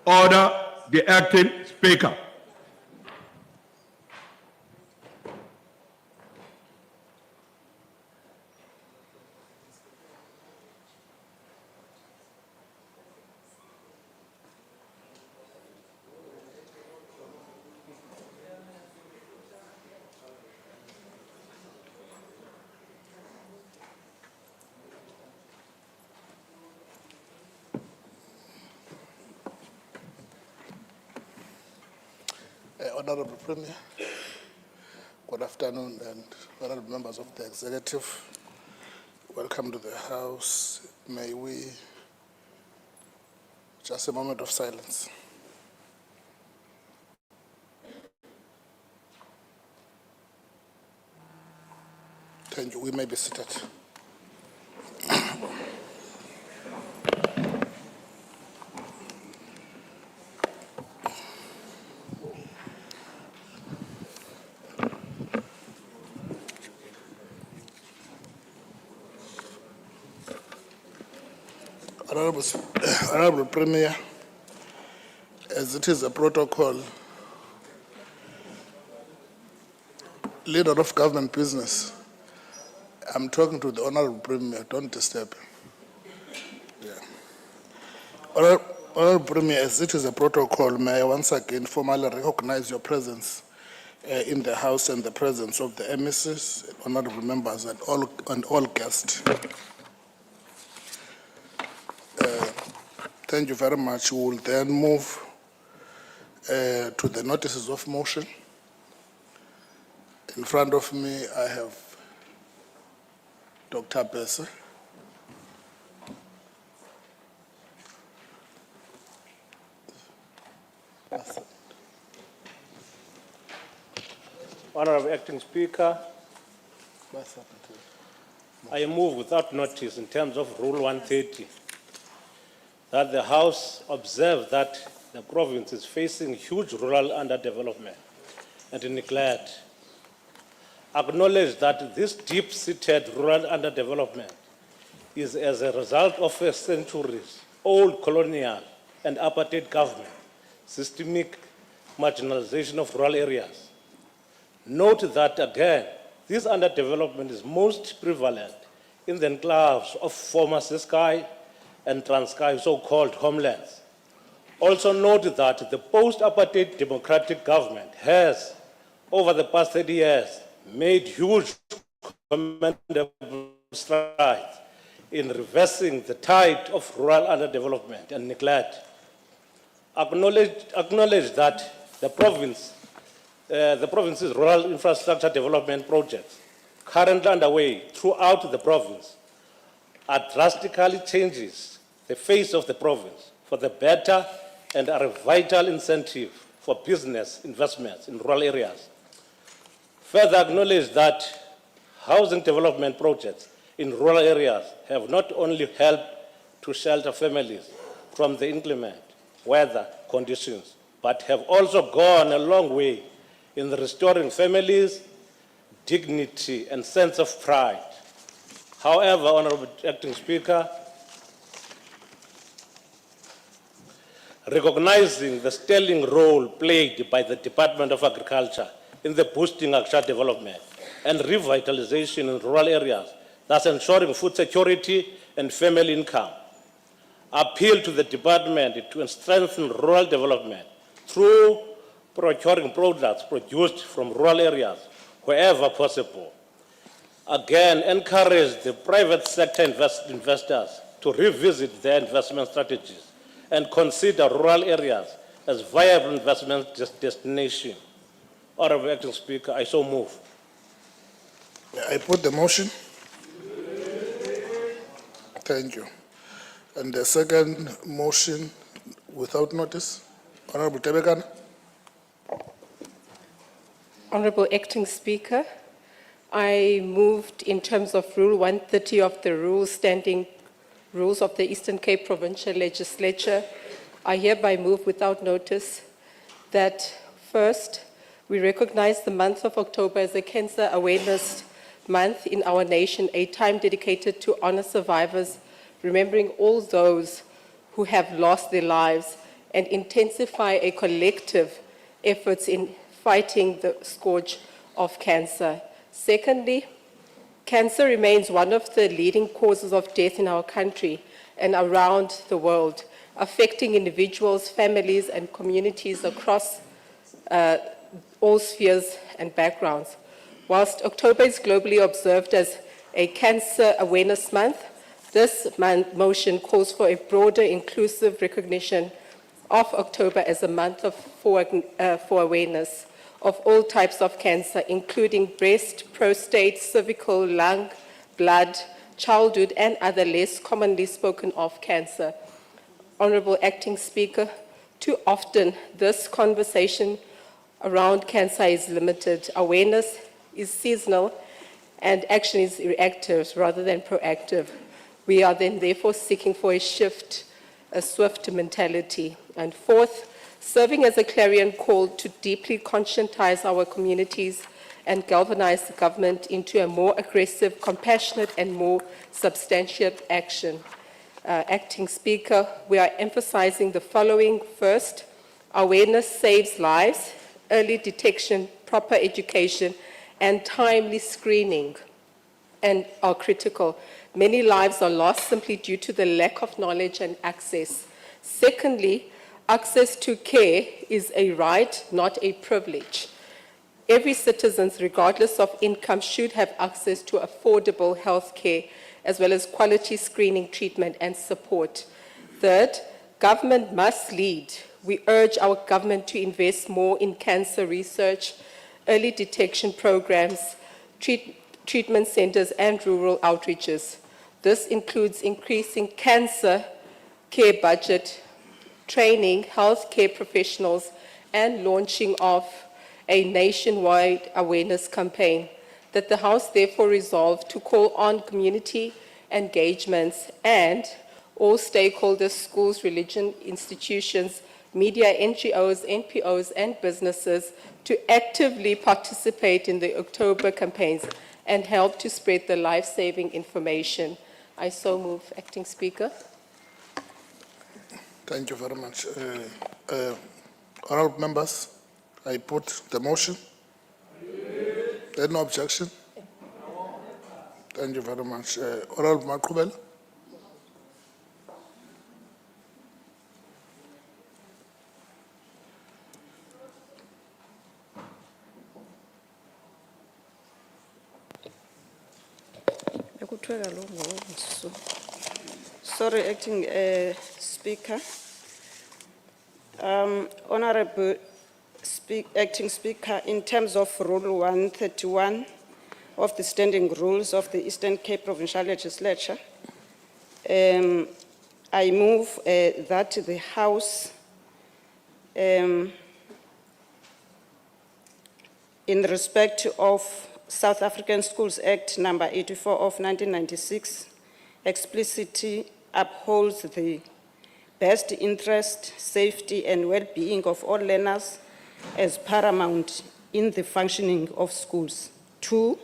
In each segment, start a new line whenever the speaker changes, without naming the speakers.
Order the acting speaker.
Honorable Premier, good afternoon, and honorable members of the executive, welcome to the House. May we just a moment of silence. Thank you. We may be seated. Honorable Premier, as it is a protocol, leader of government business, I'm talking to the Honorable Premier, don't disturb him. Yeah. Honorable Premier, as it is a protocol, may I once again formally recognize your presence in the House and the presence of the emissaries, honorable members, and all guests. Thank you very much. We will then move to the notices of motion. In front of me, I have Dr. Besse.
Honorable Acting Speaker, I move without notice in terms of Rule 130 that the House observe that the province is facing huge rural underdevelopment and neglect. Acknowledge that this deep-seated rural underdevelopment is as a result of a centuries-old colonial and apartheid government, systemic marginalization of rural areas. Note that, again, this underdevelopment is most prevalent in the enclaves of former Ciskei and Transkei, so-called homelands. Also note that the post-apartheid democratic government has, over the past 30 years, made huge commendable strides in reversing the tide of rural underdevelopment and neglect. Acknowledge that the province's rural infrastructure development projects currently underway throughout the province are drastically changes the face of the province for the better and are a vital incentive for business investments in rural areas. Further acknowledge that housing development projects in rural areas have not only helped to shelter families from the inclement weather conditions, but have also gone a long way in restoring families' dignity and sense of pride. However, Honorable Acting Speaker, recognizing the sterling role played by the Department of Agriculture in the boosting agricultural development and revitalization in rural areas, thus ensuring food security and family income, appeal to the department to strengthen rural development through procuring products produced from rural areas wherever possible. Again, encourage the private sector investors to revisit their investment strategies and consider rural areas as viable investment destination. Honorable Acting Speaker, I so move.
I put the motion. Thank you. And the second motion without notice, Honorable Tebekana.
Honorable Acting Speaker, I moved in terms of Rule 130 of the rules of the Eastern Cape Provincial Legislature. I hereby move without notice that first, we recognize the month of October as a Cancer Awareness Month in our nation, a time dedicated to honor survivors, remembering all those who have lost their lives and intensify a collective efforts in fighting the scourge of cancer. Secondly, cancer remains one of the leading causes of death in our country and around the world, affecting individuals, families, and communities across all spheres and backgrounds. Whilst October is globally observed as a Cancer Awareness Month, this motion calls for a broader, inclusive recognition of October as a month for awareness of all types of cancer, including breast, prostate, cervical, lung, blood, childhood, and other less commonly spoken of cancer. Honorable Acting Speaker, too often this conversation around cancer is limited. Awareness is seasonal and action is reactive rather than proactive. We are then therefore seeking for a shift, a swift mentality. And fourth, serving as a clarion call to deeply conscientize our communities and galvanize the government into a more aggressive, compassionate, and more substantial action. Acting Speaker, we are emphasizing the following. First, awareness saves lives, early detection, proper education, and timely screening and are critical. Many lives are lost simply due to the lack of knowledge and access. Secondly, access to care is a right, not a privilege. Every citizen, regardless of income, should have access to affordable health care, as well as quality screening, treatment, and support. Third, government must lead. We urge our government to invest more in cancer research, early detection programs, treatment centers, and rural outreaches. This includes increasing cancer care budget, training healthcare professionals, and launching of a nationwide awareness campaign. That the House therefore resolve to call on community engagements and all stakeholders, schools, religion institutions, media, NGOs, NPOs, and businesses to actively participate in the October campaigns and help to spread the life-saving information. I so move, Acting Speaker.
Thank you very much. Honourable members, I put the motion. There no objection? Thank you very much. Honourable Mhlaba.
Sorry, Acting Speaker. Honourable Acting Speaker, in terms of Rule 131 of the Standing Rules of the Eastern Cape Provincial Legislature, I move that the House, in respect of South African Schools Act number 84 of 1996, explicitly upholds the best interest, safety, and well-being of all learners as paramount in the functioning of schools. 2,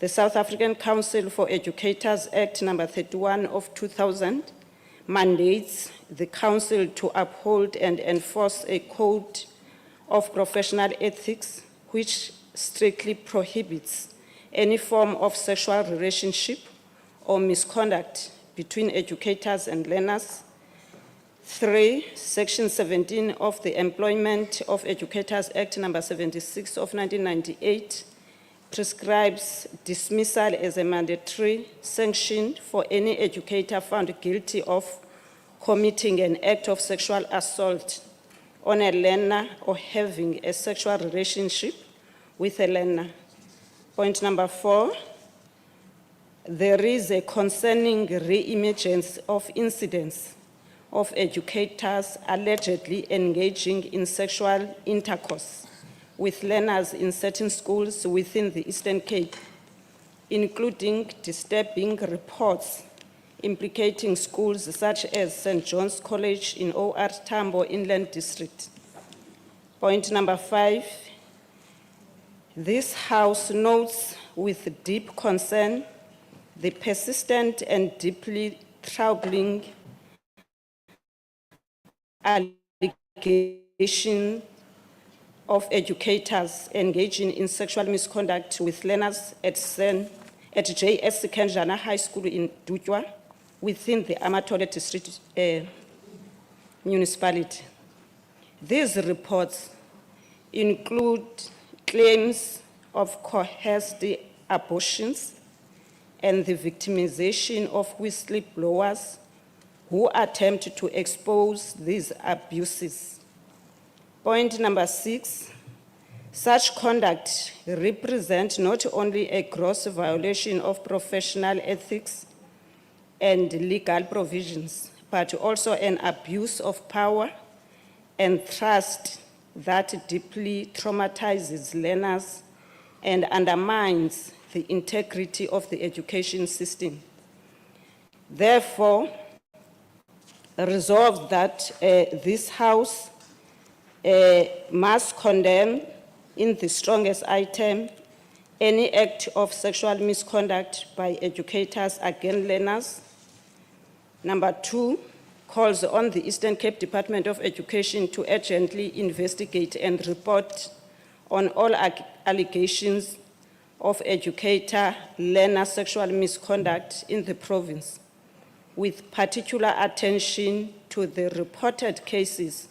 the South African Council for Educators Act number 31 of 2000 mandates the Council to uphold and enforce a code of professional ethics which strictly prohibits any form of sexual relationship or misconduct between educators and learners. 3, Section 17 of the Employment of Educators Act number 76 of 1998 prescribes dismissal as a mandatory sanction for any educator found guilty of committing an act of sexual assault on a learner or having a sexual relationship with a learner. Point number 4, there is a concerning re-emergence of incidents of educators allegedly engaging in sexual intercourse with learners in certain schools within the Eastern Cape, including disturbing reports implicating schools such as St. John's College in OR Tambo Inland District. Point number 5, this House notes with deep concern the persistent and deeply troubling allegations allegation of educators engaging in sexual misconduct with learners at J.S. Kenjana High School in Dutwa within the Amatole District municipality. These reports include claims of coerced abortions and the victimization of whistleblowers who attempt to expose these abuses. Point number 6, such conduct represents not only a gross violation of professional ethics and legal provisions, but also an abuse of power and trust that deeply traumatizes learners and undermines the integrity of the education system. Therefore, resolved that this House must condemn in the strongest item any act of sexual misconduct by educators against learners. Number 2, calls on the Eastern Cape Department of Education to urgently investigate and report on all allegations of educator-learner sexual misconduct in the province, with particular attention to the reported cases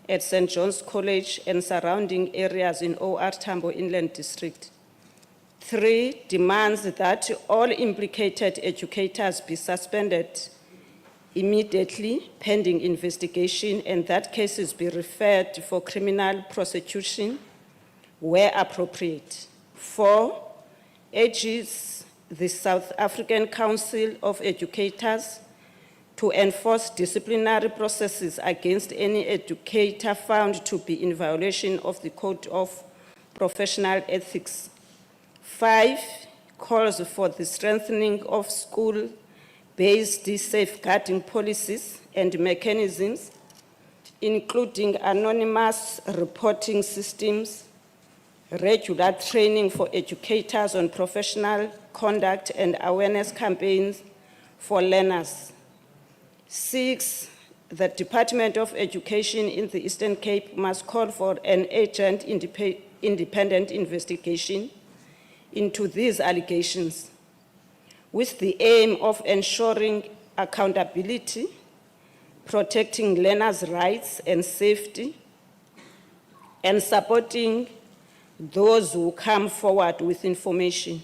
at St. John's College and surrounding areas in OR Tambo Inland District. 3, demands that all implicated educators be suspended immediately pending investigation and that cases be referred for criminal prosecution where appropriate. 4, urges the South African Council of Educators to enforce disciplinary processes against any educator found to be in violation of the Code of Professional Ethics. 5, calls for the strengthening of school-based safeguarding policies and mechanisms, including anonymous reporting systems, regular training for educators on professional conduct and awareness campaigns for learners. 6, the Department of Education in the Eastern Cape must call for an urgent independent investigation into these allegations with the aim of ensuring accountability, protecting learners' rights and safety, and supporting those who come forward with information.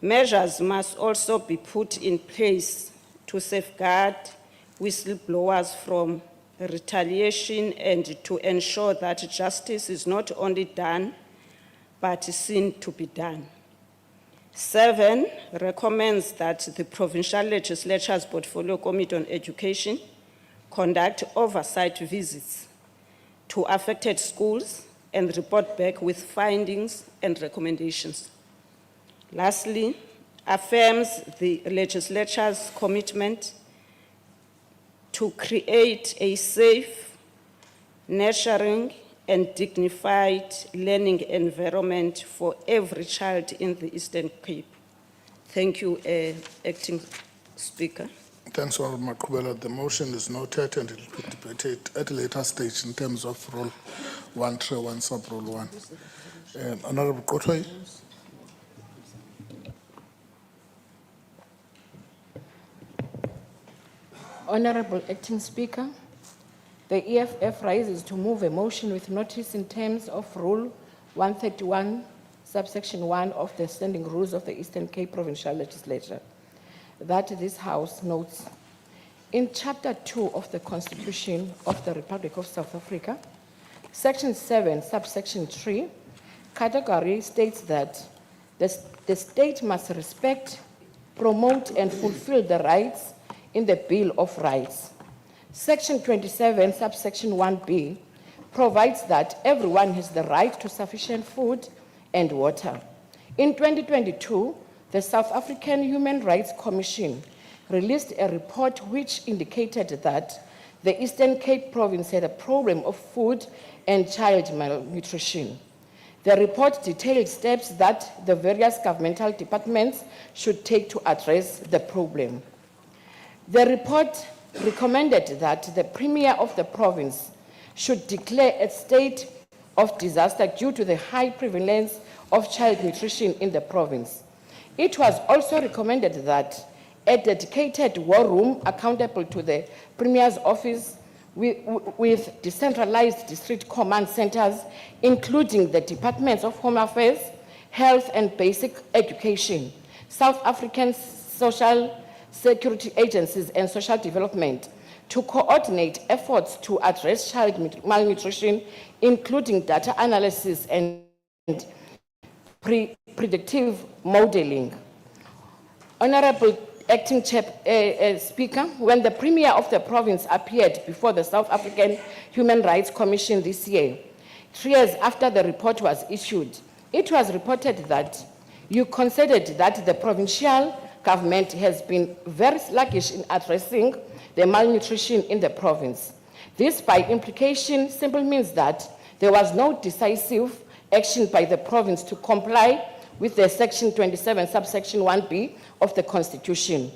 Measures must also be put in place to safeguard whistleblowers from retaliation and to ensure that justice is not only done, but seen to be done. 7, recommends that the Provincial Legislature's Portfolio Committee on Education conduct oversight visits to affected schools and report back with findings and recommendations. Lastly, affirms the legislature's commitment to create a safe, nurturing, and dignified learning environment for every child in the Eastern Cape. Thank you, Acting Speaker.
Thanks, Honourable Maqubela. The motion is noted and it will be debated at a later stage in terms of Rule 131, Sub-Rule 1. Honourable Kotoi.
Honorable Acting Speaker, the EFF rises to move a motion with notice in terms of Rule 131, subsection 1 of the Standing Rules of the Eastern Cape Provincial Legislature, that this House notes, in Chapter 2 of the Constitution of the Republic of South Africa, Section 7, subsection 3, category states that the state must respect, promote, and fulfill the rights in the Bill of Rights. Section 27, subsection 1B, provides that everyone has the right to sufficient food and water. In 2022, the South African Human Rights Commission released a report which indicated that the Eastern Cape Province had a problem of food and child malnutrition. The report detailed steps that the various governmental departments should take to address the problem. The report recommended that the Premier of the province should declare a state of disaster due to the high prevalence of child nutrition in the province. It was also recommended that a dedicated war room accountable to the Premier's office with decentralized district command centers, including the Departments of Home Affairs, Health and Basic Education, South African Social Security Agencies and Social Development, to coordinate efforts to address child malnutrition, including data analysis and predictive modeling. Honorable Acting Speaker, when the Premier of the province appeared before the South African Human Rights Commission this year, 3 years after the report was issued, it was reported that you considered that the provincial government has been very sluggish in addressing the malnutrition in the province. This, by implication, simply means that there was no decisive action by the province to comply with the Section 27, subsection 1B of the Constitution.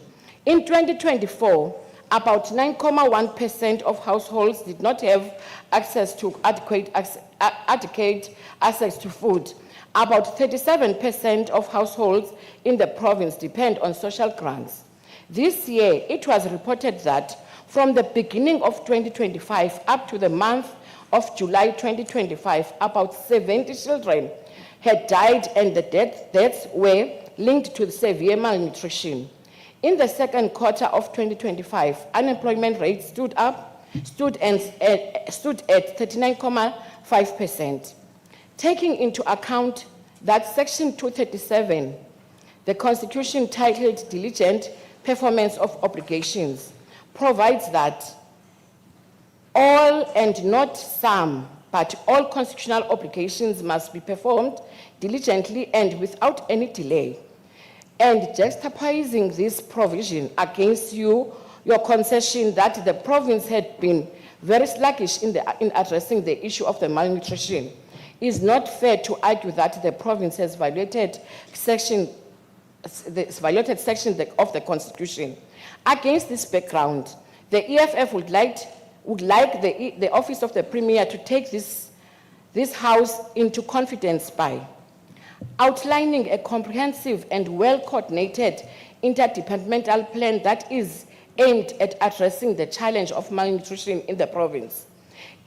In 2024, about 9.1% of households did not have access to adequate access to food. About 37% of households in the province depend on social grants. This year, it was reported that from the beginning of 2025 up to the month of July 2025, about 70 children had died and the deaths were linked to severe malnutrition. In the second quarter of 2025, unemployment rate stood at 39.5%. Taking into account that Section 237, the Constitution titled Diligent Performance of Obligations, provides that all and not some, but all constitutional obligations must be performed diligently and without any delay. And juxtaposing this provision against your concession that the province had been very sluggish in addressing the issue of the malnutrition, is not fair to argue that the province has violated section of the Constitution. Against this background, the EFF would like the Office of the Premier to take this House into confidence by outlining a comprehensive and well-coordinated interdepartmental plan that is aimed at addressing the challenge of malnutrition in the province,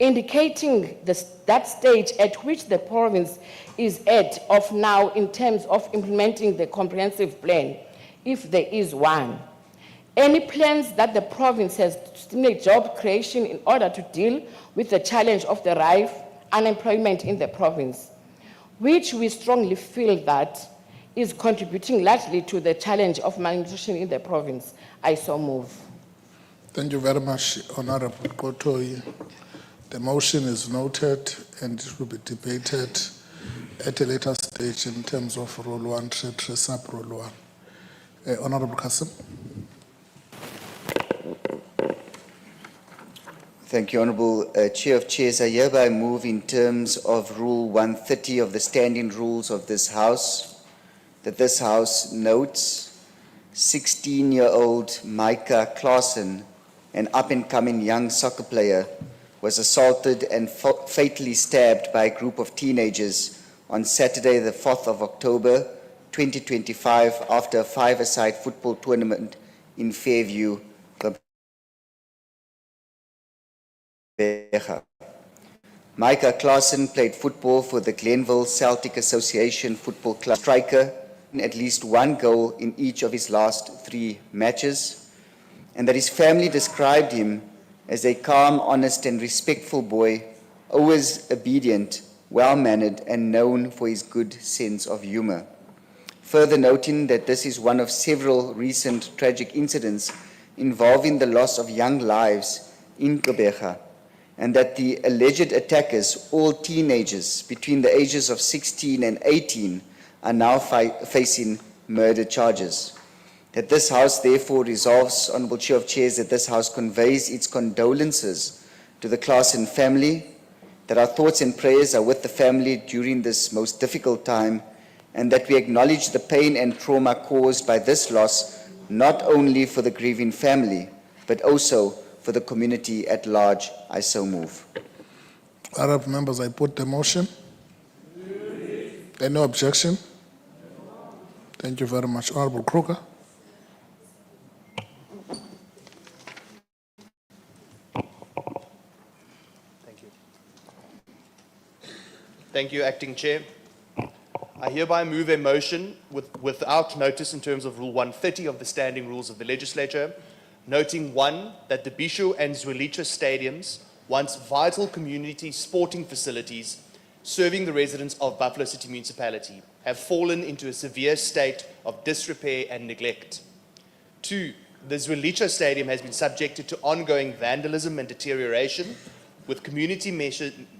indicating that stage at which the province is at of now in terms of implementing the comprehensive plan, if there is one. Any plans that the province has to stimulate job creation in order to deal with the challenge of the rife unemployment in the province, which we strongly feel that is contributing largely to the challenge of malnutrition in the province. I so move.
Thank you very much, Honorable Kotoi. The motion is noted and it will be debated at a later stage in terms of Rule 1, Sub Rule 1. Honorable Kassim.
Thank you, Honourable Chair of Chairs. I hereby move in terms of Rule 130 of the Standing Rules of this House, that this House notes 16-year-old Micah Claassen, an up-and-coming young soccer player, was assaulted and fatally stabbed by a group of teenagers on Saturday, the 4th of October, 2025, after a five-a-side football tournament in Fairview, Micah Claassen played football for the Glenville Celtic Association Football Club, striker, at least one goal in each of his last 3 matches, and that his family described him as a calm, honest and respectful boy, always obedient, well-mannered and known for his good sense of humor. Further noting that this is one of several recent tragic incidents involving the loss of young lives in Gqeberha, and that the alleged attackers, all teenagers between the ages of 16 and 18, are now facing murder charges. That this House therefore resolves, Honourable Chair of Chairs, that this House conveys its condolences to the Claassen family, that our thoughts and prayers are with the family during this most difficult time, and that we acknowledge the pain and trauma caused by this loss, not only for the grieving family, but also for the community at large. I so move.
Honorable members, I put the motion. Any objection? Thank you very much. Honorable Kruger.
Thank you, Acting Chair. I hereby move a motion without notice in terms of Rule 130 of the Standing Rules of the Legislature, noting 1, that the Bisho and Zwelitsha stadiums, once vital community sporting facilities serving the residents of Buffalo City Municipality, have fallen into a severe state of disrepair and neglect. 2, the Zwelitsha Stadium has been subjected to ongoing vandalism and deterioration, with community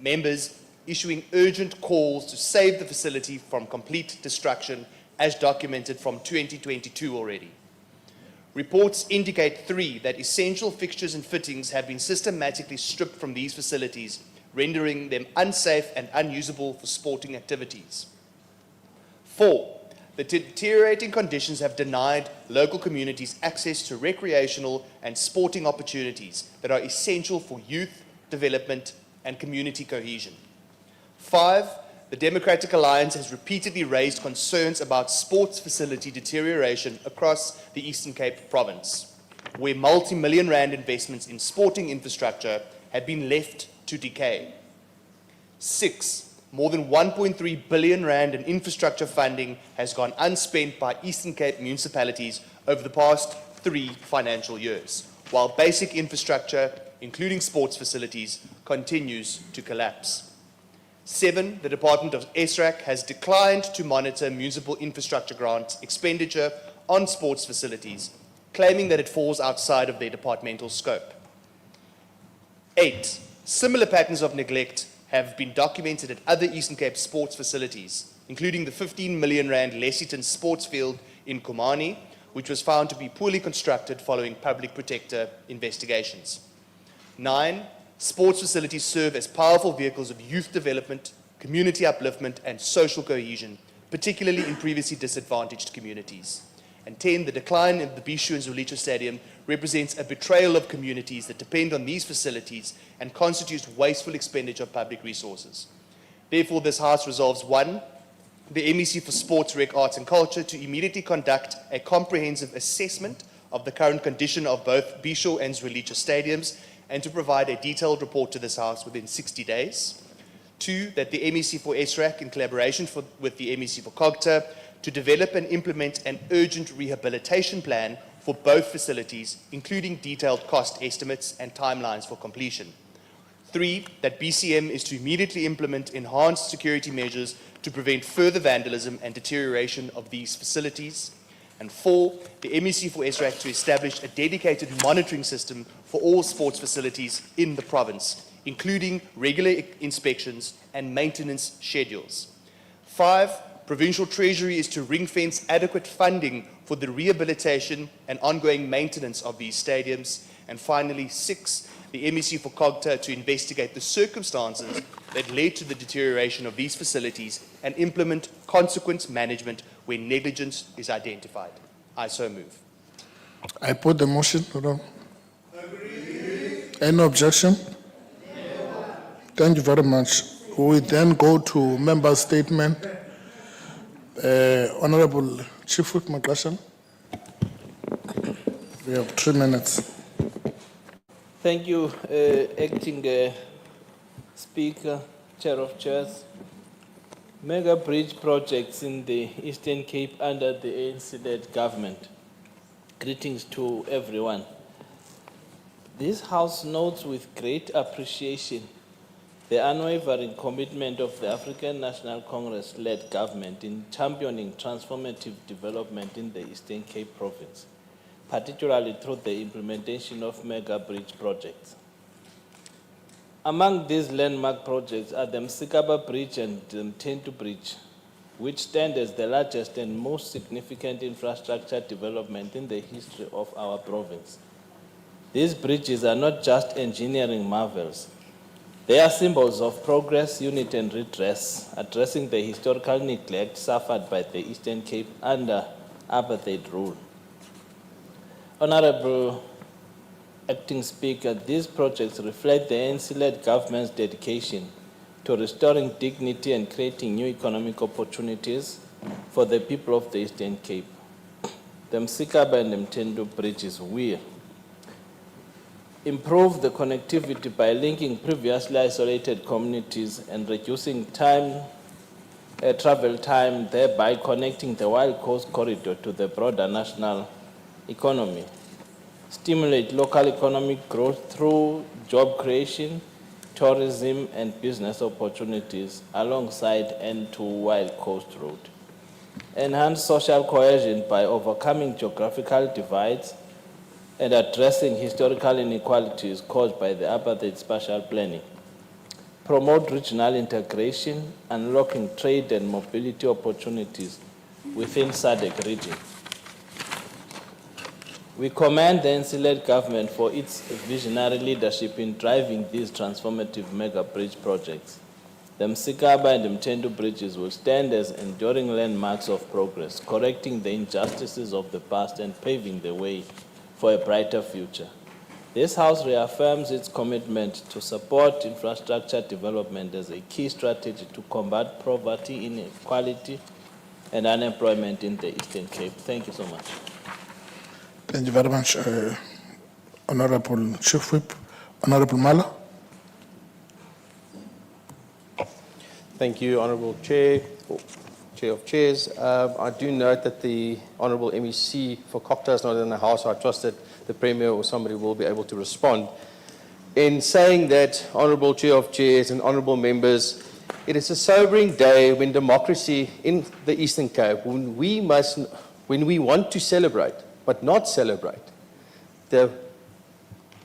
members issuing urgent calls to save the facility from complete destruction, as documented from 2022 already. Reports indicate 3, that essential fixtures and fittings have been systematically stripped from these facilities, rendering them unsafe and unusable for sporting activities. 4, the deteriorating conditions have denied local communities access to recreational and sporting opportunities that are essential for youth development and community cohesion. 5, the Democratic Alliance has repeatedly raised concerns about sports facility deterioration across the Eastern Cape province, where multi-million rand investments in sporting infrastructure have been left to decay. 6, more than 1.3 billion rand in infrastructure funding has gone unspent by Eastern Cape municipalities over the past 3 financial years, while basic infrastructure, including sports facilities, continues to collapse. 7, the Department of SRAC has declined to monitor municipal infrastructure grant expenditure on sports facilities, claiming that it falls outside of their departmental scope. 8, similar patterns of neglect have been documented at other Eastern Cape sports facilities, including the 15 million rand Lessiton sports field in Kumani, which was found to be poorly constructed following public protector investigations. 9, sports facilities serve as powerful vehicles of youth development, community upliftment, and social cohesion, particularly in previously disadvantaged communities. And 10, the decline in the Bisho and Zwelitsha Stadium represents a betrayal of communities that depend on these facilities and constitutes wasteful expenditure of public resources. Therefore, this House resolves 1, the MEC for Sports, Rec, Arts and Culture to immediately conduct a comprehensive assessment of the current condition of both Bisho and Zwelitsha stadiums and to provide a detailed report to this House within 60 days. 2, that the MEC for SRAC, in collaboration with the MEC for COGTA, to develop and implement an urgent rehabilitation plan for both facilities, including detailed cost estimates and timelines for completion. 3, that BCM is to immediately implement enhanced security measures to prevent further vandalism and deterioration of these facilities. And 4, the MEC for SRAC to establish a dedicated monitoring system for all sports facilities in the province, including regular inspections and maintenance schedules. 5, Provincial Treasury is to ring-fence adequate funding for the rehabilitation and ongoing maintenance of these stadiums. And finally, 6, the MEC for COGTA to investigate the circumstances that led to the deterioration of these facilities and implement consequence management where negligence is identified. I so move.
I put the motion. Any objection? Thank you very much. We then go to member statement. Honorable Chief Whip Makashan. We have 3 minutes.
Thank you, Acting Speaker, Chair of Chairs. Mega bridge projects in the Eastern Cape under the ANC-led government. Greetings to everyone. This House notes with great appreciation the unwavering commitment of the African National Congress-led government in championing transformative development in the Eastern Cape province, particularly through the implementation of mega bridge projects. Among these landmark projects are the Mhlaba Bridge and the Mtentu Bridge, which stand as the largest and most significant infrastructure development in the history of our province. These bridges are not just engineering marvels. They are symbols of progress, unity, and redress, addressing the historical neglect suffered by the Eastern Cape under apartheid rule. Honorable Acting Speaker, these projects reflect the ANC-led government's dedication to restoring dignity and creating new economic opportunities for the people of the Eastern Cape. The Mhlaba and the Mtendo bridges will improve the connectivity by linking previously isolated communities and reducing travel time, thereby connecting the Wild Coast Corridor to the broader national economy. Stimulate local economic growth through job creation, tourism, and business opportunities alongside and to Wild Coast Road. Enhance social cohesion by overcoming geographical divides and addressing historical inequalities caused by the apartheid spatial planning. Promote regional integration, unlocking trade and mobility opportunities within SADC region. We commend the NC-led government for its visionary leadership in driving these transformative mega bridge projects. The Mhlaba and the Mtendo bridges will stand as enduring landmarks of progress, correcting the injustices of the past and paving the way for a brighter future. This House reaffirms its commitment to support infrastructure development as a key strategy to combat poverty, inequality, and unemployment in the Eastern Cape. Thank you so much.
Thank you very much, Honorable Chief Whip. Honorable Mhlaba.
Thank you, Honourable Chair, or Chair of Chairs. I do note that the Honourable MEC for Cocta is not in the House. I trust that the Premier or somebody will be able to respond. In saying that, Honourable Chair of Chairs and Honourable Members, it is a sobering day when democracy in the Eastern Cape, when we want to celebrate, but not celebrate the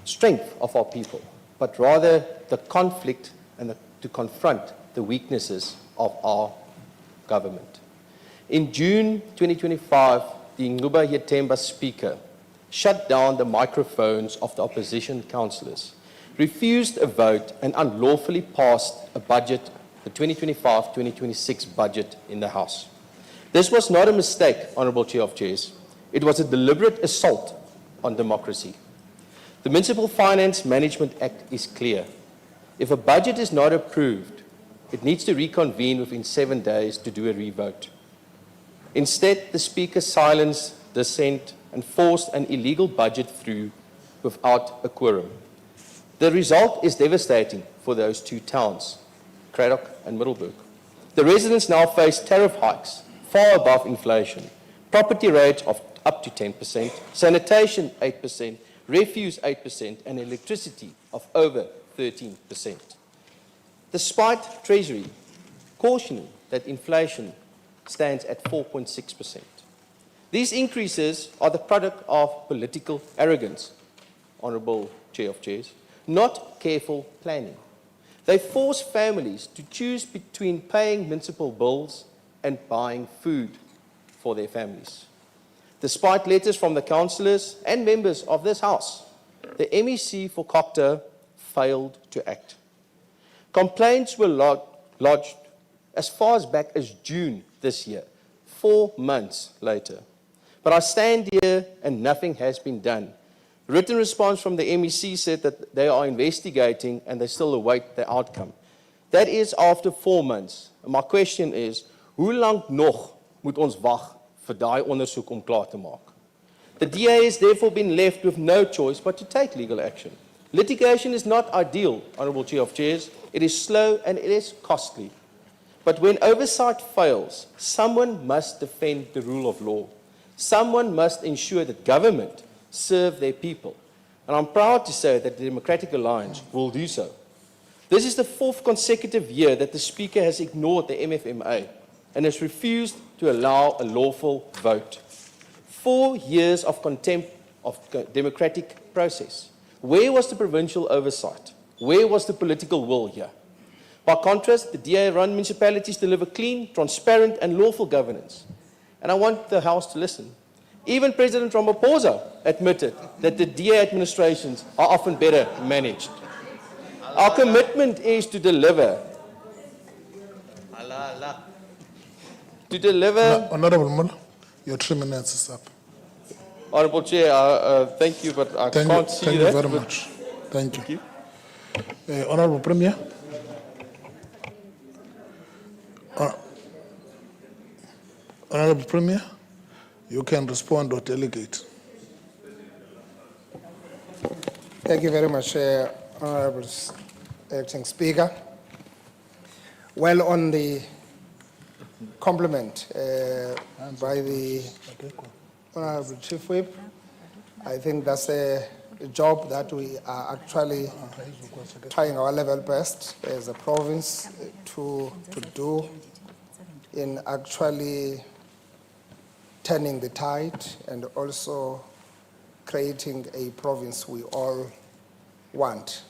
strength of our people, but rather the conflict and to confront the weaknesses of our government. In June 2025, the Mhlaba Speaker shut down the microphones of the opposition councillors, refused a vote and unlawfully passed a budget, the 2025-2026 budget in the House. This was not a mistake, Honourable Chair of Chairs. It was a deliberate assault on democracy. The Municipal Finance Management Act is clear. If a budget is not approved, it needs to reconvene within 7 days to do a revote. Instead, the Speaker silenced dissent and forced an illegal budget through without a quorum. The result is devastating for those two towns, Cradock and Middelburg. The residents now face tariff hikes far above inflation, property rates of up to 10%, sanitation 8%, refuse 8%, and electricity of over 13%. Despite Treasury cautioning that inflation stands at 4.6%. These increases are the product of political arrogance, Honourable Chair of Chairs, not careful planning. They force families to choose between paying municipal bills and buying food for their families. Despite letters from the councillors and members of this House, the MEC for Cocta failed to act. Complaints were lodged as far as back as June this year, 4 months later. But I stand here and nothing has been done. Written response from the MEC said that they are investigating and they still await the outcome. That is after 4 months. And my question is, hoe lang nog moet ons wag vir daai ondersoek om klaar te maak? The DA has therefore been left with no choice but to take legal action. Litigation is not ideal, Honourable Chair of Chairs. It is slow and it is costly. But when oversight fails, someone must defend the rule of law. Someone must ensure that government serve their people. And I'm proud to say that the Democratic Alliance will do so. This is the 4th consecutive year that the Speaker has ignored the MFMA and has refused to allow a lawful vote. 4 years of contempt of democratic process. Where was the provincial oversight? Where was the political will here? By contrast, the DA-run municipalities deliver clean, transparent and lawful governance. And I want the House to listen. Even President Ramaphosa admitted that the DA administrations are often better managed. Our commitment is to deliver.
Honourable Mhlaba, your 3 minutes is up.
Honourable Chair, thank you, but I can't see that.
Thank you very much. Thank you. Honourable Premier. Honorable Premier, you can respond or delegate.
Thank you very much, Honorable Acting Speaker. Well, on the compliment by the Honorable Chief Whip, I think that's a job that we are actually trying our level best as a province to do in actually turning the tide and also creating a province we all want.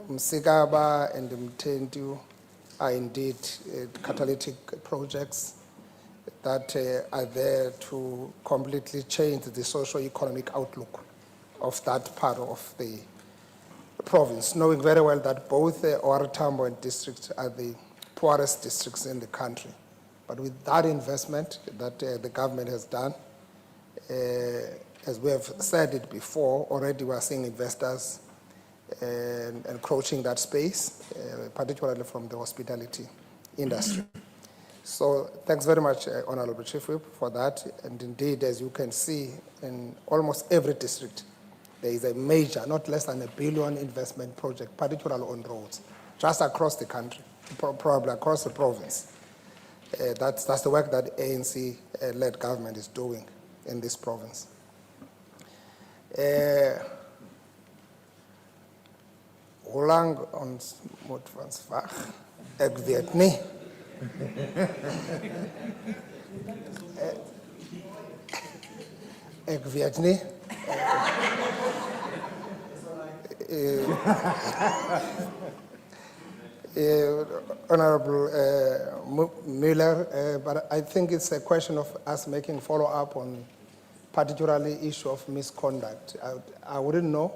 Msikaba and Mtendu are indeed catalytic projects that are there to completely change the socio-economic outlook of that part of the province, knowing very well that both Ora Tambo and districts are the poorest districts in the country. But with that investment that the government has done, as we have said it before, already we are seeing investors encroaching that space, particularly from the hospitality industry. So thanks very much, Honorable Chief Whip, for that. And indeed, as you can see, in almost every district, there is a major, not less than $1 billion investment project, particularly on roads, just across the country, probably across the province. That's the work that ANC-led government is doing in this province. Holang ons moet ons wag. Ek weet nie. Ek weet nie. Honorable Mueller, but I think it's a question of us making follow-up on particularly issue of misconduct. I wouldn't know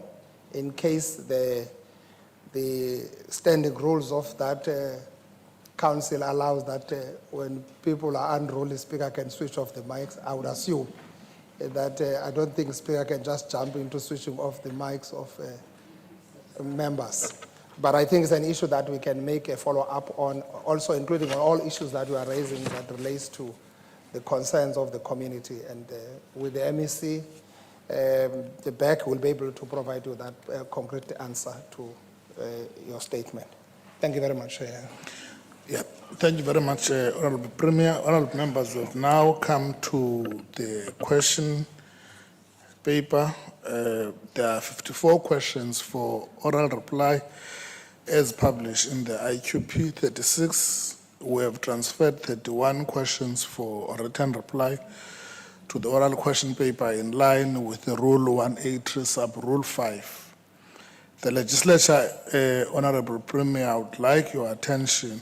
in case the standing rules of that council allows that when people are unruly, Speaker can switch off the mics. I would assume that I don't think Speaker can just jump into switching off the mics of members. But I think it's an issue that we can make a follow-up on, also including on all issues that we are raising that relates to the concerns of the community. And with the MEC, the BEC will be able to provide you that concrete answer to your statement. Thank you very much.
Yeah, thank you very much, Honorable Premier. Honorable members, we have now come to the question paper. There are 54 questions for oral reply as published in the IQP 36. We have transferred 31 questions for written reply to the oral question paper in line with the Rule 183 sub-Rule 5. The legislature, Honorable Premier, I would like your attention,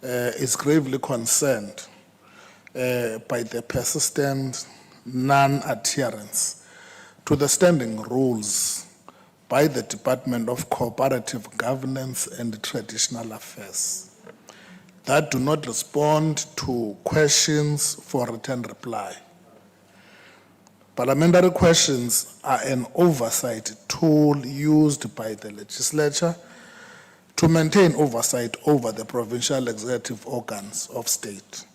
is gravely concerned by the persistent non-adherence to the standing rules by the Department of Cooperative Governance and Traditional Affairs that do not respond to questions for written reply. Parliamentary questions are an oversight tool used by the legislature to maintain oversight over the provincial executive organs of state,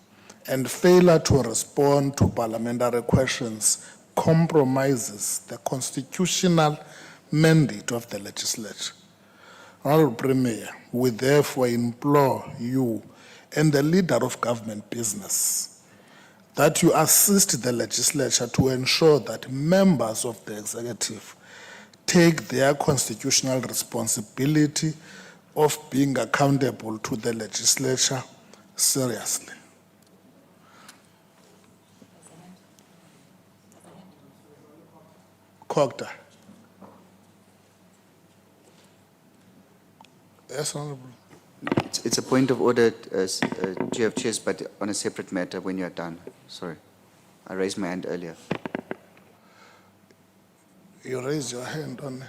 and failure to respond to parliamentary questions compromises the constitutional mandate of the legislature. Honorable Premier, we therefore implore you and the leader of government business that you assist the legislature to ensure that members of the executive take their constitutional responsibility of being accountable to the legislature seriously. Cogta. Yes, Honorable.
It's a point of order, Chair of Chairs, but on a separate matter when you're done. Sorry. I raised my hand earlier.
You raised your hand on...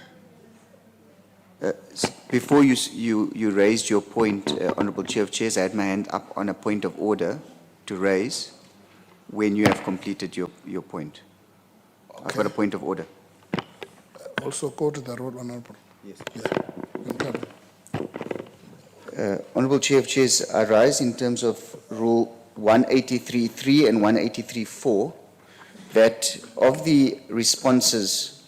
Before you raised your point, Honourable Chair of Chairs, I had my hand up on a point of order to raise when you have completed your point.
Okay.
I've got a point of order.
Also go to the road, Honourable.
Yes.
Yeah.
Honourable Chair of Chairs, I rise in terms of Rule 183.3 and 183.4 that of the responses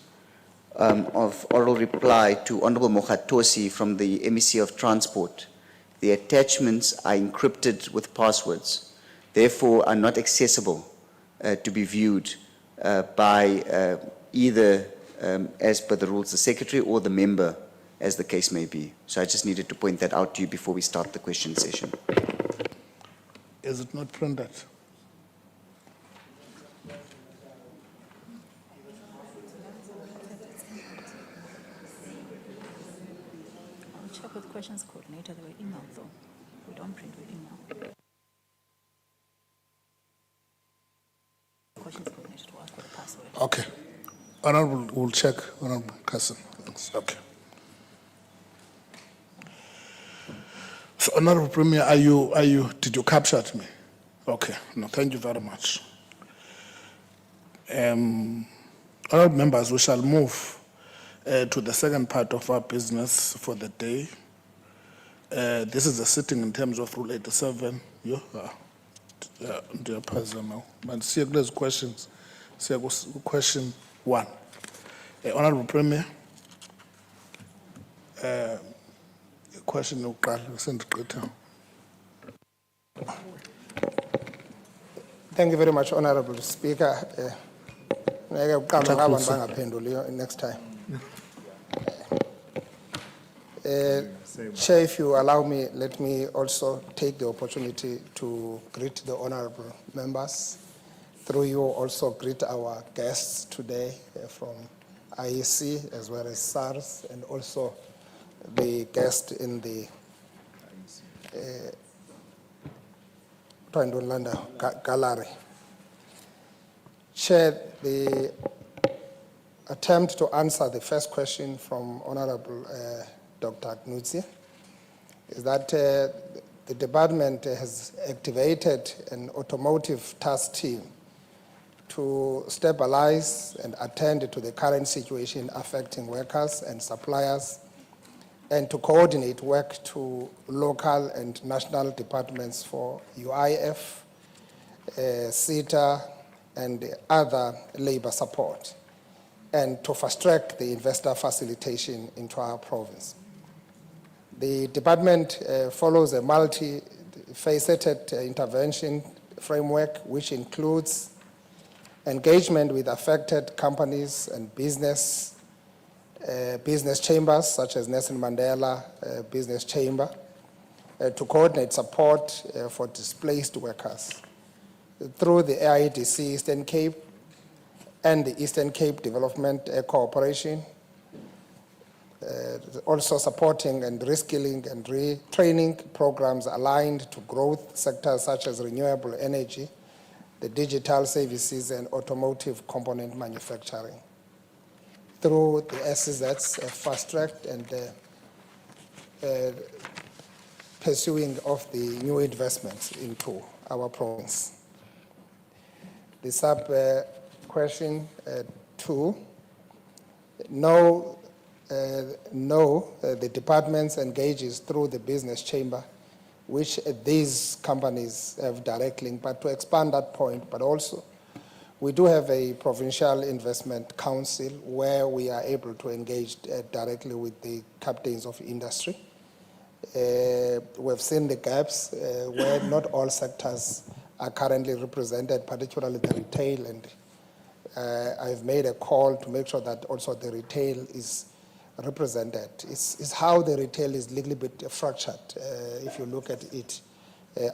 of oral reply to Honourable Mokhatosi from the MEC of Transport, the attachments are encrypted with passwords, therefore are not accessible to be viewed by either, as per the rules, the Secretary or the member, as the case may be. So I just needed to point that out to you before we start the question session.
Is it not printed?
I'll check with questions coordinator, they were emailed though. We don't print, we email. Questions coordinator to ask for the password.
Okay. Honorable, we'll check. Honorable Cousin. Okay. So, Honorable Premier, did you capture me? Okay. No, thank you very much. Honorable members, we shall move to the second part of our business for the day. This is a sitting in terms of Rule 87. Dear President, but see those questions. See question 1. Honorable Premier, question
Thank you very much, Honorable Speaker. Next time. Chair, if you allow me, let me also take the opportunity to greet the honorable members. Through you, also greet our guests today from IEC as well as SARS, and also the guest in the gallery. Chair, the attempt to answer the first question from Honorable Dr. Knudzi is that the department has activated an automotive task team to stabilize and attend to the current situation affecting workers and suppliers, and to coordinate work to local and national departments for UIF, CETA, and other labor support, and to fast-track the investor facilitation into our province. The department follows a multi-faceted intervention framework, which includes engagement with affected companies and business chambers, such as Nelson Mandela Business Chamber, to coordinate support for displaced workers through the AIDC Eastern Cape and the Eastern Cape Development Cooperation, also supporting and reskilling and retraining programs aligned to growth sectors such as renewable energy, the digital services, and automotive component manufacturing. Through the SZs, fast-tracked and pursuing of the new investments into our province. The sub-question 2, the department engages through the business chamber, which these companies have direct link. But to expand that point, but also we do have a provincial investment council where we are able to engage directly with the captains of industry. We've seen the gaps where not all sectors are currently represented, particularly the retail, and I've made a call to make sure that also the retail is represented. It's how the retail is a little bit fractured if you look at it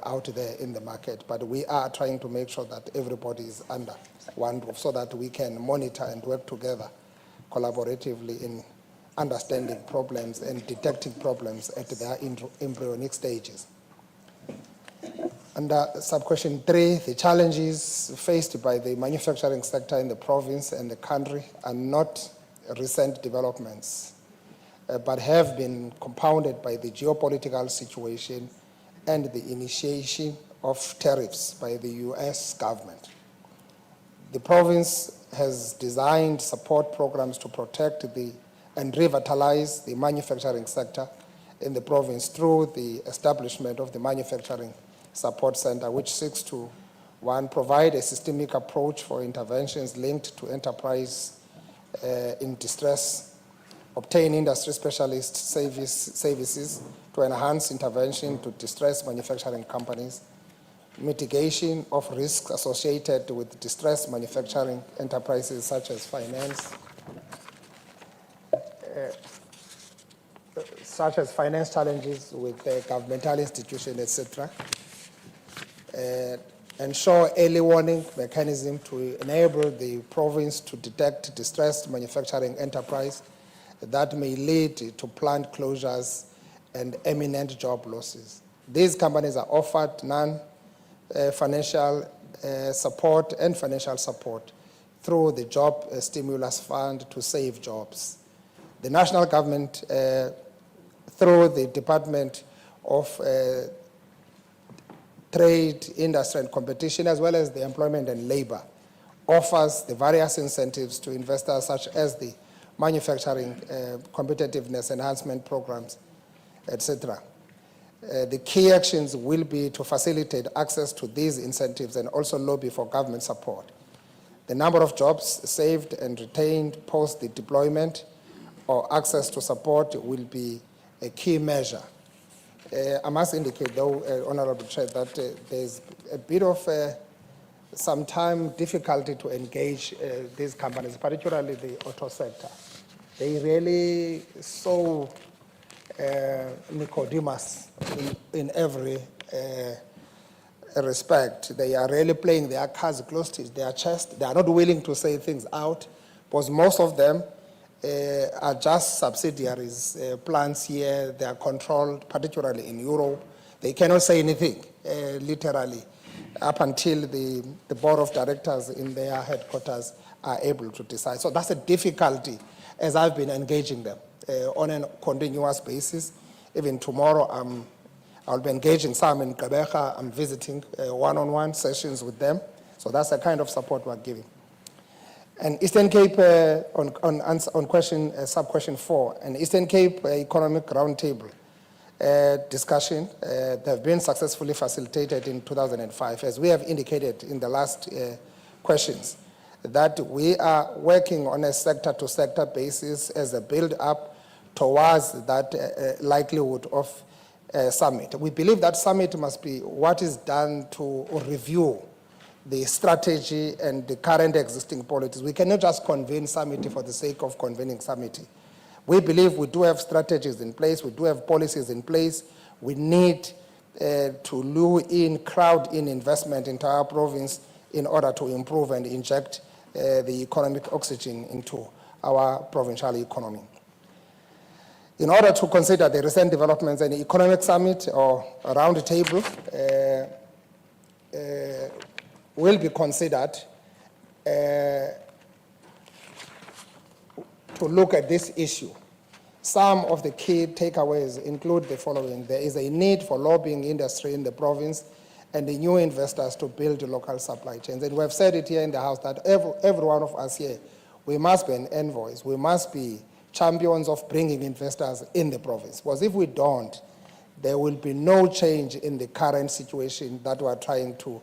out there in the market, but we are trying to make sure that everybody is under one roof so that we can monitor and work together collaboratively in understanding problems and detecting problems at their embryonic stages. Under sub-question 3, the challenges faced by the manufacturing sector in the province and the country are not recent developments, but have been compounded by the geopolitical situation and the initiation of tariffs by the US government. The province has designed support programs to protect and revitalize the manufacturing sector in the province through the establishment of the Manufacturing Support Center, which seeks to, one, provide a systemic approach for interventions linked to enterprise in distress, obtain industry specialist services to enhance intervention to distressed manufacturing companies, mitigation of risks associated with distressed manufacturing enterprises such as finance challenges with governmental institutions, etc. Ensure early warning mechanism to enable the province to detect distressed manufacturing enterprise that may lead to plant closures and imminent job losses. These companies are offered non-financial support and financial support through the Job Stimulus Fund to save jobs. The national government, through the Department of Trade, Industry and Competition, as well as the Employment and Labor, offers the various incentives to investors such as the manufacturing competitiveness enhancement programs, etc. The key actions will be to facilitate access to these incentives and also lobby for government support. The number of jobs saved and retained post the deployment or access to support will be a key measure. I must indicate, though, Honourable Chair, that there's a bit of sometimes difficulty to engage these companies, particularly the auto sector. They really so Nicodemus in every respect. They are really playing their cards close to their chest. They are not willing to say things out, because most of them are just subsidiaries, plants here. They are controlled, particularly in Europe. They cannot say anything, literally, up until the board of directors in their headquarters are able to decide. So that's a difficulty as I've been engaging them on a continuous basis. Even tomorrow, I'll be engaging some in Gqeberha. I'm visiting one-on-one sessions with them. So that's the kind of support we're giving. And Eastern Cape, on question, sub-question 4, an Eastern Cape Economic Roundtable discussion, they have been successfully facilitated in 2005, as we have indicated in the last questions, that we are working on a sector-to-sector basis as a build-up towards that likelihood of summit. We believe that summit must be what is done to review the strategy and the current existing policies. We cannot just convene summit for the sake of convening summit. We believe we do have strategies in place, we do have policies in place. We need to lure in, crowd in investment into our province in order to improve and inject the economic oxygen into our provincial economy. In order to consider the recent developments, an economic summit or a round table will be considered to look at this issue. Some of the key takeaways include the following. There is a need for lobbying industry in the province and the new investors to build local supply chains. And we have said it here in the House that every one of us here, we must be an envoys. We must be champions of bringing investors in the province. Because if we don't, there will be no change in the current situation that we are trying to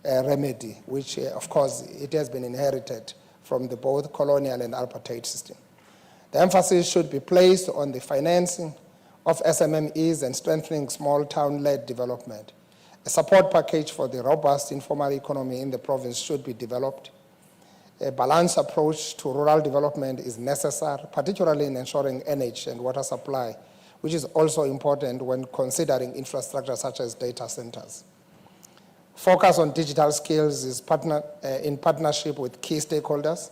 remedy, which, of course, it has been inherited from the both colonial and apartheid system. The emphasis should be placed on the financing of SMMEs and strengthening small town-led development. A support package for the robust informal economy in the province should be developed. A balanced approach to rural development is necessary, particularly in ensuring energy and water supply, which is also important when considering infrastructure such as data centers. Focus on digital skills is in partnership with key stakeholders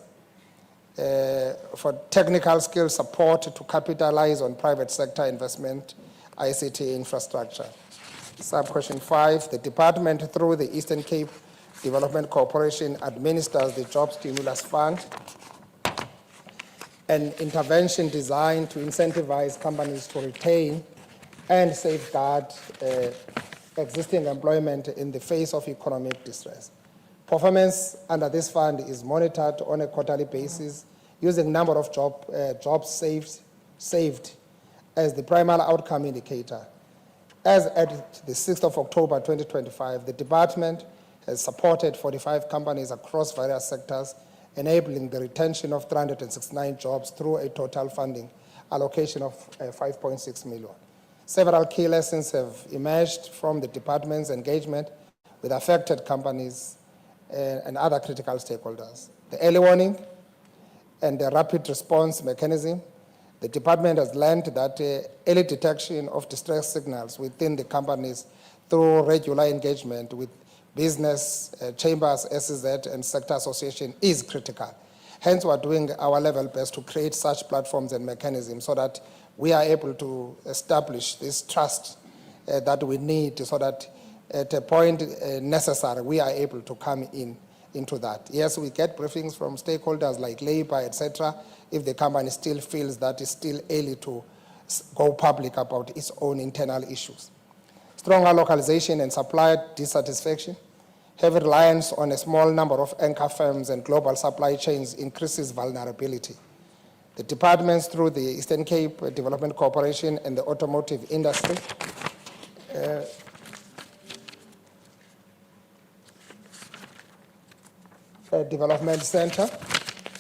for technical skill support to capitalize on private sector investment, ICT infrastructure. Sub-question 5, the department through the Eastern Cape Development Corporation administers the Job Stimulus Fund, an intervention designed to incentivize companies to retain and safeguard existing employment in the face of economic distress. Performance under this fund is monitored on a quarterly basis using number of jobs saved, as the primary outcome indicator. As at the 6th of October 2025, the department has supported 45 companies across various sectors, enabling the retention of 369 jobs through a total funding allocation of 5.6 million. Several key lessons have emerged from the department's engagement with affected companies and other critical stakeholders. The early warning and the rapid response mechanism. The department has learned that early detection of distress signals within the companies through regular engagement with business, chambers, SEZ, and sector association is critical. Hence, we're doing our level best to create such platforms and mechanisms so that we are able to establish this trust that we need so that at a point necessary, we are able to come into that. Yes, we get briefings from stakeholders like labor, etc., if the company still feels that it's still early to go public about its own internal issues. Stronger localization and supplier dissatisfaction. Heavy reliance on a small number of anchor firms and global supply chains increases vulnerability. The departments through the Eastern Cape Development Corporation and the automotive industry Development Center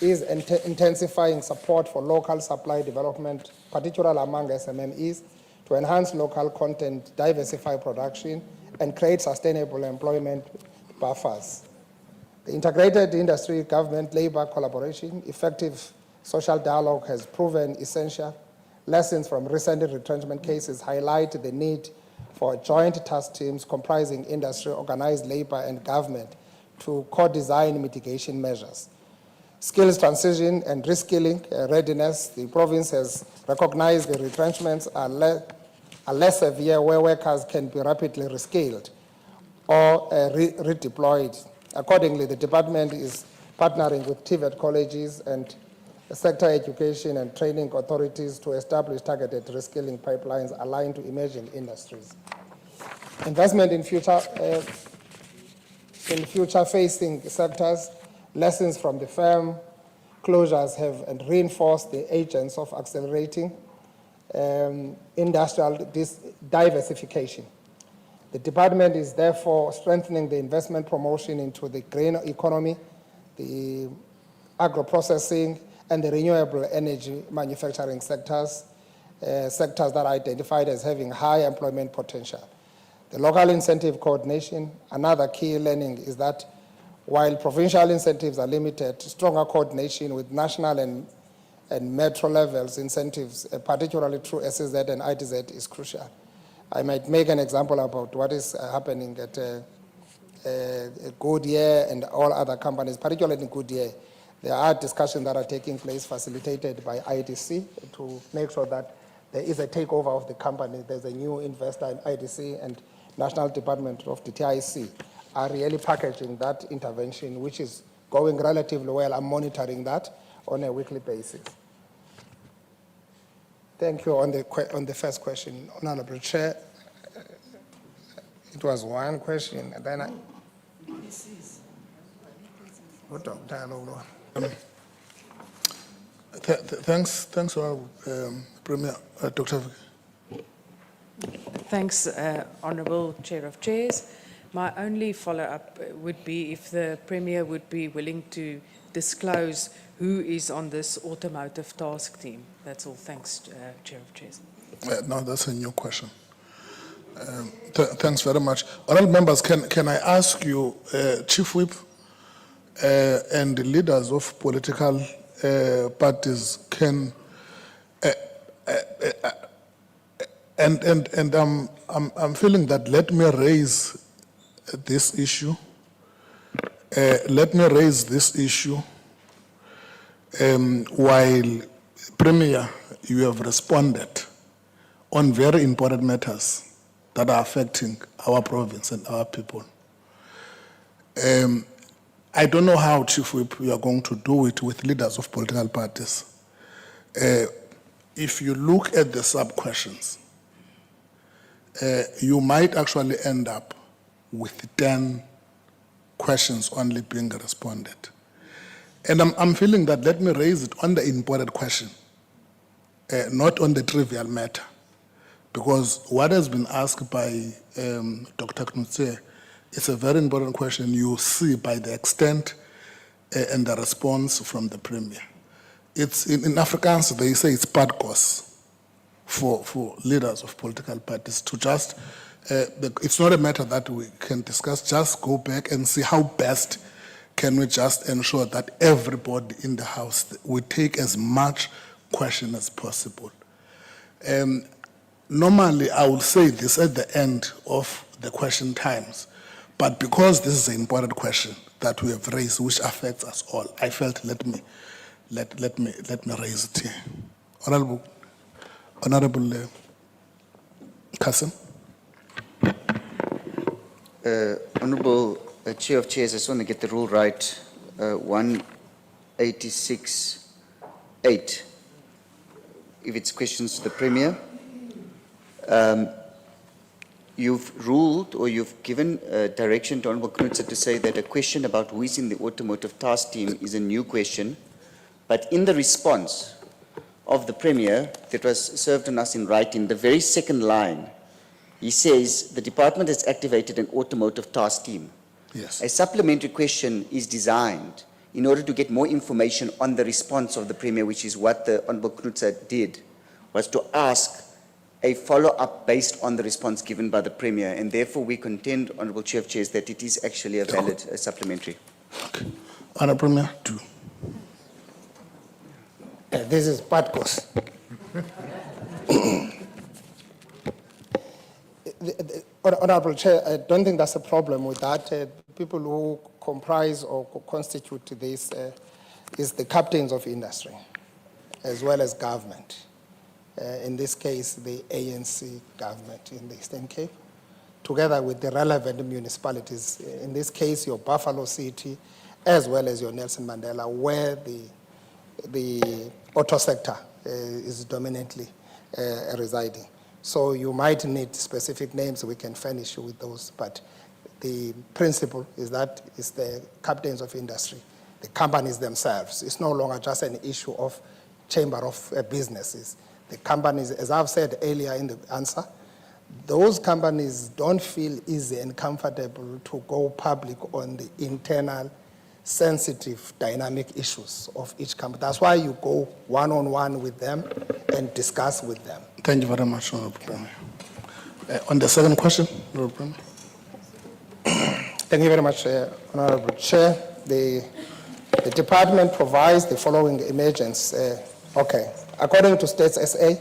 is intensifying support for local supply development, particularly among SMMEs, to enhance local content, diversify production, and create sustainable employment buffers. The integrated industry, government, labor collaboration, effective social dialogue has proven essential. Lessons from recent retrenchment cases highlight the need for joint task teams comprising industry, organized labor, and government to co-design mitigation measures. Skills transition and reskilling readiness. The province has recognized the retrenchments are less severe where workers can be rapidly reskilled or redeployed. Accordingly, the department is partnering with TVET colleges and sector education and training authorities to establish targeted reskilling pipelines aligned to emerging industries. Investment in future-facing sectors. Lessons from the firm closures have and reinforced the agents of accelerating industrial diversification. The department is therefore strengthening the investment promotion into the green economy, the agro-processing, and the renewable energy manufacturing sectors, sectors that are identified as having high employment potential. The local incentive coordination. Another key learning is that while provincial incentives are limited, stronger coordination with national and metro levels incentives, particularly through SEZ and ITZ, is crucial. I might make an example about what is happening at Goodyear and all other companies, particularly in Goodyear. There are discussions that are taking place facilitated by IDC to make sure that there is a takeover of the company. There's a new investor in IDC, and National Department of the TIC are really packaging that intervention, which is going relatively well. I'm monitoring that on a weekly basis. Thank you. On the first question, Honorable Chair, it was one question, and then
Thanks, Honorable Premier, Dr.
Thanks, Honourable Chair of Chairs. My only follow-up would be if the Premier would be willing to disclose who is on this automotive task team. That's all. Thanks, Chair of Chairs.
No, that's a new question. Thanks very much. Honourable members, can I ask you, Chief Whip and the leaders of political parties can, and I'm feeling that let me raise this issue. While Premier, you have responded on very important matters that are affecting our province and our people. I don't know how, Chief Whip, you are going to do it with leaders of political parties. If you look at the sub-questions, you might actually end up with 10 questions only being responded. And I'm feeling that let me raise it on the important question not on the trivial matter, because what has been asked by Dr. Knutse is a very important question. You see by the extent and the response from the Premier. It's in Afrikaans, they say it's padkos for leaders of political parties to just, it's not a matter that we can discuss, just go back and see how best can we just ensure that everybody in the House will take as much question as possible. Normally, I would say this at the end of the question times, but because this is an important question that we have raised, which affects us all, I felt let me raise it here. Honorable Kassim.
Honorable Chair of Chairs, I just want to get the rule right. 186.8. If it's questions to the Premier, you've ruled or you've given direction to Honorable Knutse to say that a question about who is in the automotive task team is a new question, but in the response of the Premier that was served on us in writing, the very second line, he says the department has activated an automotive task team.
Yes.
A supplementary question is designed in order to get more information on the response of the Premier, which is what the Honorable Knutse did, was to ask a follow-up based on the response given by the Premier, and therefore we contend, Honorable Chair of Chairs, that it is actually a valid supplementary.
Okay. Honorable Premier, two.
This is padkos. Honorable Chair, I don't think that's a problem with that. People who comprise or constitute this is the captains of industry, as well as government. In this case, the ANC government in the Eastern Cape, together with the relevant municipalities, in this case, your Buffalo City, as well as your Nelson Mandela, where the auto sector is dominantly residing. So you might need specific names, we can furnish you with those, but the principle is that it's the captains of industry, the companies themselves. It's no longer just an issue of chamber of businesses. The companies, as I've said earlier in the answer, those companies don't feel easy and comfortable to go public on the internal sensitive dynamic issues of each company. That's why you go one-on-one with them and discuss with them.
Thank you very much, Honorable Premier. On the second question, Honorable Premier.
Thank you very much, Honorable Chair. The department provides the following emergence. Okay. According to States SA,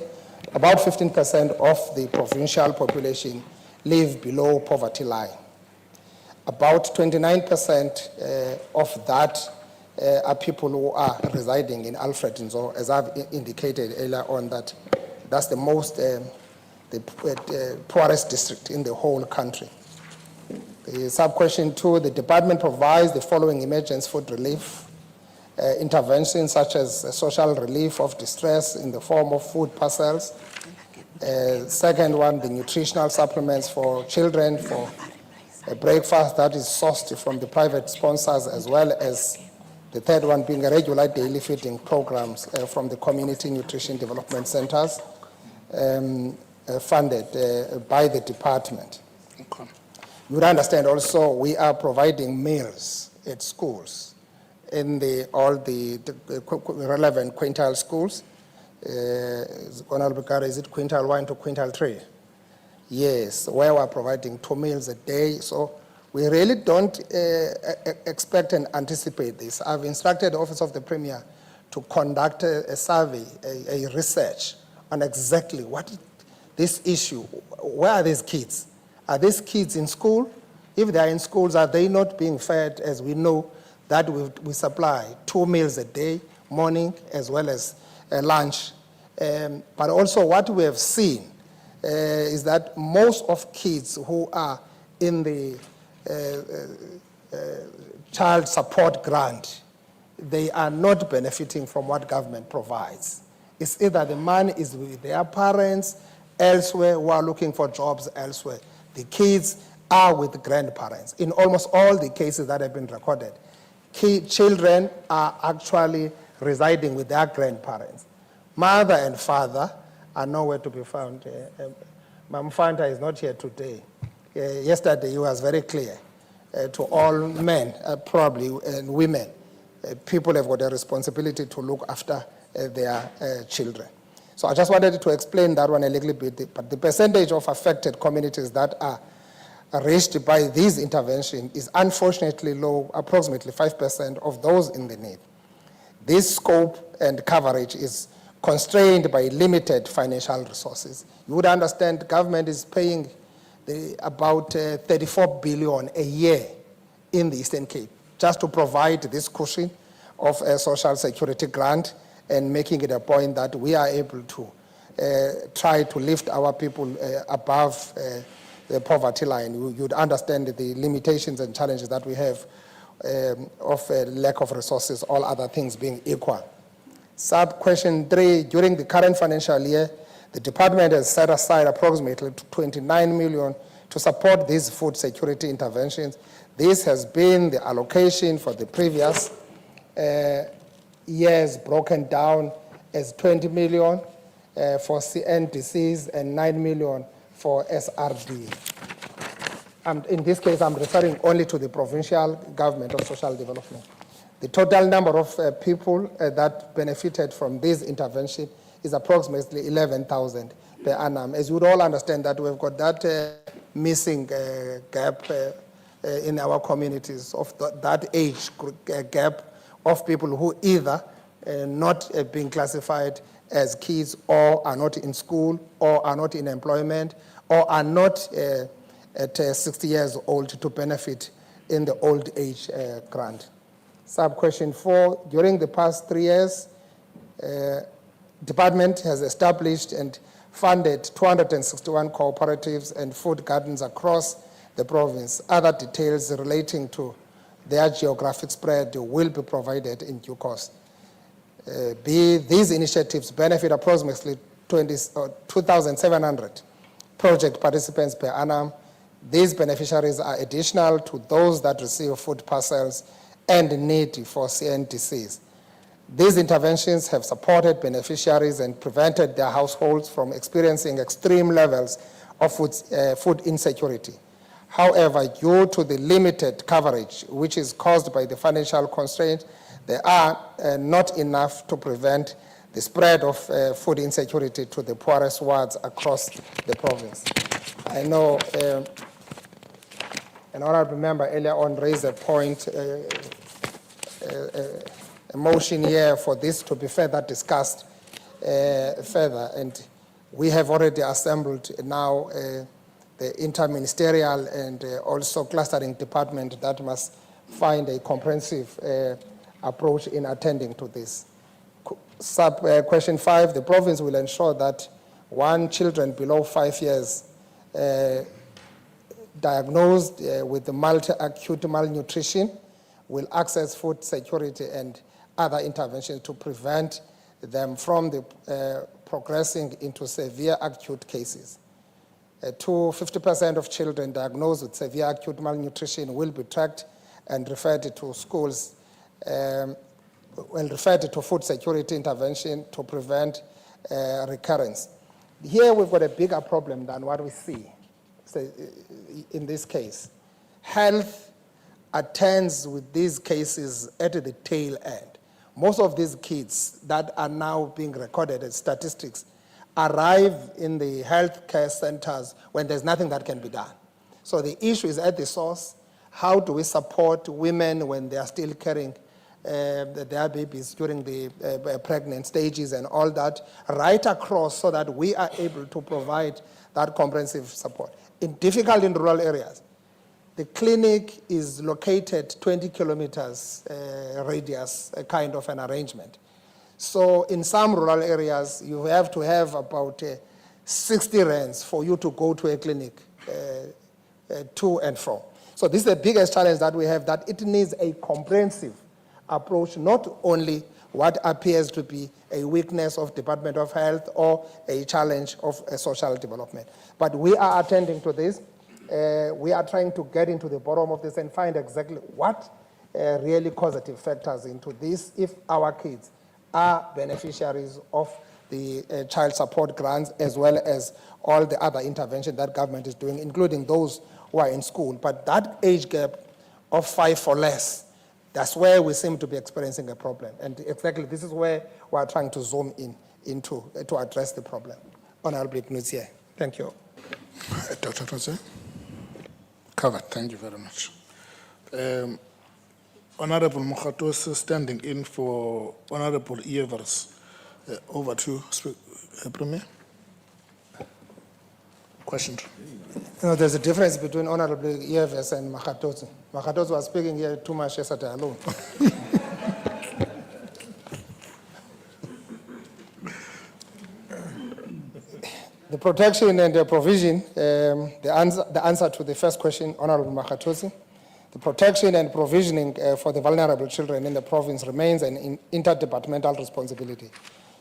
about 15% of the provincial population live below poverty line. About 29% of that are people who are residing in Alfred Nzo, as I've indicated earlier on, that's the most, the poorest district in the whole country. The sub-question 2, the department provides the following emergency food relief interventions such as social relief of distress in the form of food parcels. Second one, the nutritional supplements for children for a breakfast that is sourced from the private sponsors, as well as the third one being a regular daily feeding programs from the community nutrition development centers funded by the department.
Okay.
You would understand also we are providing meals at schools in all the relevant quintile schools. Honorable Gary, is it quintile 1 to quintile 3? Yes, where we're providing 2 meals a day. So we really don't expect and anticipate this. I've instructed the Office of the Premier to conduct a survey, a research on exactly what this issue, where are these kids? Are these kids in school? If they are in schools, are they not being fed? As we know that we supply 2 meals a day, morning as well as lunch. But also what we have seen is that most of kids who are in the child support grant, they are not benefiting from what government provides. It's either the money is with their parents elsewhere who are looking for jobs elsewhere. The kids are with grandparents. In almost all the cases that have been recorded, children are actually residing with their grandparents. mother and father are nowhere to be found. Mam Fanta is not here today. Yesterday he was very clear to all men, probably, and women. People have got a responsibility to look after their children. So I just wanted to explain that one a little bit, but the percentage of affected communities that are reached by these interventions is unfortunately low, approximately 5% of those in the need. This scope and coverage is constrained by limited financial resources. You would understand government is paying about 34 billion a year in the Eastern Cape just to provide this cushion of a social security grant and making it a point that we are able to try to lift our people above the poverty line. You'd understand the limitations and challenges that we have of a lack of resources, all other things being equal. Sub-question 3, during the current financial year, the department has set aside approximately 29 million to support these food security interventions. This has been the allocation for the previous years, broken down as 20 million for CNDCs and 9 million for SRD. In this case, I'm referring only to the provincial government of social development. The total number of people that benefited from this intervention is approximately 11,000 per annum. As you would all understand that we've got that missing gap in our communities of that age gap of people who either not being classified as kids or are not in school or are not in employment or are not at 60 years old to benefit in the old age grant. Sub-question 4, during the past 3 years, department has established and funded 261 cooperatives and food gardens across the province. Other details relating to their geographic spread will be provided in due course. These initiatives benefit approximately 2,700 project participants per annum. These beneficiaries are additional to those that receive food parcels and need for CNDCs. These interventions have supported beneficiaries and prevented their households from experiencing extreme levels of food insecurity. However, due to the limited coverage, which is caused by the financial constraints, they are not enough to prevent the spread of food insecurity to the poorest wards across the province. I know an honorable member earlier on raised a point, a motion here for this to be further discussed further, and we have already assembled now the interministerial and also clustering department that must find a comprehensive approach in attending to this. Question 5, the province will ensure that children below 5 years diagnosed with multi-acute malnutrition will access food security and other interventions to prevent them from progressing into severe acute cases. 50% of children diagnosed with severe acute malnutrition will be tracked and referred to schools, referred to food security intervention to prevent recurrence. Here we've got a bigger problem than what we see in this case. Health attends with these cases at the tail end. Most of these kids that are now being recorded as statistics arrive in the healthcare centers when there's nothing that can be done. So the issue is at the source. How do we support women when they are still carrying their babies during the pregnant stages and all that, right across, so that we are able to provide that comprehensive support. In difficult in rural areas, the clinic is located 20 kilometers radius, a kind of an arrangement. So in some rural areas, you have to have about 60 rands for you to go to a clinic to and from. So this is the biggest challenge that we have, that it needs a comprehensive approach, not only what appears to be a weakness of Department of Health or a challenge of social development. But we are attending to this. We are trying to get into the bottom of this and find exactly what really causative factors into this if our kids are beneficiaries of the child support grants, as well as all the other intervention that government is doing, including those who are in school. But that age gap of 5 or less, that's where we seem to be experiencing a problem. And exactly this is where we are trying to zoom into to address the problem. Honorable Ignusia. Thank you.
Dr. Tose? Covered, thank you very much. Honorable Mokhatos standing in for Honorable Evers. Over to Premier. Question.
There's a difference between Honorable Evers and Makhatotsi. Makhatotsi was speaking here too much yesterday alone. The protection and the provision, the answer to the first question, Honorable Makhatotsi, the protection and provisioning for the vulnerable children in the province remains an interdepartmental responsibility.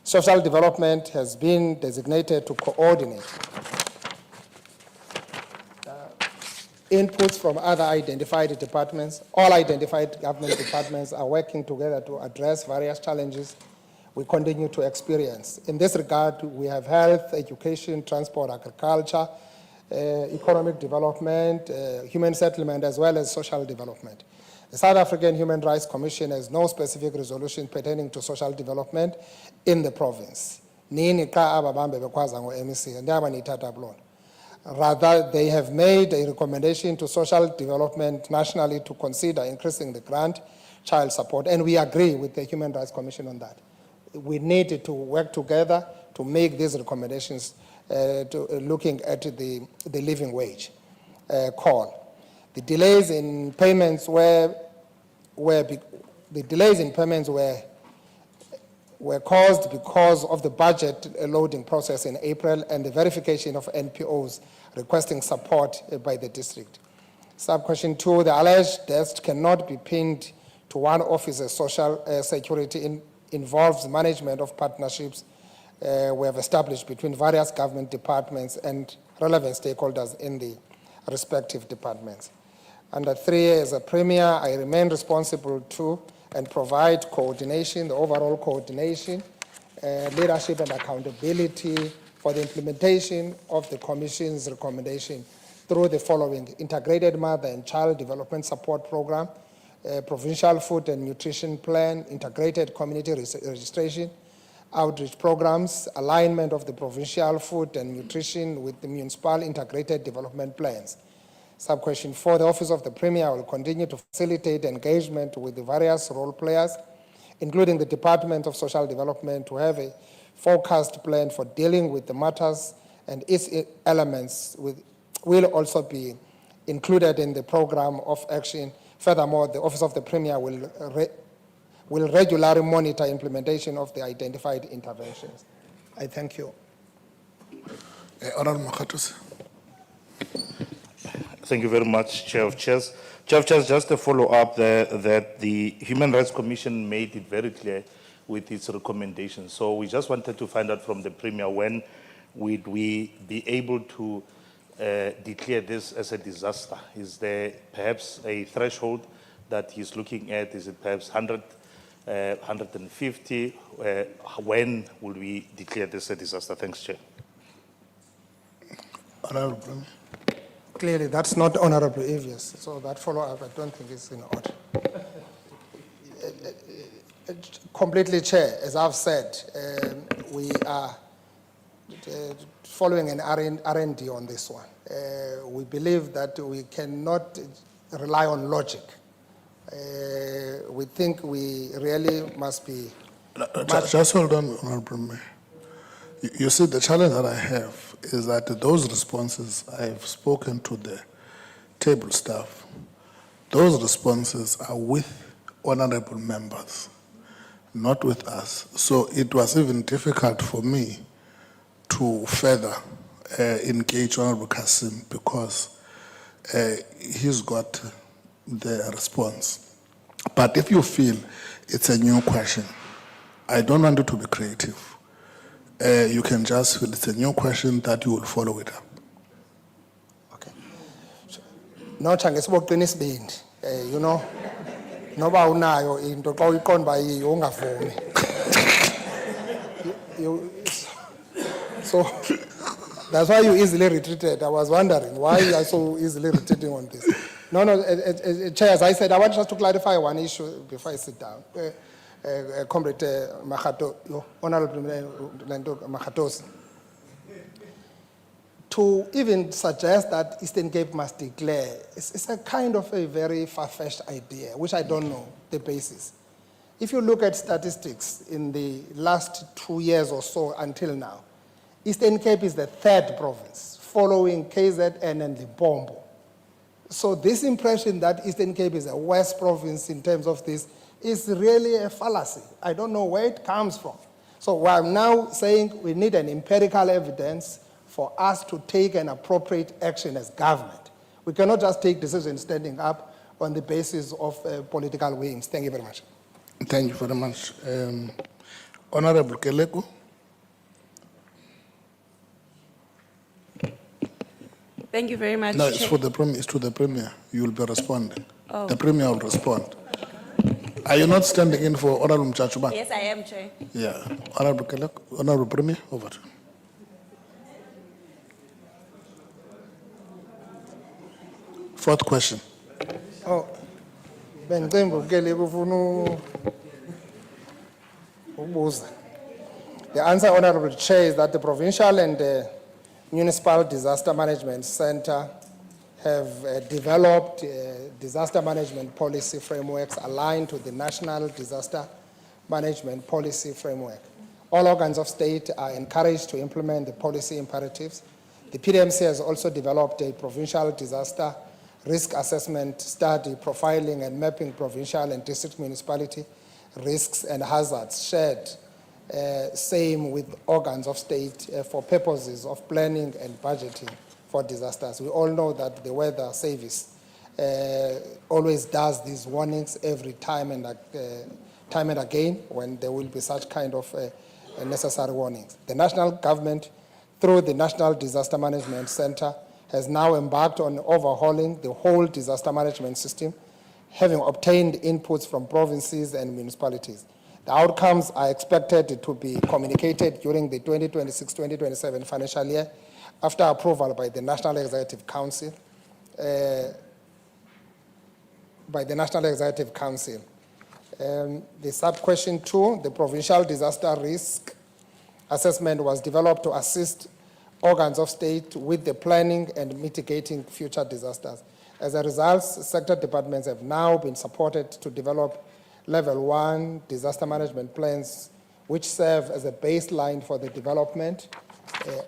Social development has been designated to coordinate inputs from other identified departments. All identified government departments are working together to address various challenges we continue to experience. In this regard, we have health, education, transport, agriculture, economic development, human settlement, as well as social development. The South African Human Rights Commission has no specific resolution pertaining to social development in the province. Rather, they have made a recommendation to social development nationally to consider increasing the grant child support, and we agree with the Human Rights Commission on that. We need to work together to make these recommendations looking at the living wage call. The delays in payments were caused because of the budget loading process in April and the verification of NPOs requesting support by the district. Sub-question 2, the alleged deaths cannot be pinned to one officer's social security involves management of partnerships we have established between various government departments and relevant stakeholders in the respective departments. Under 3, as a Premier, I remain responsible to and provide coordination, the overall coordination, leadership and accountability for the implementation of the Commission's recommendation through the following: Integrated Mother and Child Development Support Program, Provincial Food and Nutrition Plan, Integrated Community Registration, Outreach Programs, alignment of the Provincial Food and Nutrition with the Municipal Integrated Development Plans. Sub-question 4, the Office of the Premier will continue to facilitate engagement with the various role players, including the Department of Social Development, to have a forecast plan for dealing with the matters, and its elements will also be included in the program of action. Furthermore, the Office of the Premier will regularly monitor implementation of the identified interventions. I thank you.
Honorable Makhatose.
Thank you very much, Chair of Chairs. Chair of Chairs, just a follow-up there that the Human Rights Commission made it very clear with its recommendations. So we just wanted to find out from the Premier, when would we be able to declare this as a disaster? Is there perhaps a threshold that he's looking at? Is it perhaps 100, 150? When will we declare this a disaster? Thanks, Chair.
Honorable Premier.
Clearly, that's not Honorable Avius, so that follow-up I don't think is in order. Completely, Chair, as I've said, we are following an R&D on this one. We believe that we cannot rely on logic. We think we really must be...
Just hold on, Honorable Premier. You see, the challenge that I have is that those responses, I've spoken to the table staff, those responses are with honorable members, not with us. So it was even difficult for me to further engage Honorable Kasim because he's got the response. But if you feel it's a new question, I don't want you to be creative. You can just feel it's a new question that you will follow it up.
Okay. No change siboqinisa ibindi. You know, noba unayo into xa uyiqonda uba yiyo ungavumi. So that's why you easily retreated. I was wondering why you are so easily retreating on this. No, Chair, as I said, I want just to clarify one issue before I sit down. Comrade Makhato, Honorable Makhatos, to even suggest that Eastern Cape must declare, it's a kind of a very far-fetched idea, which I don't know the basis. If you look at statistics in the last 2 years or so until now, Eastern Cape is the third province, following KZN and Limpopo. So this impression that Eastern Cape is a worse province in terms of this is really a fallacy. I don't know where it comes from. So we're now saying we need an empirical evidence for us to take an appropriate action as government. We cannot just take decisions standing up on the basis of political whims. Thank you very much.
Thank you very much. Honorable Keleko.
Thank you very much.
No, it's
Chair.
for the Premier. It's to the Premier. You will be responding.
Oh.
The Premier will respond. Are you not standing in for Honorable Mchachuba?
Yes, I am, Chair.
Yeah. Honorable Keleko, Honorable Premier, over to you. Fourth question.
Oh, Bentembo Keleko ufuna ukubuza. The answer, Honorable Chair, is that the Provincial and the Municipal Disaster Management Center have developed disaster management policy frameworks aligned to the National Disaster Management Policy Framework. All organs of state are encouraged to implement the policy imperatives. The PDMC has also developed a provincial disaster risk assessment study profiling and mapping provincial and district municipality risks and hazards shared same with organs of state for purposes of planning and budgeting for disasters. We all know that the weather service always does these warnings every time and again when there will be such kind of necessary warnings. The national government, through the National Disaster Management Center, has now embarked on overhauling the whole disaster management system, having obtained inputs from provinces and municipalities. The outcomes are expected to be communicated during the 2026-2027 financial year after approval by the National Executive Council. The sub-question 2, the Provincial Disaster Risk Assessment was developed to assist organs of state with the planning and mitigating future disasters. As a result, sector departments have now been supported to develop Level 1 disaster management plans, which serve as a baseline for the development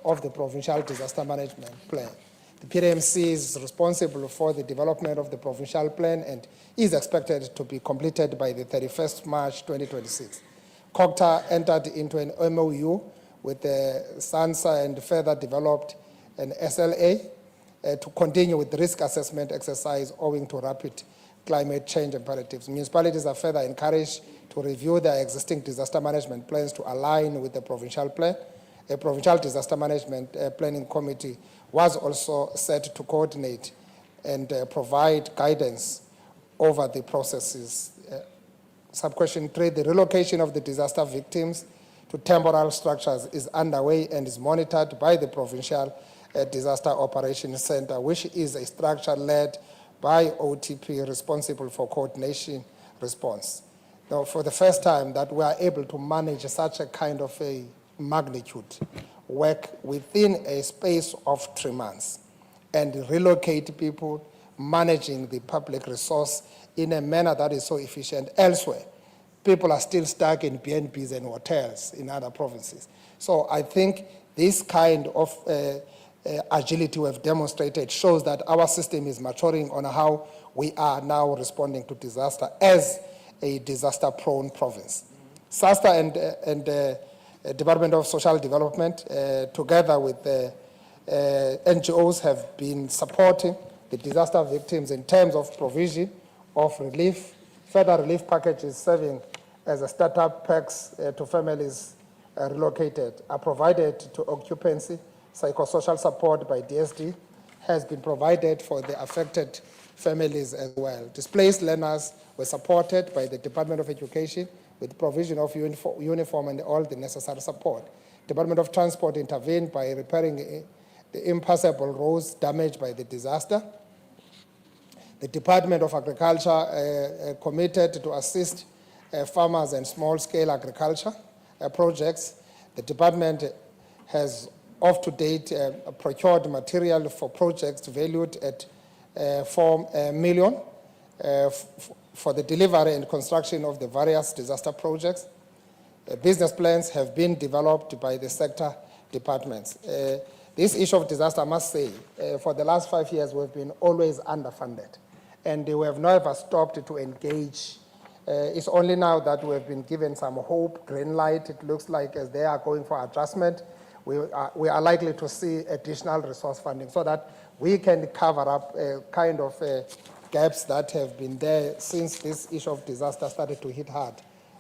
of the Provincial Disaster Management Plan. The PDMC is responsible for the development of the Provincial Plan and is expected to be completed by the 31st March 2026. COGTA entered into an MOU with the SANSA and further developed an SLA to continue with the risk assessment exercise owing to rapid climate change imperatives. Municipalities are further encouraged to review their existing disaster management plans to align with the provincial plan. A provincial disaster management planning committee was also set to coordinate and provide guidance over the processes. Sub-question 3, the relocation of the disaster victims to temporal structures is underway and is monitored by the Provincial Disaster Operations Center, which is a structure led by OTP responsible for coordination response. Now, for the first time that we are able to manage such a kind of a magnitude work within a space of 3 months and relocate people, managing the public resource in a manner that is so efficient elsewhere. People are still stuck in BNBs and hotels in other provinces. So I think this kind of agility we have demonstrated shows that our system is maturing on how we are now responding to disaster as a disaster-prone province. SASTA and Department of Social Development, together with the NGOs, have been supporting the disaster victims in terms of provision of relief, further relief packages serving as a startup packs to families relocated are provided to occupancy. Psychosocial support by DSD has been provided for the affected families as well. Displaced learners were supported by the Department of Education with provision of uniform and all the necessary support. Department of Transport intervened by repairing the impassable roads damaged by the disaster. The Department of Agriculture committed to assist farmers and small-scale agriculture projects. The department has, to date, procured material for projects valued at 4 million for the delivery and construction of the various disaster projects. Business plans have been developed by the sector departments. This issue of disaster, I must say, for the last 5 years, we've been always underfunded, and we have never stopped to engage. It's only now that we've been given some hope, green light. It looks like as they are going for adjustment, we are likely to see additional resource funding so that we can cover up kind of gaps that have been there since this issue of disaster started to hit hard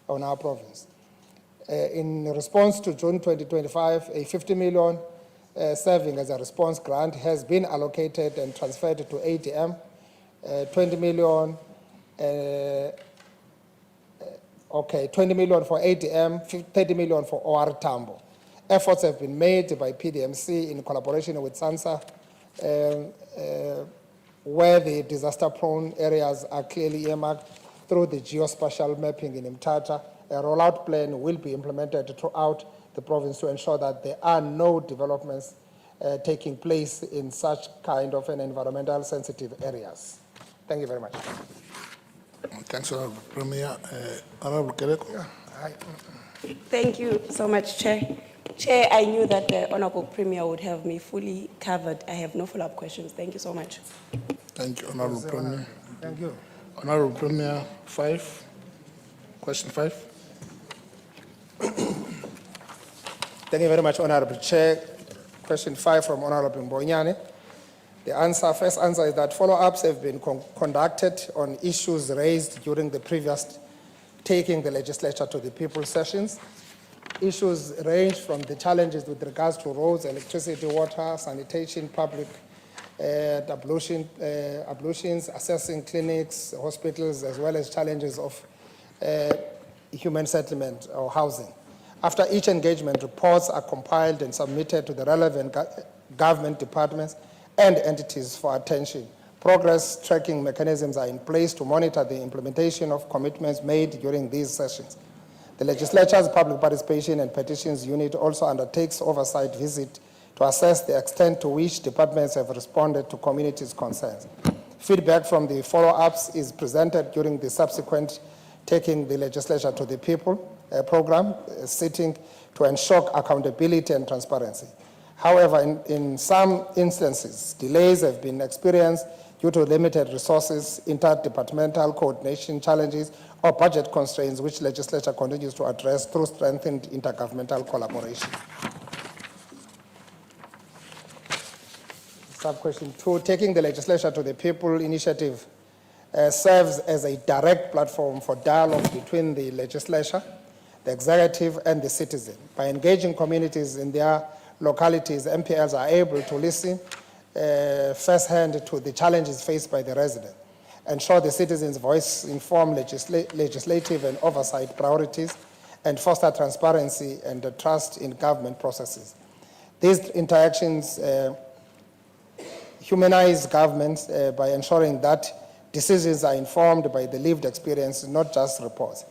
on our province. In response to June 2025, a 50 million serving as a response grant has been allocated and transferred to ADM, 20 million 20 million for ADM, 30 million for OR Tambo. Efforts have been made by PDMC in collaboration with SANSA, where the disaster-prone areas are clearly earmarked through the geospatial mapping in Mthatha. A rollout plan will be implemented throughout the province to ensure that there are no developments taking place in such kind of an environmental sensitive areas. Thank you very much.
Thanks, Honorable Premier. Honorable Kereko.
Thank you so much, Chair. Chair, I knew that the Honorable Premier would have me fully covered. I have no follow-up questions. Thank you so much.
Thank you, Honorable Premier.
Thank you.
Honorable Premier, 5. Question 5.
Thank you very much, Honorable Chair. Question 5 from Honorable Mbonyane. The first answer is that follow-ups have been conducted on issues raised during the previous taking the legislature to the people sessions. Issues range from the challenges with regards to roads, electricity, water, sanitation, public ablutions, assessing clinics, hospitals, as well as challenges of human settlement or housing. After each engagement, reports are compiled and submitted to the relevant government departments and entities for attention. Progress tracking mechanisms are in place to monitor the implementation of commitments made during these sessions. The legislature's Public Participation and Petitions Unit also undertakes oversight visit to assess the extent to which departments have responded to communities' concerns. Feedback from the follow-ups is presented during the subsequent Taking the Legislature to the People program, sitting to ensure accountability and transparency. However, in some instances, delays have been experienced due to limited resources, interdepartmental coordination challenges, or budget constraints, which legislature continues to address through strengthened intergovernmental collaboration. Sub-question 2, Taking the Legislature to the People initiative serves as a direct platform for dialogue between the legislature, the executive, and the citizen. By engaging communities in their localities, MPLs are able to listen firsthand to the challenges faced by the resident, ensure the citizens' voice inform legislative and oversight priorities, and foster transparency and trust in government processes. These interactions humanize governments by ensuring that decisions are informed by the lived experience, not just reports.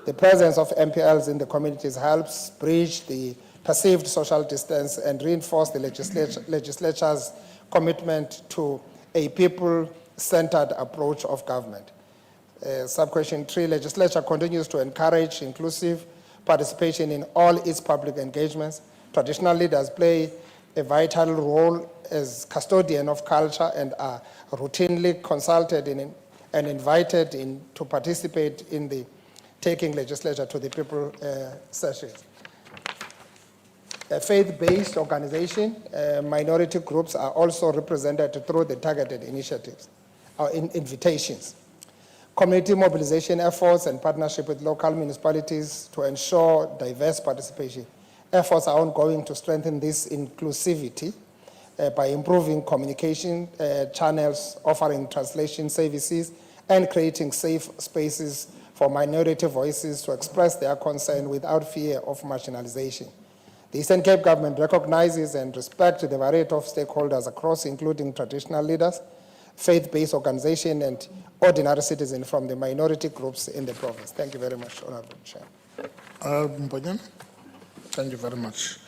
The presence of MPLs in the communities helps bridge the perceived social distance and reinforce the legislature's commitment to a people-centered approach of government. Sub-question 3, legislature continues to encourage inclusive participation in all its public engagements. Traditional leaders play a vital role as custodian of culture and are routinely consulted and invited to participate in the Taking Legislature to the People sessions. A faith-based organization, minority groups are also represented through the targeted initiatives or invitations. Community mobilization efforts and partnership with local municipalities to ensure diverse participation. Efforts are ongoing to strengthen this inclusivity by improving communication channels, offering translation services, and creating safe spaces for minority voices to express their concern without fear of marginalization. The Eastern Cape government recognizes and respects the variety of stakeholders across, including traditional leaders, faith-based organizations, and ordinary citizens from the minority groups in the province. Thank you very much, Honorable Chair.
Mponyana, thank you very much.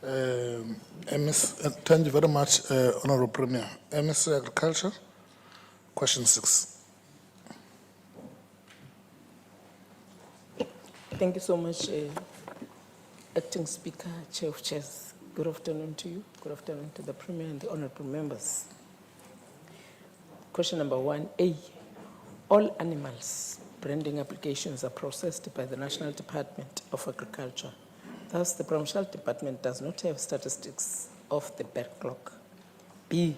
Thank you very much, Honorable Premier. MS Agriculture, question 6.
Thank you so much, Acting Speaker, Chair of Chairs. Good afternoon to you. Good afternoon to the Premier and the honorable members. Question number 1A. All animals branding applications are processed by the National Department of Agriculture. Thus, the Provincial Department does not have statistics of the backlog. B.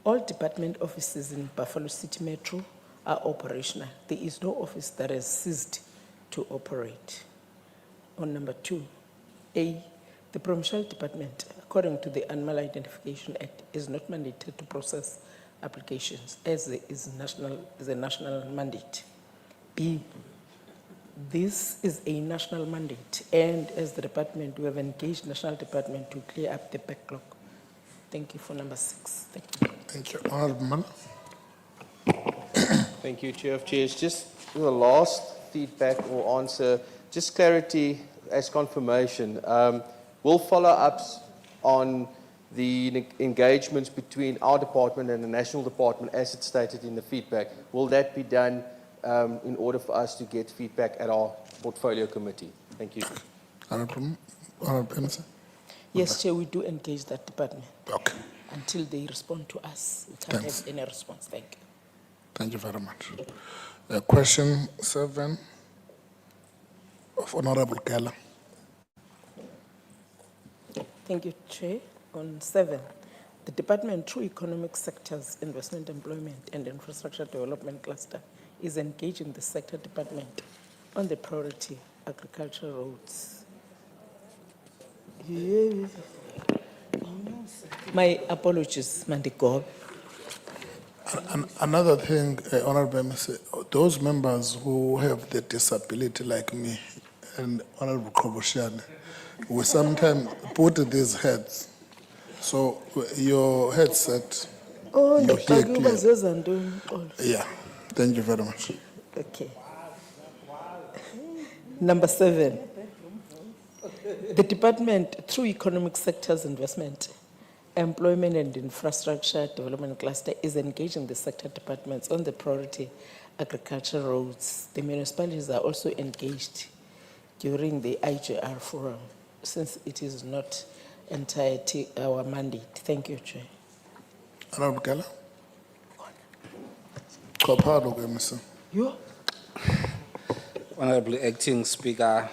All department offices in Buffalo City Metro are operational. There is no office that has ceased to operate. On number 2A, the Provincial Department, according to the Animal Identification Act, is not mandated to process applications as there is a national mandate. B, this is a national mandate, and as the department, we have engaged National Department to clear up the backlog. Thank you for number 6. Thank you.
Thank you. Honorable Mhlaba.
Thank you, Chair of Chairs. Just the last feedback or answer, just clarity as confirmation. We'll follow ups on the engagements between our department and the national department as it's stated in the feedback. Will that be done in order for us to get feedback at our portfolio committee? Thank you.
Honorable Minister.
Yes, Chair, we do engage that department.
Okay.
Until they respond to us, we can't
Thanks.
have any response. Thank you.
Thank you very much. Question 7 of Honorable Keller.
Thank you, Chair. On 7, the department, through economic sectors, investment, employment, and infrastructure development cluster, is engaging the sector department on the priority agricultural roads. My apologies, Mandiko.
Another thing, Honorable Minister, those members who have the disability like me and Honorable Koboshiane, we sometimes put these heads. So your headset,
Oh,
you hear clear. Yeah, thank you very much.
Okay. Number 7. The department, through economic sectors investment, employment and infrastructure development cluster, is engaging the sector departments on the priority agricultural roads. The municipalities are also engaged during the IJR forum, since it is not entirely our mandate. Thank you, Chair.
Honorable Keller. Kopado, Mr.
You?
Honorable Acting Speaker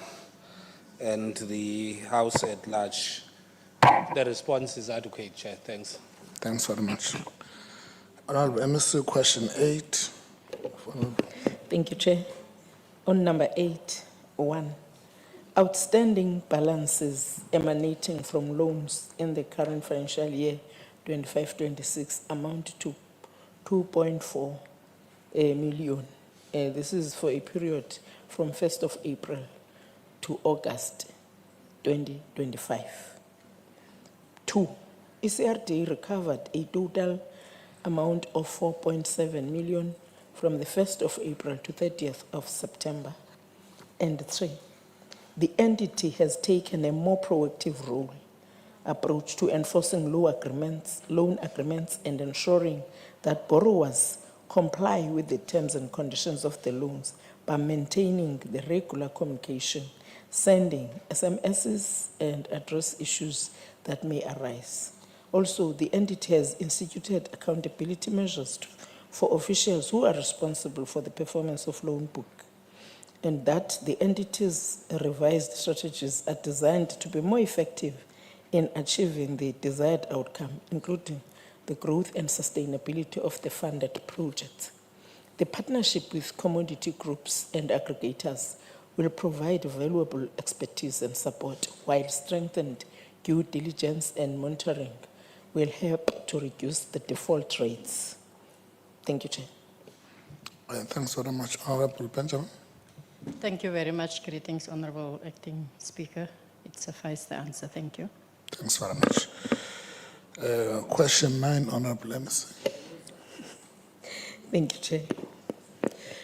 and the House at large, the response is adequate, Chair. Thanks.
Thanks very much. Honorable MSC, question 8.
Thank you, Chair. On number 8, 1, outstanding balances emanating from loans in the current financial year 25-26 amount to 2.4 million. This is for a period from 1st of April to August 2025. 2, ECRD recovered a total amount of 4.7 million from the 1st of April to 30th of September. And 3, the entity has taken a more proactive role approach to enforcing loan agreements and ensuring that borrowers comply with the terms and conditions of the loans by maintaining the regular communication, sending SMSs, and address issues that may arise. Also, the entity has instituted accountability measures for officials who are responsible for the performance of loan book, and that the entity's revised strategies are designed to be more effective in achieving the desired outcome, including the growth and sustainability of the funded projects. The partnership with commodity groups and aggregators will provide valuable expertise and support, while strengthened due diligence and monitoring will help to reduce the default rates. Thank you, Chair.
Thanks very much. Honorable Benjamin.
Thank you very much. Greetings, Honorable Acting Speaker,
It suffices the answer. Thank you.
Thanks very much. Question 9, Honorable Emerson.
Thank you, Chair.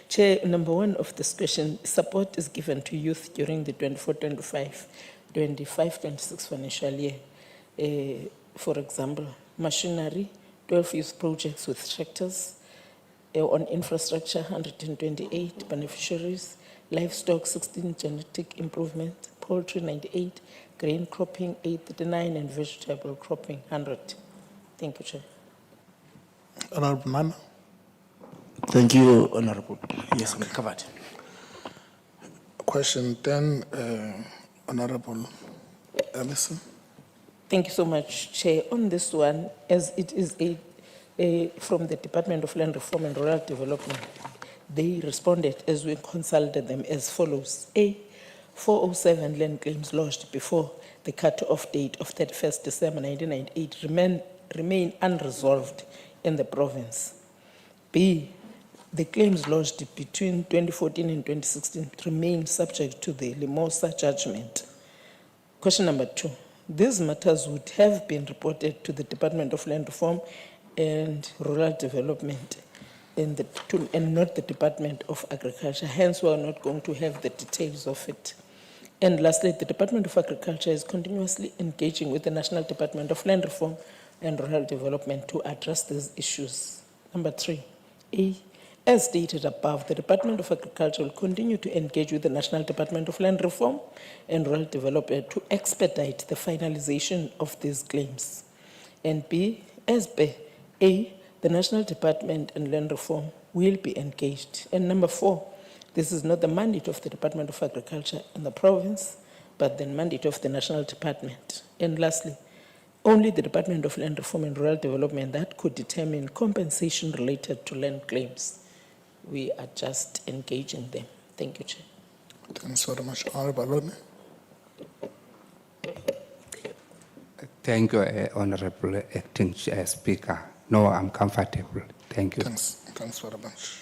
Chair, number one of this question, support is given to youth during the 24-25, 25-26 financial year. For example, machinery, 12 youth projects with tractors, on infrastructure, 128 beneficiaries, livestock, 16 genetic improvement, poultry, 98, grain cropping, 839, and vegetable cropping, 100. Thank you, Chair.
Honorable Nana.
Thank you, Honorable. Yes, I'm covered.
Question 10, Honorable Emerson.
Thank you so much, Chair. On this one, as it is from the Department of Land Reform and Rural Development, they responded as we consulted them as follows. A, 407 land claims lodged before the cut-off date of 31st December 1998 remain unresolved in the province. B, the claims lodged between 2014 and 2016 remain subject to the Limosa judgment. Question number 2. These matters would have been reported to the Department of Land Reform and Rural Development and not the Department of Agriculture. Hence, we are not going to have the details of it. And lastly, the Department of Agriculture is continuously engaging with the National Department of Land Reform and Rural Development to address these issues. Number 3. A, as stated above, the Department of Agriculture will continue to engage with the National Department of Land Reform and Rural Development to expedite the finalization of these claims. And B, as B, A, the National Department and Land Reform will be engaged. And number 4, this is not the mandate of the Department of Agriculture in the province, but the mandate of the National Department. And lastly, only the Department of Land Reform and Rural Development that could determine compensation related to land claims. We are just engaging them. Thank you, Chair.
Thanks very much. Honorable Raymond.
Thank you, Honorable Acting Speaker. No, I'm comfortable. Thank you.
Thanks very much.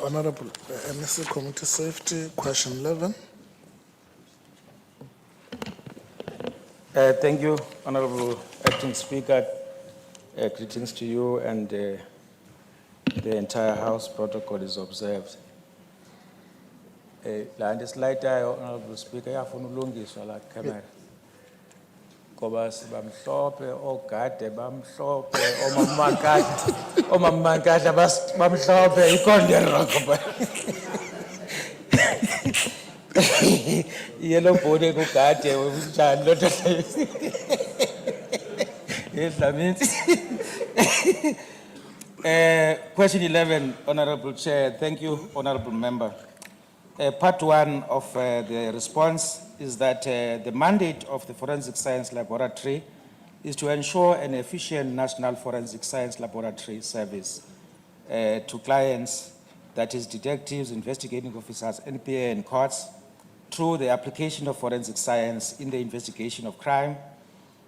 Honorable MSc Community Safety, question 11.
Thank you, Honorable Acting Speaker. Greetings to you and the entire House. Protocol is observed. Land slide, Honorable Speaker, yafuna ulungiswa la camera. Ngoba sibamhlophe, ogade bamhlophe, omamankadla bamhlophe, ikonde rock. Yellow body kugade unjani lo nto Question 11, Honorable Chair. Thank you, Honorable Member. Part 1 of the response is that the mandate of the Forensic Science Laboratory is to ensure an efficient national forensic science laboratory service to clients, that is detectives, investigating officers, NPA and courts, through the application of forensic science in the investigation of crime,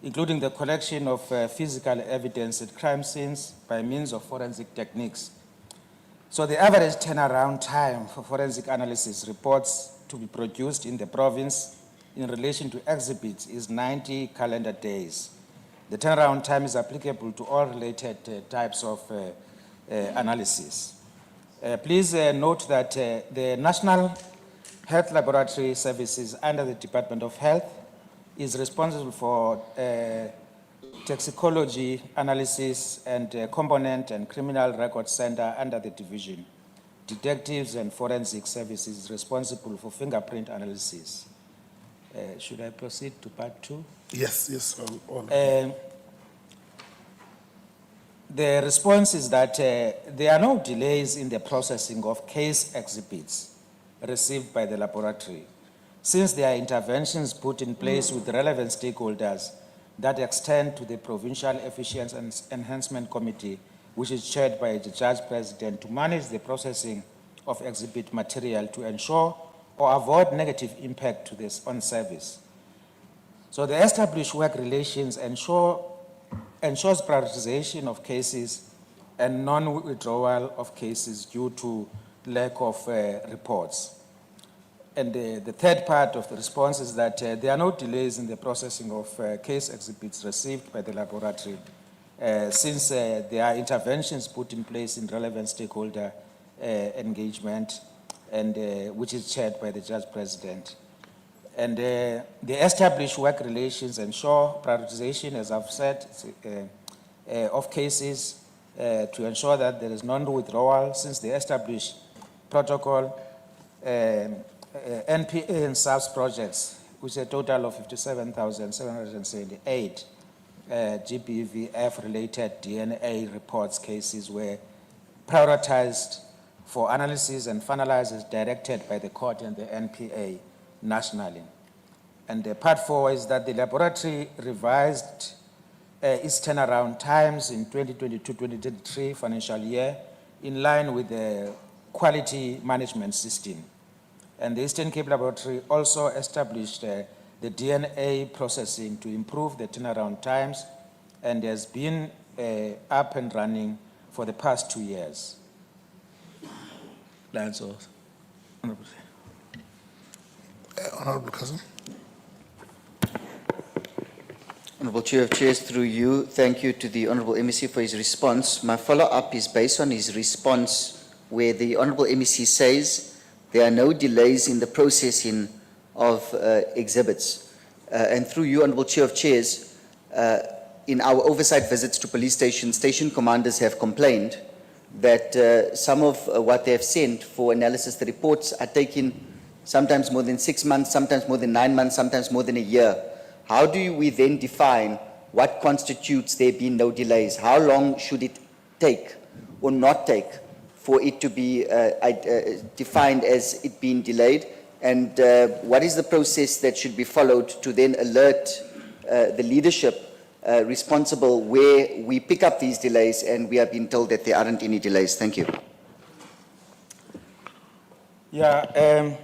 including the collection of physical evidence at crime scenes by means of forensic techniques. So the average turnaround time for forensic analysis reports to be produced in the province in relation to exhibits is 90 calendar days. The turnaround time is applicable to all related types of analysis. Please note that the National Health Laboratory Services under the Department of Health is responsible for toxicology analysis and component and criminal record center under the division. Detectives and forensic services is responsible for fingerprint analysis. Should I proceed to part 2?
Yes.
The response is that there are no delays in the processing of case exhibits received by the laboratory, since there are interventions put in place with relevant stakeholders that extend to the Provincial Efficiency and Enhancement Committee, which is chaired by the Judge President, to manage the processing of exhibit material to ensure or avoid negative impact to this on service. So the established work relations ensures prioritization of cases and non-withdrawal of cases due to lack of reports. And the third part of the response is that there are no delays in the processing of case exhibits received by the laboratory since there are interventions put in place in relevant stakeholder engagement, and which is chaired by the Judge President. And the established work relations ensure prioritization, as I've said, of cases to ensure that there is non-withdrawal since the established protocol NPA and SAPS projects, which is a total of 57,778 GBVF-related DNA reports cases were prioritized for analysis and finalized as directed by the court and the NPA nationally. And part 4 is that the laboratory revised its turnaround times in 2022-2023 financial year in line with the quality management system. And the Eastern Cape Laboratory also established the DNA processing to improve the turnaround times and has been up and running for the past 2 years. That's all.
Honorable Cousin.
Honorable Chair of Chairs, through you, thank you to the Honorable MEC for his response. My follow-up is based on his response where the Honorable MEC says there are no delays in the processing of exhibits. And through you, Honorable Chair of Chairs, in our oversight visits to police stations, station commanders have complained that some of what they have sent for analysis, the reports are taking sometimes more than 6 months, sometimes more than 9 months, sometimes more than a year. How do we then define what constitutes there being no delays? How long should it take or not take for it to be defined as it being delayed? And what is the process that should be followed to then alert the leadership responsible where we pick up these delays and we have been told that there aren't any delays? Thank you.
Yeah,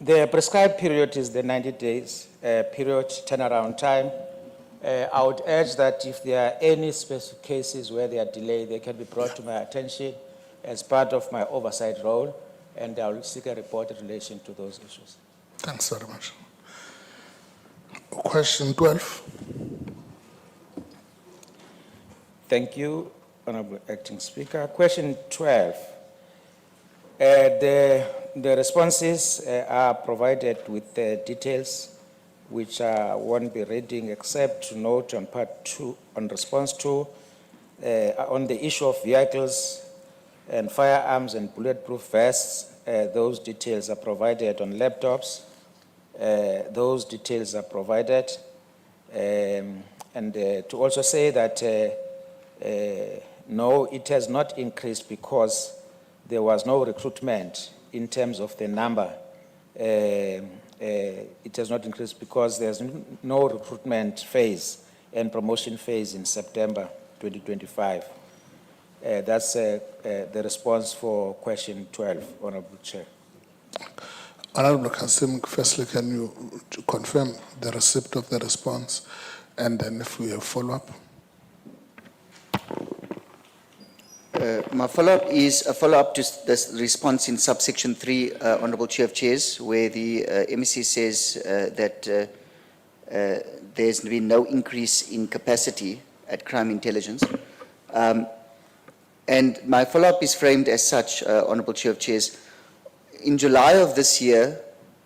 the prescribed period is the 90 days period turnaround time. I would urge that if there are any specific cases where they are delayed, they can be brought to my attention as part of my oversight role, and I will seek a report in relation to those issues.
Thanks very much. Question 12.
Thank you, Honorable Acting Speaker. Question 12. The responses are provided with details which I won't be reading except to note on part 2, on response 2, on the issue of vehicles and firearms and bulletproof vests. Those details are provided on laptops. Those details are provided. And to also say that no, it has not increased because there was no recruitment in terms of the number. It has not increased because there's no recruitment phase and promotion phase in September 2025. That's the response for question 12, Honorable Chair.
Honorable Kasim, firstly, can you confirm the receipt of the response, and then if we have follow-up?
My follow-up is a follow-up to this response in subsection 3, Honorable Chair of Chairs, where the MEC says that there's been no increase in capacity at crime intelligence. And my follow-up is framed as such, Honorable Chair of Chairs. In July of this year,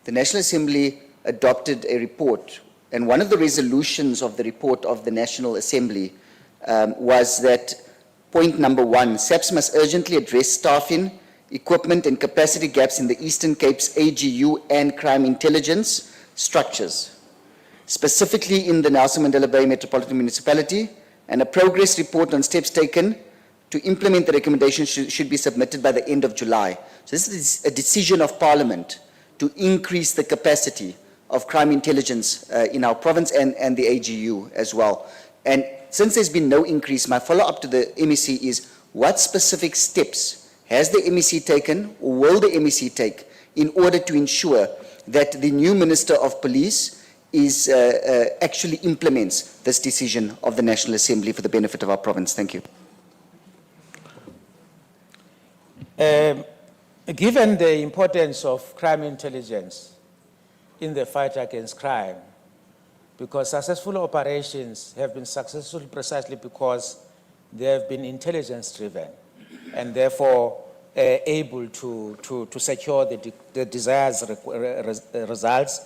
the National Assembly adopted a report, and one of the resolutions of the report of the National Assembly was that point number 1, SAPS must urgently address staffing, equipment and capacity gaps in the Eastern Cape's AGU and crime intelligence structures, specifically in the Nelson Mandela Bay Metropolitan Municipality, and a progress report on steps taken to implement the recommendations should be submitted by the end of July. So this is a decision of Parliament to increase the capacity of crime intelligence in our province and the AGU as well. And since there's been no increase, my follow-up to the MEC is, what specific steps has the MEC taken or will the MEC take in order to ensure that the new Minister of Police is actually implements this decision of the National Assembly for the benefit of our province? Thank you.
Given the importance of crime intelligence in the fight against crime, because successful operations have been successful precisely because they have been intelligence-driven and therefore able to secure the desired results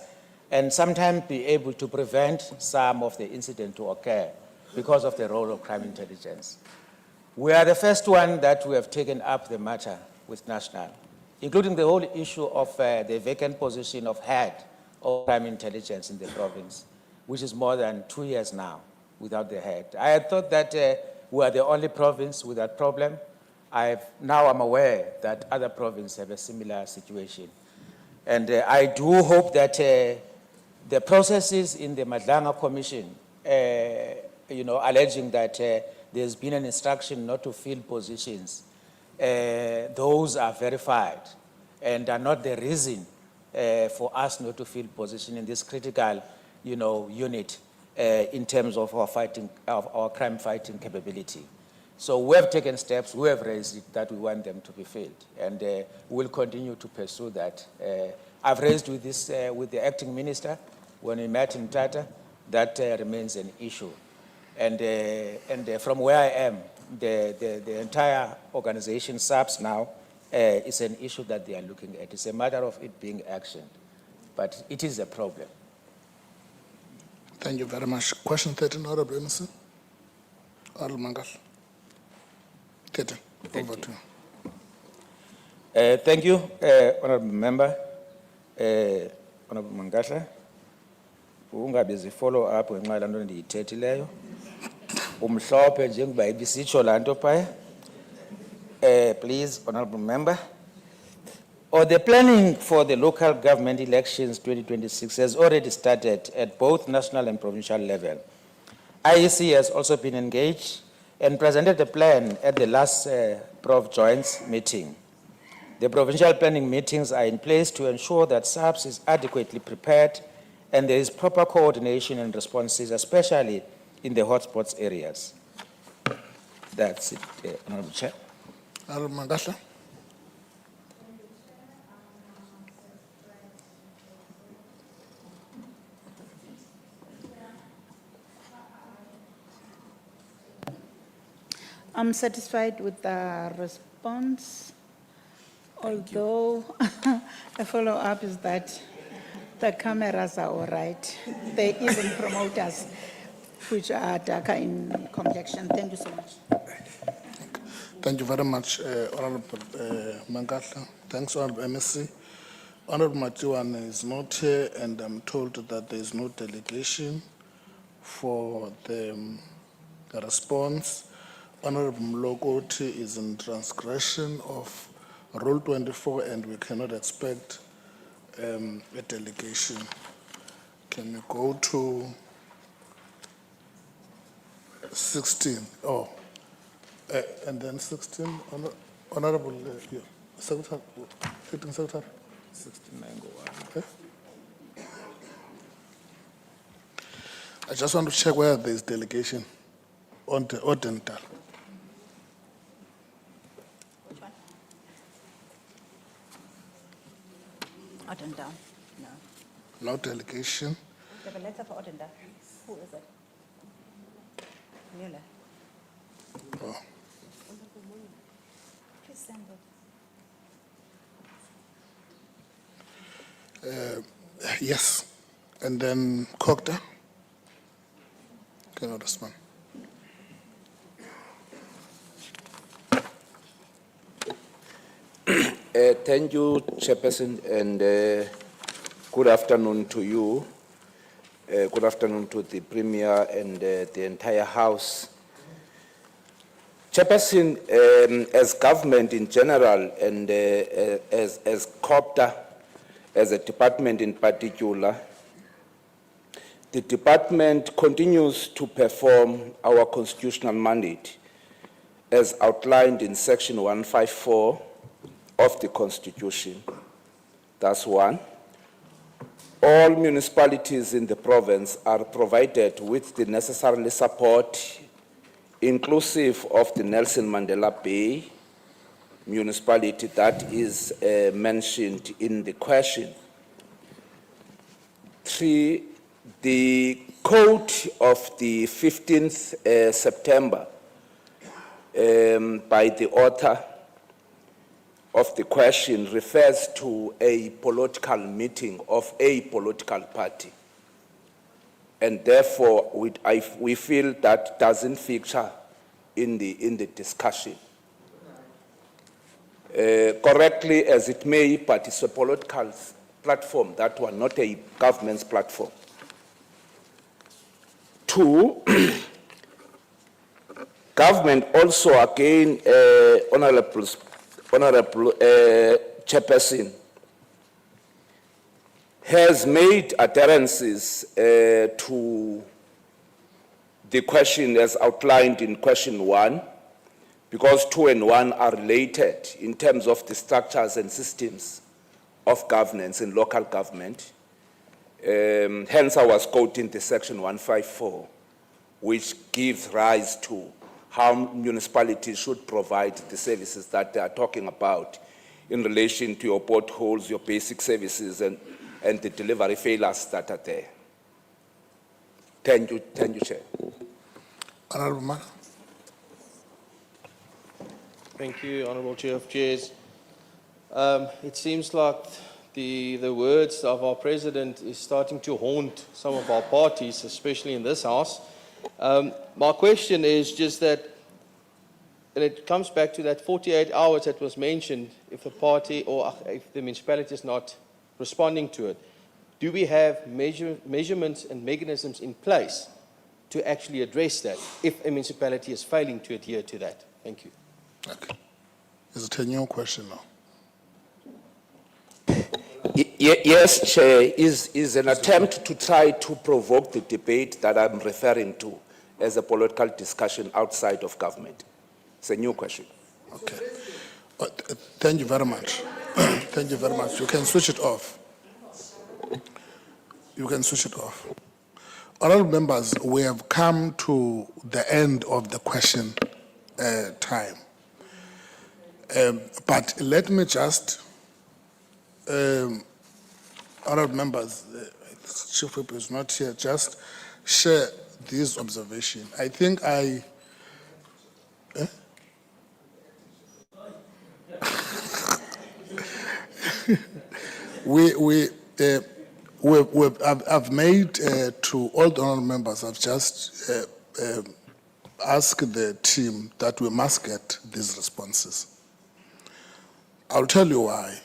and sometimes be able to prevent some of the incidents to occur because of the role of crime intelligence. We are the first one that we have taken up the matter with National, including the whole issue of the vacant position of head of crime intelligence in the province, which is more than 2 years now without the head. I had thought that we are the only province with that problem. Now I'm aware that other provinces have a similar situation. And I do hope that the processes in the Madlanga Commission, alleging that there's been an instruction not to fill positions, those are verified and are not the reason for us not to fill position in this critical, unit in terms of our crime fighting capability. So we have taken steps, we have raised it that we want them to be filled, and we'll continue to pursue that. I've raised with the acting minister when we met in Tata, that remains an issue. And from where I am, the entire organization, SAPS now, is an issue that they are looking at. It's a matter of it being actioned, but it is a problem.
Thank you very much. Question 13, Honorable Emerson. Honorable Mangasha. 13, over to you.
Thank you, Honorable Member. Honorable Mangasha. Ungabizi follow up ngenxa lanto ndiyithethileyo. Umhlophe njengoba ibisitsho lanto phaya. Please, Honorable Member. The planning for the local government elections 2026 has already started at both national and provincial level. IEC has also been engaged and presented a plan at the last Prof Joints meeting. The provincial planning meetings are in place to ensure that SAPS is adequately prepared and there is proper coordination and responses, especially in the hotspots areas. That's it, Honorable Chair.
Honorable Mangasha.
I'm satisfied with the response, although a follow-up is that the cameras are all right. They even promoters, which are darker in complexion. Thank you so much.
Thank you very much, Honorable Mangasha. Thanks, Honorable MSc. Honorable Matiwan is not here, and I'm told that there is no delegation for the response. Honorable Mlokoti is in transgression of Rule 24, and we cannot expect a delegation. Can you go to 16? Oh, and then 16, Honorable Secretary, Sitting Secretary.
69 go on.
Okay. I just want to check whether there is delegation on the Odental.
Which one? Odendaal, no.
No delegation.
We have a letter for Odendaal. Who is it? Really?
Oh.
Please send it.
Yes. And then Kokta. Cannot respond.
Thank you, Chairperson, and good afternoon to you. Good afternoon to the Premier and the entire House. Chairperson, as government in general and as COPTA, as a department in particular, the department continues to perform our constitutional mandate as outlined in Section 154 of the Constitution. That's one. All municipalities in the province are provided with the necessary support, inclusive of the Nelson Mandela Bay municipality that is mentioned in the question. 3, the code of the 15th September by the author of the question refers to a political meeting of a political party. And therefore, we feel that doesn't feature in the discussion. Correctly as it may, but it's a political platform that was not a government's platform. 2, government also again, Honorable Chairperson, has made utterances to the question as outlined in question 1, because 2 and 1 are related in terms of the structures and systems of governance in local government. Hence, I was quoting the section 154, which gives rise to how municipalities should provide the services that they are talking about in relation to your potholes, your basic services, and the delivery failures that are there. Thank you, Chair.
Honorable Man.
Thank you, Honourable Chair of Chairs. It seems like the words of our President is starting to haunt some of our parties, especially in this House. My question is just that, and it comes back to that 48 hours that was mentioned, if the party or if the municipality is not responding to it. Do we have measurements and mechanisms in place to actually address that if a municipality is failing to adhere to that? Thank you.
Okay. Is it a new question now?
Yes, Chair, is an attempt to try to provoke the debate that I'm referring to as a political discussion outside of government. It's a new question.
Okay. Thank you very much. Thank you very much. You can switch it off. You can switch it off. Honourable members, we have come to the end of the question time. But let me just, honourable members, Chief Whip is not here, just share this observation. I think I've made to all the honourable members, I've just asked the team that we must get these responses. I'll tell you why.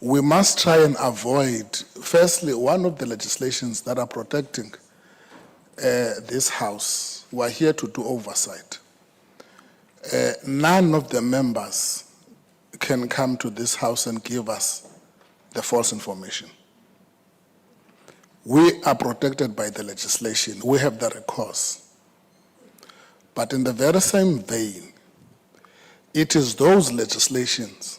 We must try and avoid, firstly, one of the legislations that are protecting this House. We're here to do oversight. None of the members can come to this House and give us the false information. We are protected by the legislation. We have the recourse. But in the very same vein, it is those legislations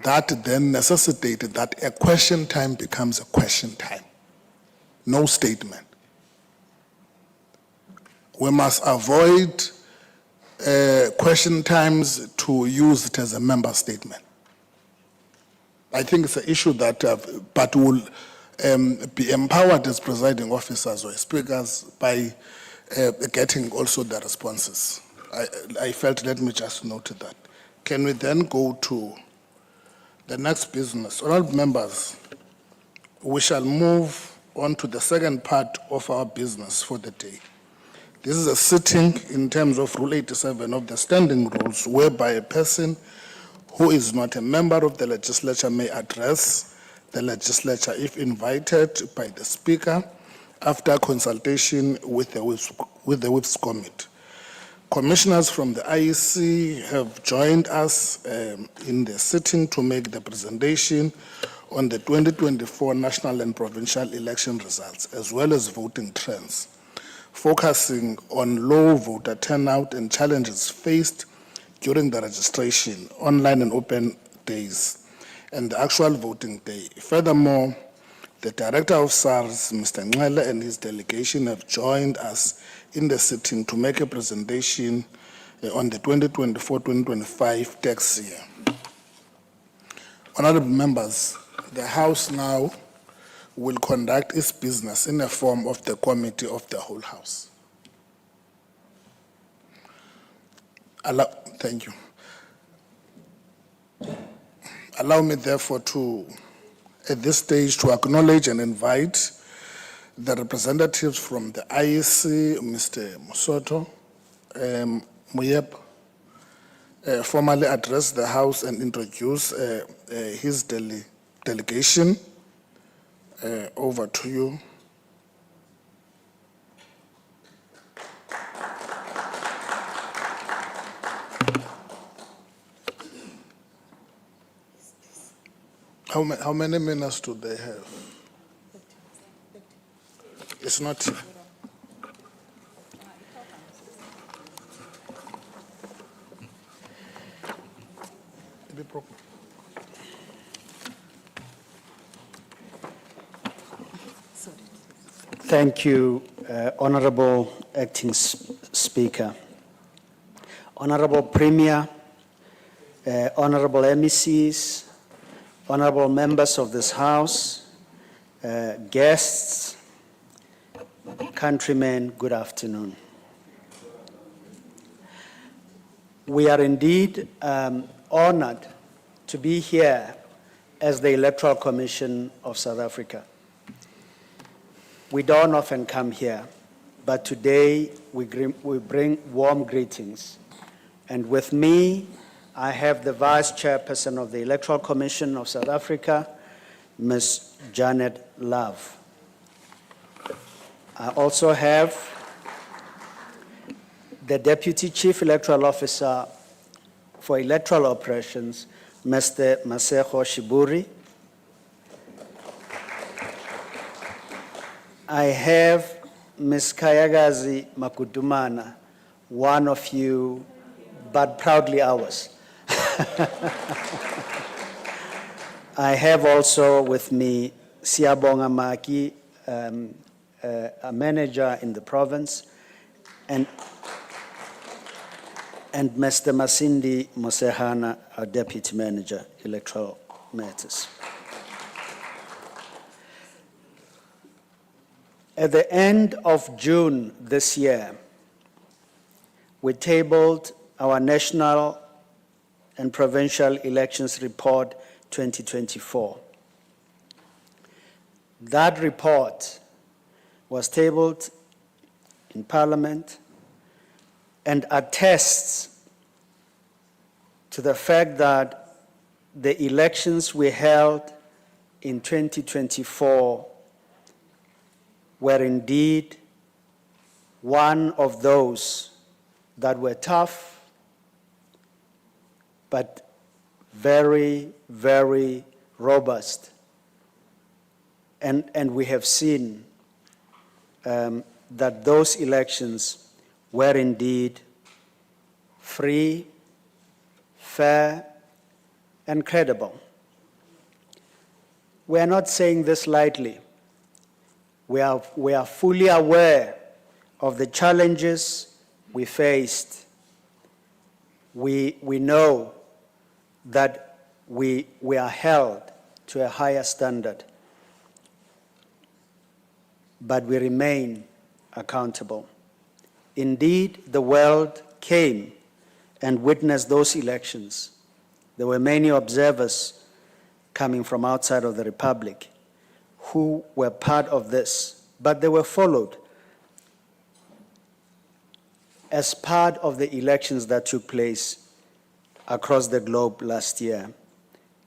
that then necessitated that a question time becomes a question time. No statement. We must avoid question times to use it as a member statement. I think it's an issue that, but will be empowered as presiding officers or speakers by getting also the responses. I felt, let me just note that. Can we then go to the next business? Honourable members, we shall move on to the second part of our business for the day. This is a sitting in terms of Rule 87 of the Standing Rules, whereby a person who is not a member of the legislature may address the legislature if invited by the Speaker after consultation with the Whips Committee. Commissioners from the IEC have joined us in the sitting to make the presentation on the 2024 national and provincial election results, as well as voting trends, focusing on low voter turnout and challenges faced during the registration, online and open days, and the actual voting day. Furthermore, the Director of SARS, Mr. Mhlaba, and his delegation have joined us in the sitting to make a presentation on the 2024-2025 tax year. Honorable members, the House now will conduct its business in the form of the Committee of the Whole House. Thank you. Allow me, therefore, at this stage, to acknowledge and invite the representatives from the IEC, Mr. Musoto, Muyep, formally address the House and introduce his delegation. Over to you. How many minutes do they have? It's not here.
Thank you, Honorable Acting Speaker. Honorable Premier, Honorable MECs, Honorable members of this House, guests, countrymen, good afternoon. We are indeed honored to be here as the Electoral Commission of South Africa. We don't often come here, but today we bring warm greetings. And with me, I have the Vice Chairperson of the Electoral Commission of South Africa, Ms. Janet Love. I also have the Deputy Chief Electoral Officer for Electoral Operations, Mr. Masego Shiburi. I have Ms. Kayagazi Makudumana, one of you, but proudly ours. I have also with me Siabonga Maki, a manager in the province, and Mr. Masindi Mosehana, our deputy manager, electoral matters. At the end of June this year, we tabled our national and provincial elections report 2024. That report was tabled in Parliament and attests to the fact that the elections we held in 2024 were indeed one of those that were tough, but very, very robust. And we have seen that those elections were indeed free, fair, and credible. We are not saying this lightly. We are fully aware of the challenges we faced. We know that we are held to a higher standard, but we remain accountable. Indeed, the world came and witnessed those elections. There were many observers coming from outside of the Republic who were part of this, but they were followed as part of the elections that took place across the globe last year.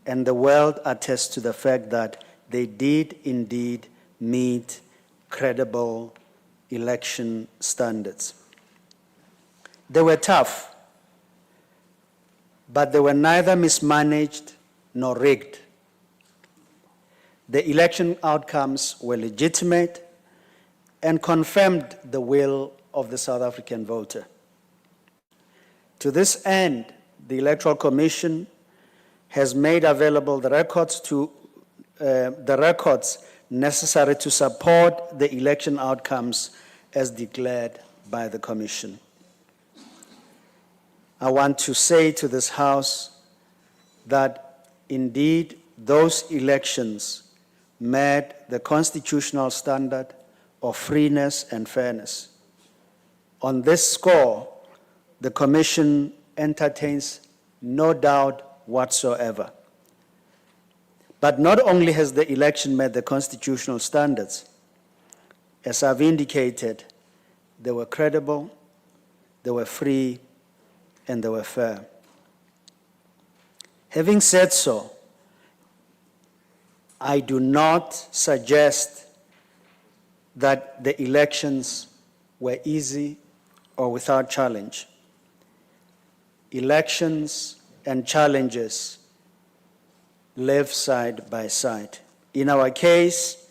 And the world attests to the fact that they did indeed meet credible election standards. They were tough, but they were neither mismanaged nor rigged. The election outcomes were legitimate and confirmed the will of the South African voter. To this end, the Electoral Commission has made available the records necessary to support the election outcomes as declared by the Commission. I want to say to this House that indeed those elections met the constitutional standard of freeness and fairness. On this score, the Commission entertains no doubt whatsoever. But not only has the election met the constitutional standards, as I've indicated, they were credible, they were free, and they were fair. Having said so, I do not suggest that the elections were easy or without challenge. Elections and challenges live side by side. In our case,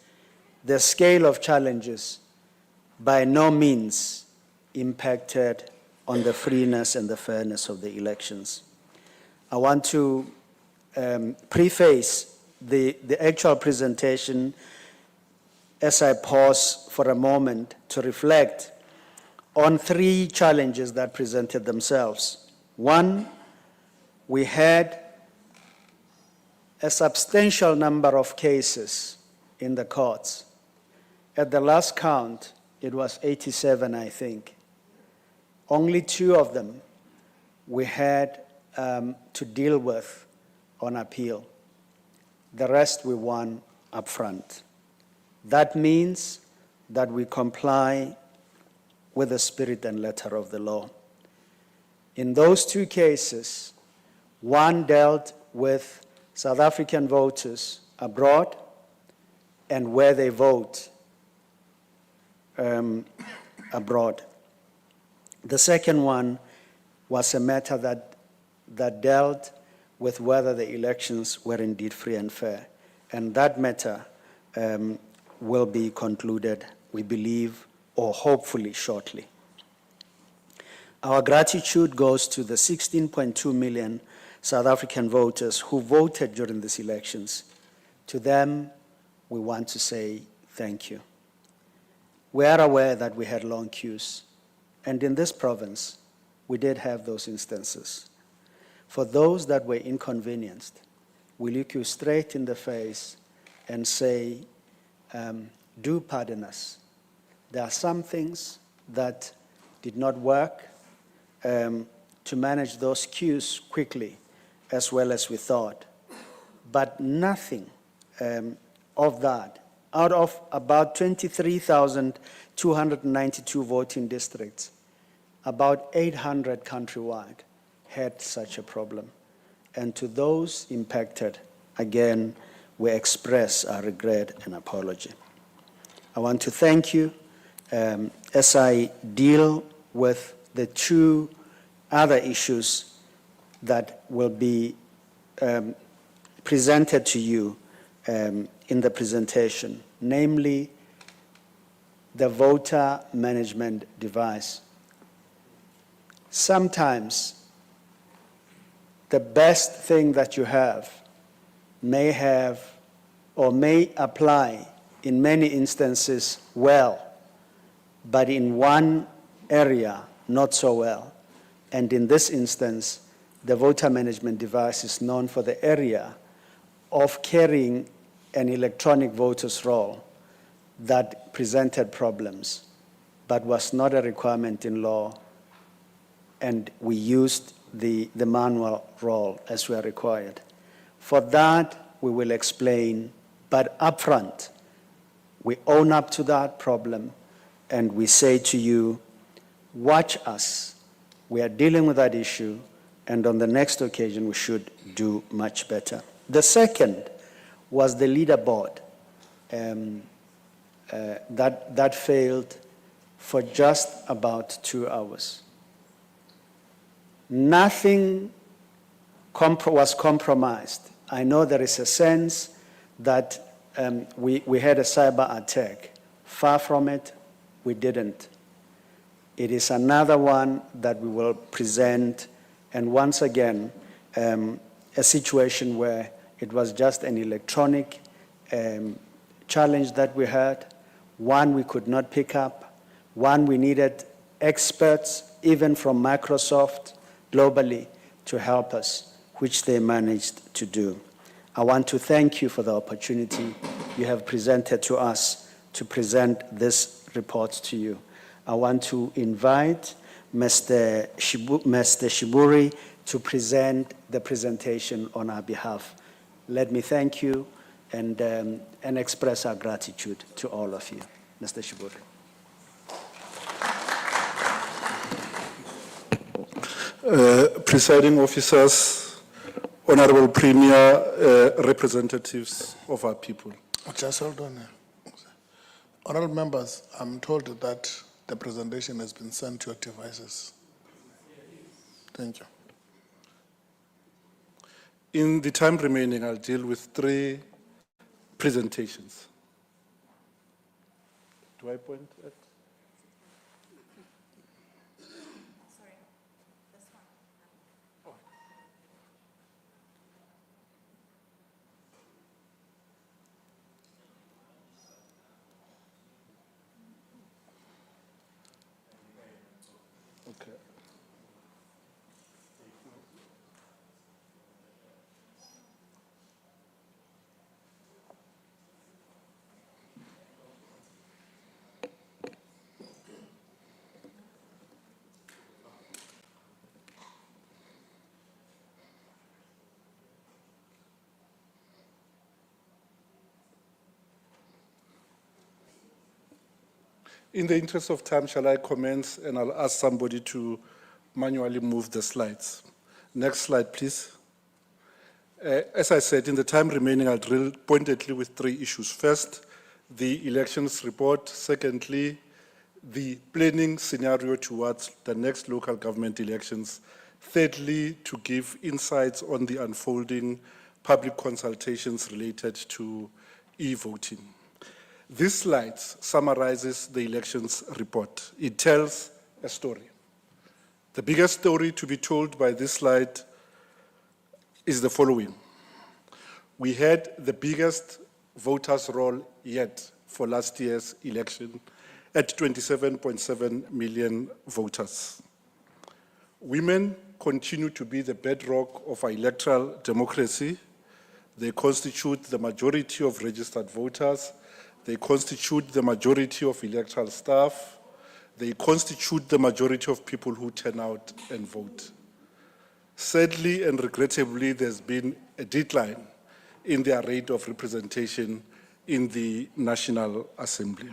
the scale of challenges by no means impacted on the freeness and the fairness of the elections. I want to preface the actual presentation as I pause for a moment to reflect on three challenges that presented themselves. One, we had a substantial number of cases in the courts. At the last count, it was 87, I think. Only 2 of them we had to deal with on appeal. The rest we won up front. That means that we comply with the spirit and letter of the law. In those 2 cases, one dealt with South African voters abroad and where they vote abroad. The second one was a matter that dealt with whether the elections were indeed free and fair. And that matter will be concluded, we believe, or hopefully shortly. Our gratitude goes to the 16.2 million South African voters who voted during these elections. To them, we want to say thank you. We are aware that we had long queues, and in this province, we did have those instances. For those that were inconvenienced, we look you straight in the face and say, do pardon us. There are some things that did not work to manage those queues quickly as well as we thought. But nothing of that. Out of about 23,292 voting districts, about 800 countrywide had such a problem. And to those impacted, again, we express our regret and apology. I want to thank you as I deal with the 2 other issues that will be presented to you in the presentation, namely the voter management device. Sometimes the best thing that you have may have or may apply in many instances well, but in one area not so well. And in this instance, the voter management device is known for the area of carrying an electronic voter's roll that presented problems, but was not a requirement in law, and we used the manual roll as we are required. For that, we will explain, but upfront, we own up to that problem, and we say to you, watch us. We are dealing with that issue, and on the next occasion, we should do much better. The second was the leaderboard that failed for just about 2 hours. Nothing was compromised. I know there is a sense that we had a cyber attack. Far from it, we didn't. It is another one that we will present, and once again, a situation where it was just an electronic challenge that we had, one we could not pick up, one we needed experts, even from Microsoft, globally to help us, which they managed to do. I want to thank you for the opportunity you have presented to us to present this report to you. I want to invite Mr. Shiburi to present the presentation on our behalf. Let me thank you and express our gratitude to all of you. Mr. Shiburi.
Presiding officers, Honorable Premier, representatives of our people. Just hold on. Honorable members, I'm told that the presentation has been sent to your devices. Thank you. In the time remaining, I'll deal with 3 presentations. Do I point at? Okay. In the interest of time, shall I commence and I'll ask somebody to manually move the slides. Next slide, please. As I said, in the time remaining, I'll drill pointedly with 3 issues. First, the elections report. Secondly, the planning scenario towards the next local government elections. Thirdly, to give insights on the unfolding public consultations related to e-voting. This slide summarizes the elections report. It tells a story. The biggest story to be told by this slide is the following. We had the biggest voters' roll yet for last year's election at 27.7 million voters. Women continue to be the bedrock of our electoral democracy. They constitute the majority of registered voters. They constitute the majority of electoral staff. They constitute the majority of people who turn out and vote. Sadly and regrettably, there's been a decline in their rate of representation in the National Assembly.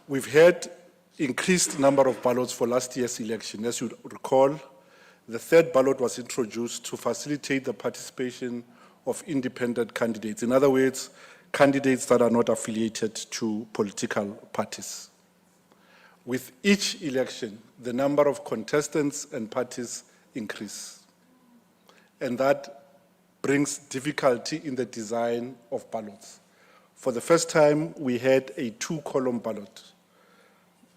We've had increased number of ballots for last year's election. As you recall, the 3rd ballot was introduced to facilitate the participation of independent candidates. In other words, candidates that are not affiliated to political parties. With each election, the number of contestants and parties increase. And that brings difficulty in the design of ballots. For the first time, we had a 2-column ballot.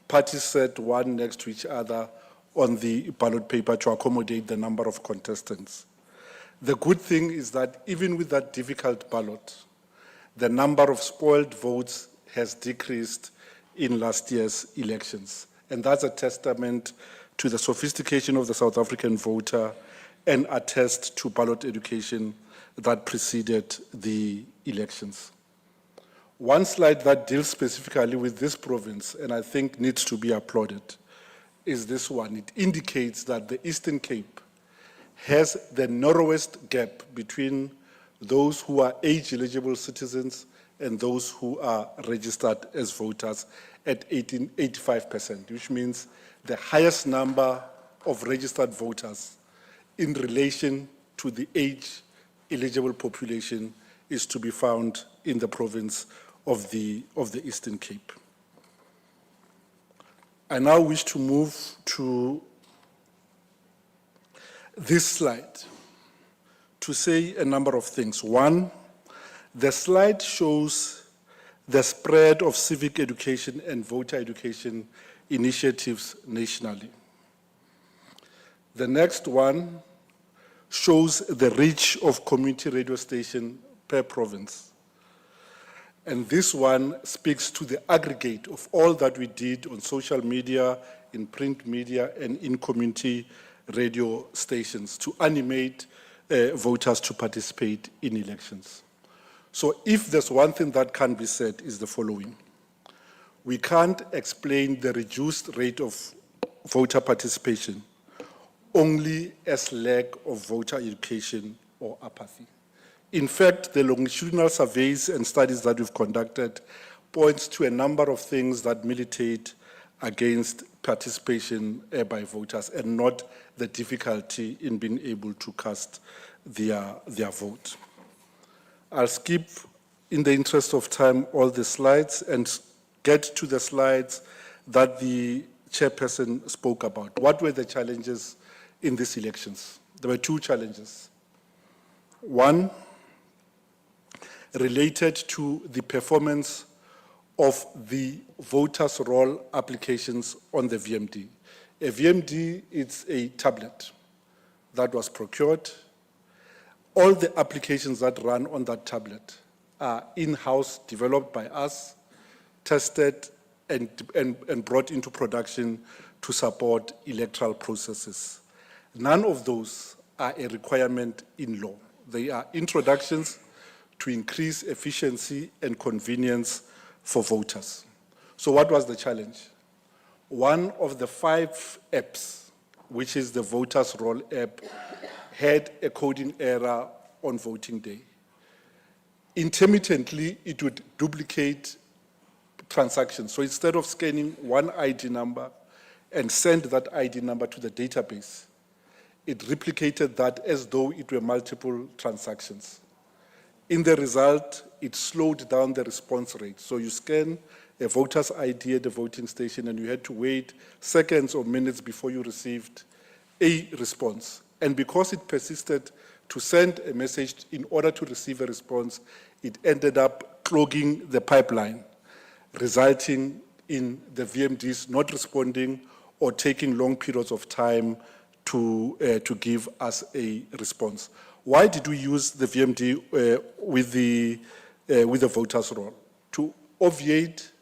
Parties sat one next to each other on the ballot paper to accommodate the number of contestants. The good thing is that even with that difficult ballot, the number of spoiled votes has decreased in last year's elections. And that's a testament to the sophistication of the South African voter and attest to ballot education that preceded the elections. One slide that deals specifically with this province, and I think needs to be applauded, is this one. It indicates that the Eastern Cape has the narrowest gap between those who are age-eligible citizens and those who are registered as voters at 85%, which means the highest number of registered voters in relation to the age-eligible population is to be found in the province of the Eastern Cape. I now wish to move to this slide to say a number of things. One, the slide shows the spread of civic education and voter education initiatives nationally. The next one shows the reach of community radio station per province. And this one speaks to the aggregate of all that we did on social media, in print media and in community radio stations to animate voters to participate in elections. So if there's one thing that can be said is the following. We can't explain the reduced rate of voter participation only as lack of voter education or apathy. In fact, the longitudinal surveys and studies that we've conducted points to a number of things that militate against participation by voters and not the difficulty in being able to cast their vote. I'll skip, in the interest of time, all the slides and get to the slides that the chairperson spoke about. What were the challenges in these elections? There were two challenges. One, related to the performance of the voters' roll applications on the VMD. A VMD is a tablet that was procured. All the applications that run on that tablet are in-house, developed by us, tested and brought into production to support electoral processes. None of those are a requirement in law. They are introductions to increase efficiency and convenience for voters. So what was the challenge? One of the 5 apps, which is the voters' roll app, had a coding error on voting day. Intermittently, it would duplicate transactions. So instead of scanning one ID number and send that ID number to the database, it replicated that as though it were multiple transactions. In the result, it slowed down the response rate. So you scan a voter's ID at the voting station and you had to wait seconds or minutes before you received a response. And because it persisted to send a message in order to receive a response, it ended up clogging the pipeline, resulting in the VMDs not responding or taking long periods of time to give us a response. Why did we use the VMD with the voters' roll? To obviate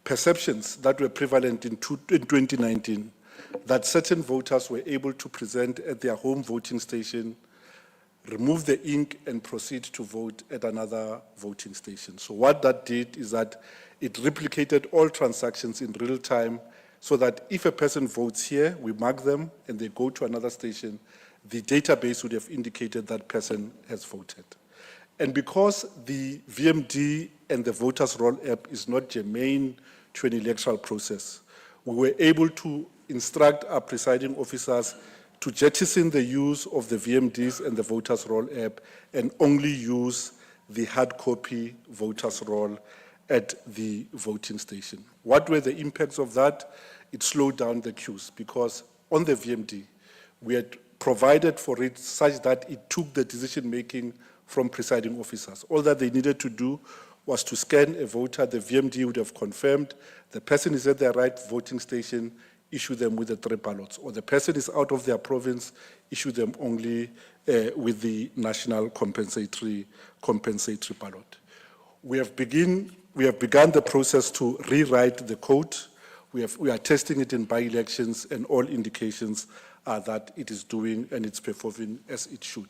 perceptions that were prevalent in 2019, that certain voters were able to present at their home voting station, remove the ink and proceed to vote at another voting station. So what that did is that it replicated all transactions in real time so that if a person votes here, we mark them and they go to another station, the database would have indicated that person has voted. And because the VMD and the voters' roll app is not germane to an electoral process, we were able to instruct our presiding officers to jettison the use of the VMDs and the voters' roll app and only use the hard copy voters' roll at the voting station. What were the impacts of that? It slowed down the queues because on the VMD, we had provided for it such that it took the decision-making from presiding officers. All that they needed to do was to scan a voter, the VMD would have confirmed the person is at the right voting station, issue them with the 3 ballots, or the person is out of their province, issue them only with the national compensatory ballot. We have begun the process to rewrite the code. We are testing it in by-elections, and all indications are that it is doing and it's performing as it should.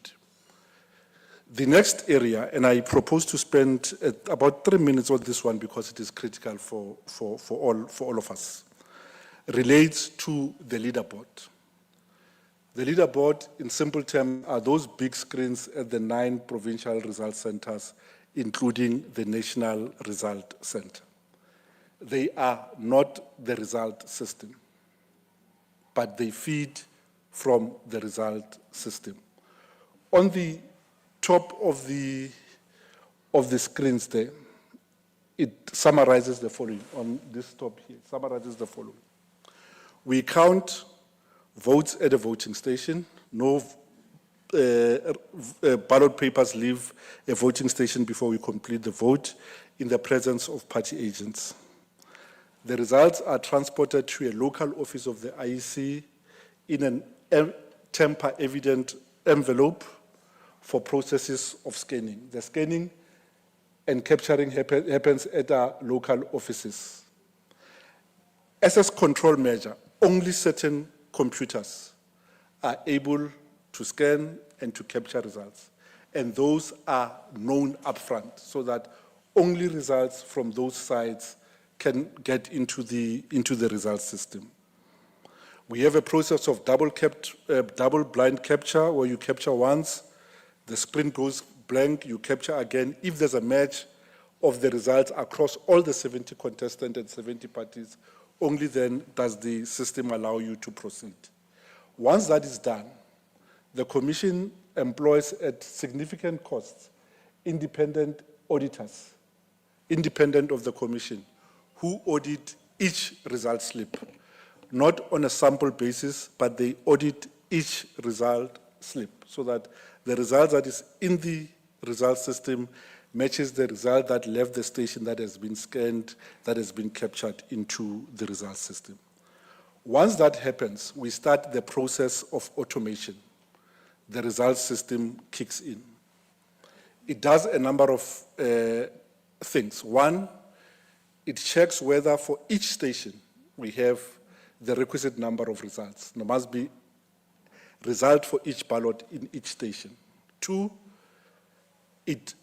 The next area, and I propose to spend about 3 minutes on this one because it is critical for all of us, relates to the leaderboard. The leaderboard, in simple terms, are those big screens at the 9 provincial result centers, including the National Result Center. They are not the result system, but they feed from the result system. On the top of the screens there, it summarizes the following. On this top here, it summarizes the following. We count votes at a voting station. No ballot papers leave a voting station before we complete the vote in the presence of party agents. The results are transported to a local office of the IEC in an tamper-evident envelope for processes of scanning. The scanning and capturing happens at our local offices. access control measure, only certain computers are able to scan and to capture results. And those are known upfront so that only results from those sites can get into the results system. We have a process of double blind capture where you capture once, the screen goes blank, you capture again. If there's a match of the results across all the 70 contestants and 70 parties, only then does the system allow you to proceed. Once that is done, the Commission employs at significant costs independent auditors, independent of the Commission, who audit each result slip, not on a sample basis, but they audit each result slip so that the result that is in the result system matches the result that left the station that has been scanned, that has been captured into the result system. Once that happens, we start the process of automation. The result system kicks in. It does a number of things. One, it checks whether for each station we have the requisite number of results. There must be result for each ballot in each station. Two, it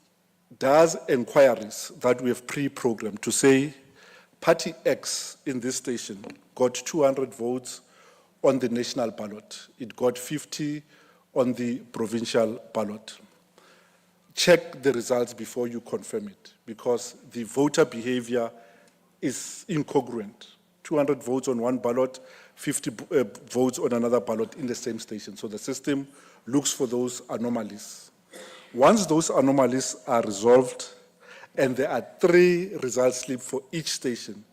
does inquiries that we have pre-programmed to say party X in this station got 200 votes on the national ballot. It got 50 on the provincial ballot. Check the results before you confirm it, because the voter behavior is incongruent. 200 votes on one ballot, 50 votes on another ballot in the same station. So the system looks for those anomalies. Once those anomalies are resolved, and there are 3 result slips for each station,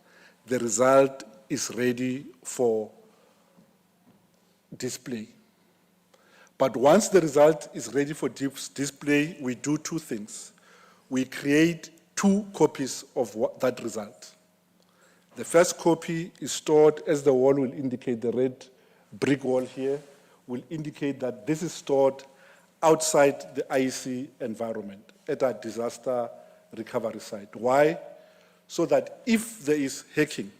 the result is ready for display. But once the result is ready for display, we do 2 things. We create 2 copies of that result. The first copy is stored, as the wall will indicate, the red brick wall here will indicate that this is stored outside the IEC environment at a disaster recovery site. Why? So that if there is hacking,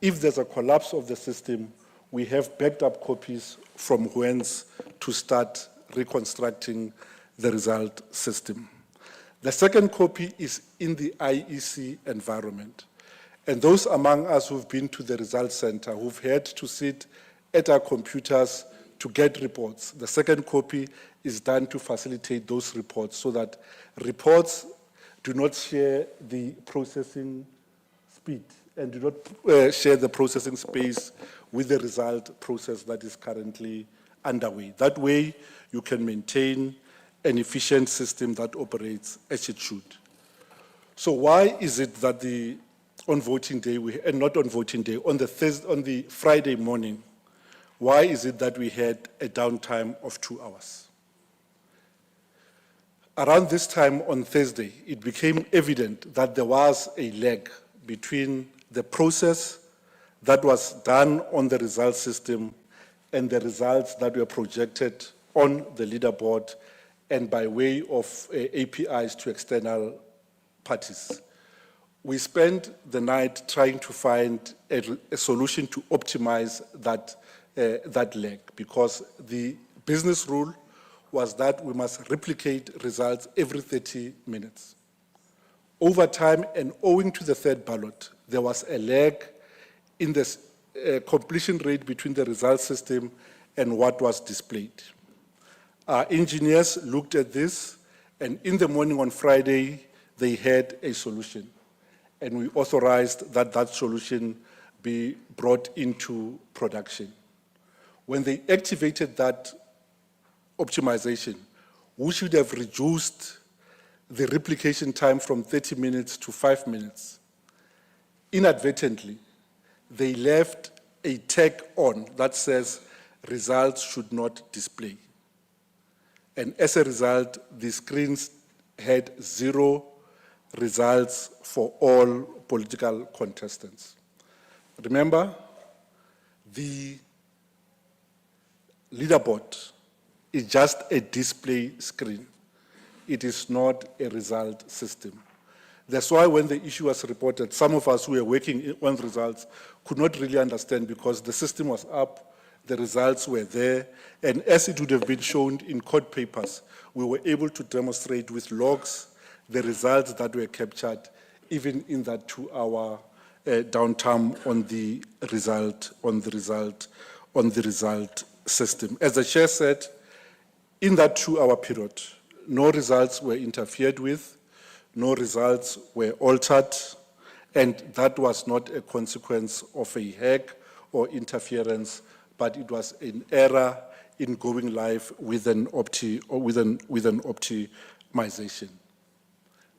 if there's a collapse of the system, we have backed up copies from whence to start reconstructing the result system. The second copy is in the IEC environment. And those among us who've been to the result center, who've had to sit at our computers to get reports, the second copy is done to facilitate those reports so that reports do not share the processing speed and do not share the processing space with the result process that is currently underway. That way, you can maintain an efficient system that operates as it should. So why is it that on voting day, and not on voting day, on the Friday morning, why is it that we had a downtime of 2 hours? Around this time on Thursday, it became evident that there was a lag between the process that was done on the result system and the results that were projected on the leaderboard and by way of APIs to external parties. We spent the night trying to find a solution to optimize that lag, because the business rule was that we must replicate results every 30 minutes. Over time, and owing to the third ballot, there was a lag in the completion rate between the result system and what was displayed. Our engineers looked at this, and in the morning on Friday, they had a solution. And we authorized that that solution be brought into production. When they activated that optimization, we should have reduced the replication time from 30 minutes to 5 minutes. Inadvertently, they left a tag on that says results should not display. And as a result, the screens had 0 results for all political contestants. Remember, the leaderboard is just a display screen. It is not a result system.
That's why when the issue was reported, some of us who were working on results could not really understand because the system was up, the results were there, and as it would have been shown in court papers, we were able to demonstrate with logs the results that were captured, even in that 2-hour downtime on the result system. As the chair said, in that 2-hour period, no results were interfered with, no results were altered, and that was not a consequence of a hack or interference, but it was an error in going live with an optimization.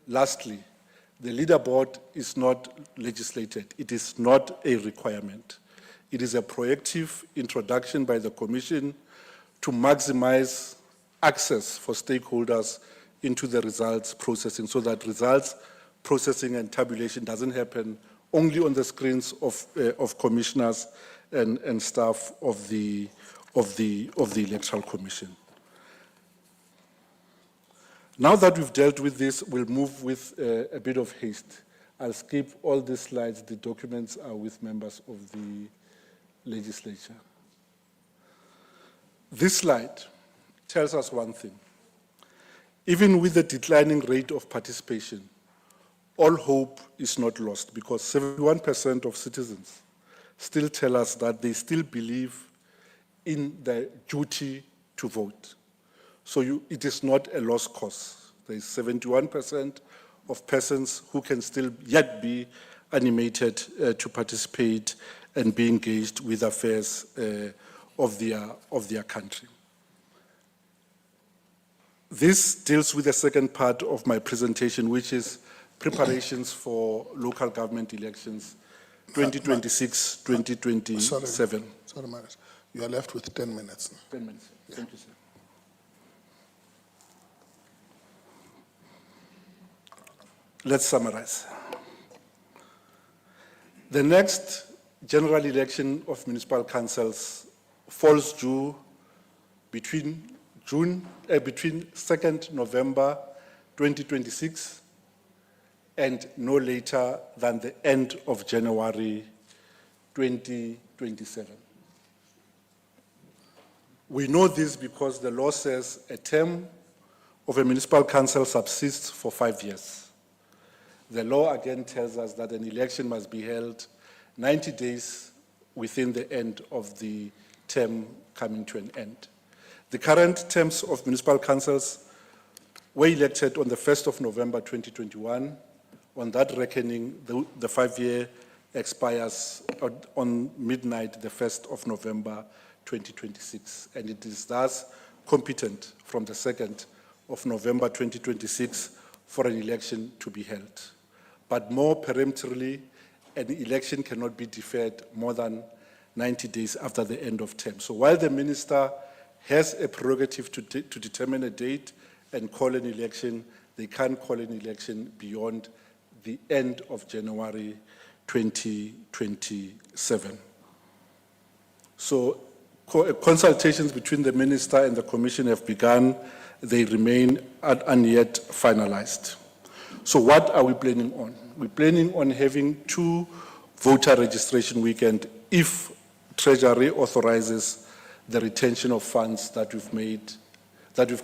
Lastly, the leaderboard is not legislated. It is not a requirement. It is a proactive introduction by the Commission to maximize access for stakeholders into the results processing so that results processing and tabulation doesn't happen only on the screens of commissioners and staff of the Electoral Commission. Now that we've dealt with this, we'll move with a bit of haste. I'll skip all these slides. The documents are with members of the legislature. This slide tells us one thing. Even with the declining rate of participation, all hope is not lost because 71% of citizens still tell us that they still believe in the duty to vote. So it is not a lost cause. There is 71% of persons who can still yet be animated to participate and be engaged with affairs of their country. This deals with the second part of my presentation, which is preparations for local government elections 2026, 2027.
Sorry, Maris. You are left with 10 minutes.
10 minutes.
Yeah.
Thank you, sir. Let's summarize. The next general election of municipal councils falls due between 2nd November 2026 and no later than the end of January 2027. We know this because the law says a term of a municipal council subsists for 5 years. The law again tells us that an election must be held 90 days within the end of the term coming to an end. The current terms of municipal councils were elected on the 1st of November 2021. On that reckoning, the 5-year expires on midnight, the 1st of November 2026. And it is thus competent from the 2nd of November 2026 for an election to be held. But more peremptorily, an election cannot be deferred more than 90 days after the end of term. So while the minister has a prerogative to determine a date and call an election, they can't call an election beyond the end of January 2027. So consultations between the minister and the commission have begun. They remain yet finalized. So what are we planning on? We're planning on having 2 voter registration weekends if Treasury authorizes the retention of funds that we've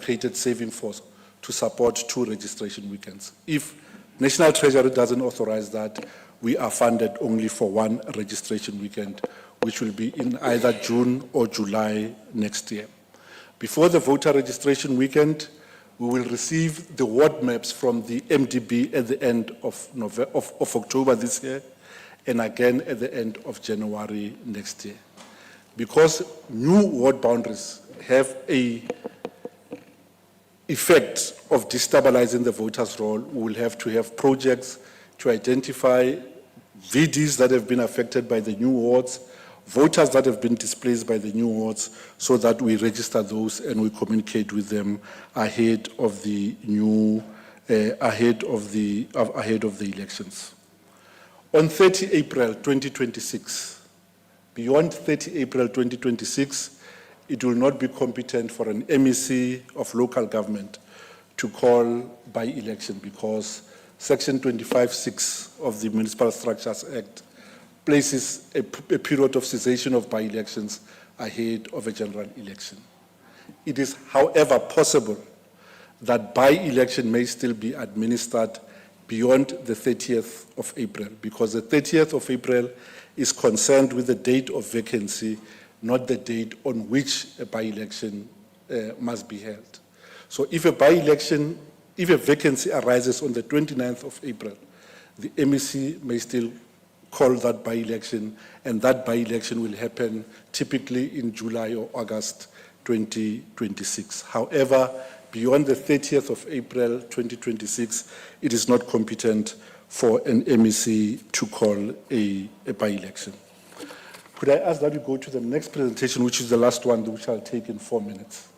created saving for to support 2 registration weekends. If National Treasury doesn't authorize that, we are funded only for 1 registration weekend, which will be in either June or July next year. Before the voter registration weekend, we will receive the ward maps from the MDB at the end of October this year, and again at the end of January next year. Because new ward boundaries have an effect of destabilizing the voters' roll, we will have to have projects to identify VDs that have been affected by the new wards, voters that have been displaced by the new wards, so that we register those and we communicate with them ahead of the elections. On 30 April 2026, beyond 30 April 2026, it will not be competent for an MEC of local government to call by election because Section 25(6) of the Municipal Structures Act places a period of cessation of by-elections ahead of a general election. It is, however, possible that by-election may still be administered beyond the 30th of April, because the 30th of April is concerned with the date of vacancy, not the date on which a by-election must be held. So if a by-election, if a vacancy arises on the 29th of April, the MEC may still call that by-election, and that by-election will happen typically in July or August 2026. However, beyond the 30th of April 2026, it is not competent for an MEC to call a by-election. Could I ask that we go to the next presentation, which is the last one, which I'll take in 4 minutes.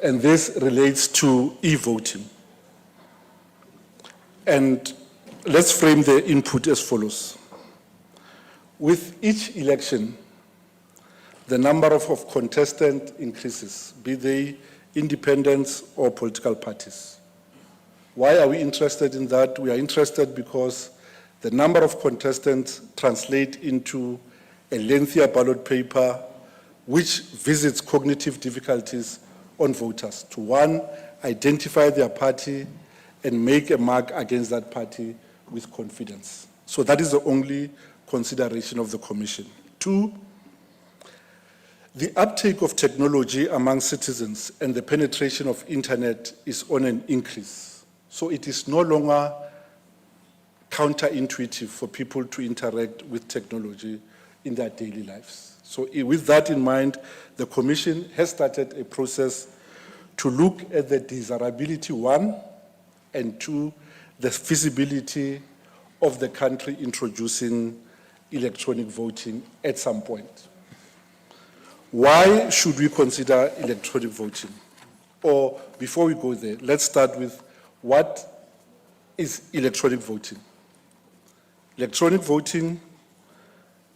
And this relates to e-voting. And let's frame the input as follows. With each election, the number of contestants increases, be they independents or political parties. Why are we interested in that? We are interested because the number of contestants translate into a lengthier ballot paper which visits cognitive difficulties on voters to, one, identify their party and make a mark against that party with confidence. So that is the only consideration of the Commission. Two, the uptake of technology among citizens and the penetration of internet is on an increase. So it is no longer counterintuitive for people to interact with technology in their daily lives. So with that in mind, the Commission has started a process to look at the desirability, one, and two, the feasibility of the country introducing electronic voting at some point. Why should we consider electronic voting? Or before we go there, let's start with what is electronic voting? Electronic voting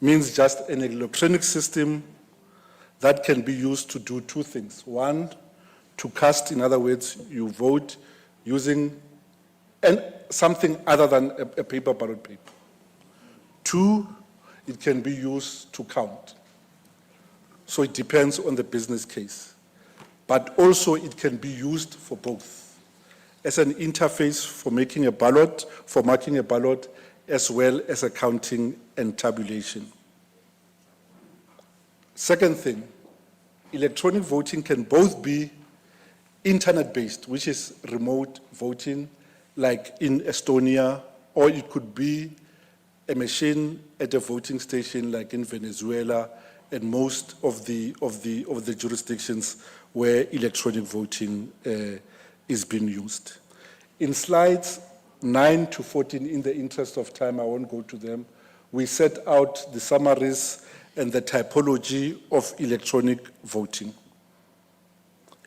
means just an electronic system that can be used to do two things. One, to cast, in other words, you vote using something other than a paper ballot paper. Two, it can be used to count. So it depends on the business case. But also it can be used for both, as an interface for making a ballot, for marking a ballot, as well as accounting and tabulation. Second thing, electronic voting can both be internet-based, which is remote voting, like in Estonia, or it could be a machine at a voting station, like in Venezuela, and most of the jurisdictions where electronic voting is being used. In slides 9 to 14, in the interest of time, I won't go to them, we set out the summaries and the typology of electronic voting.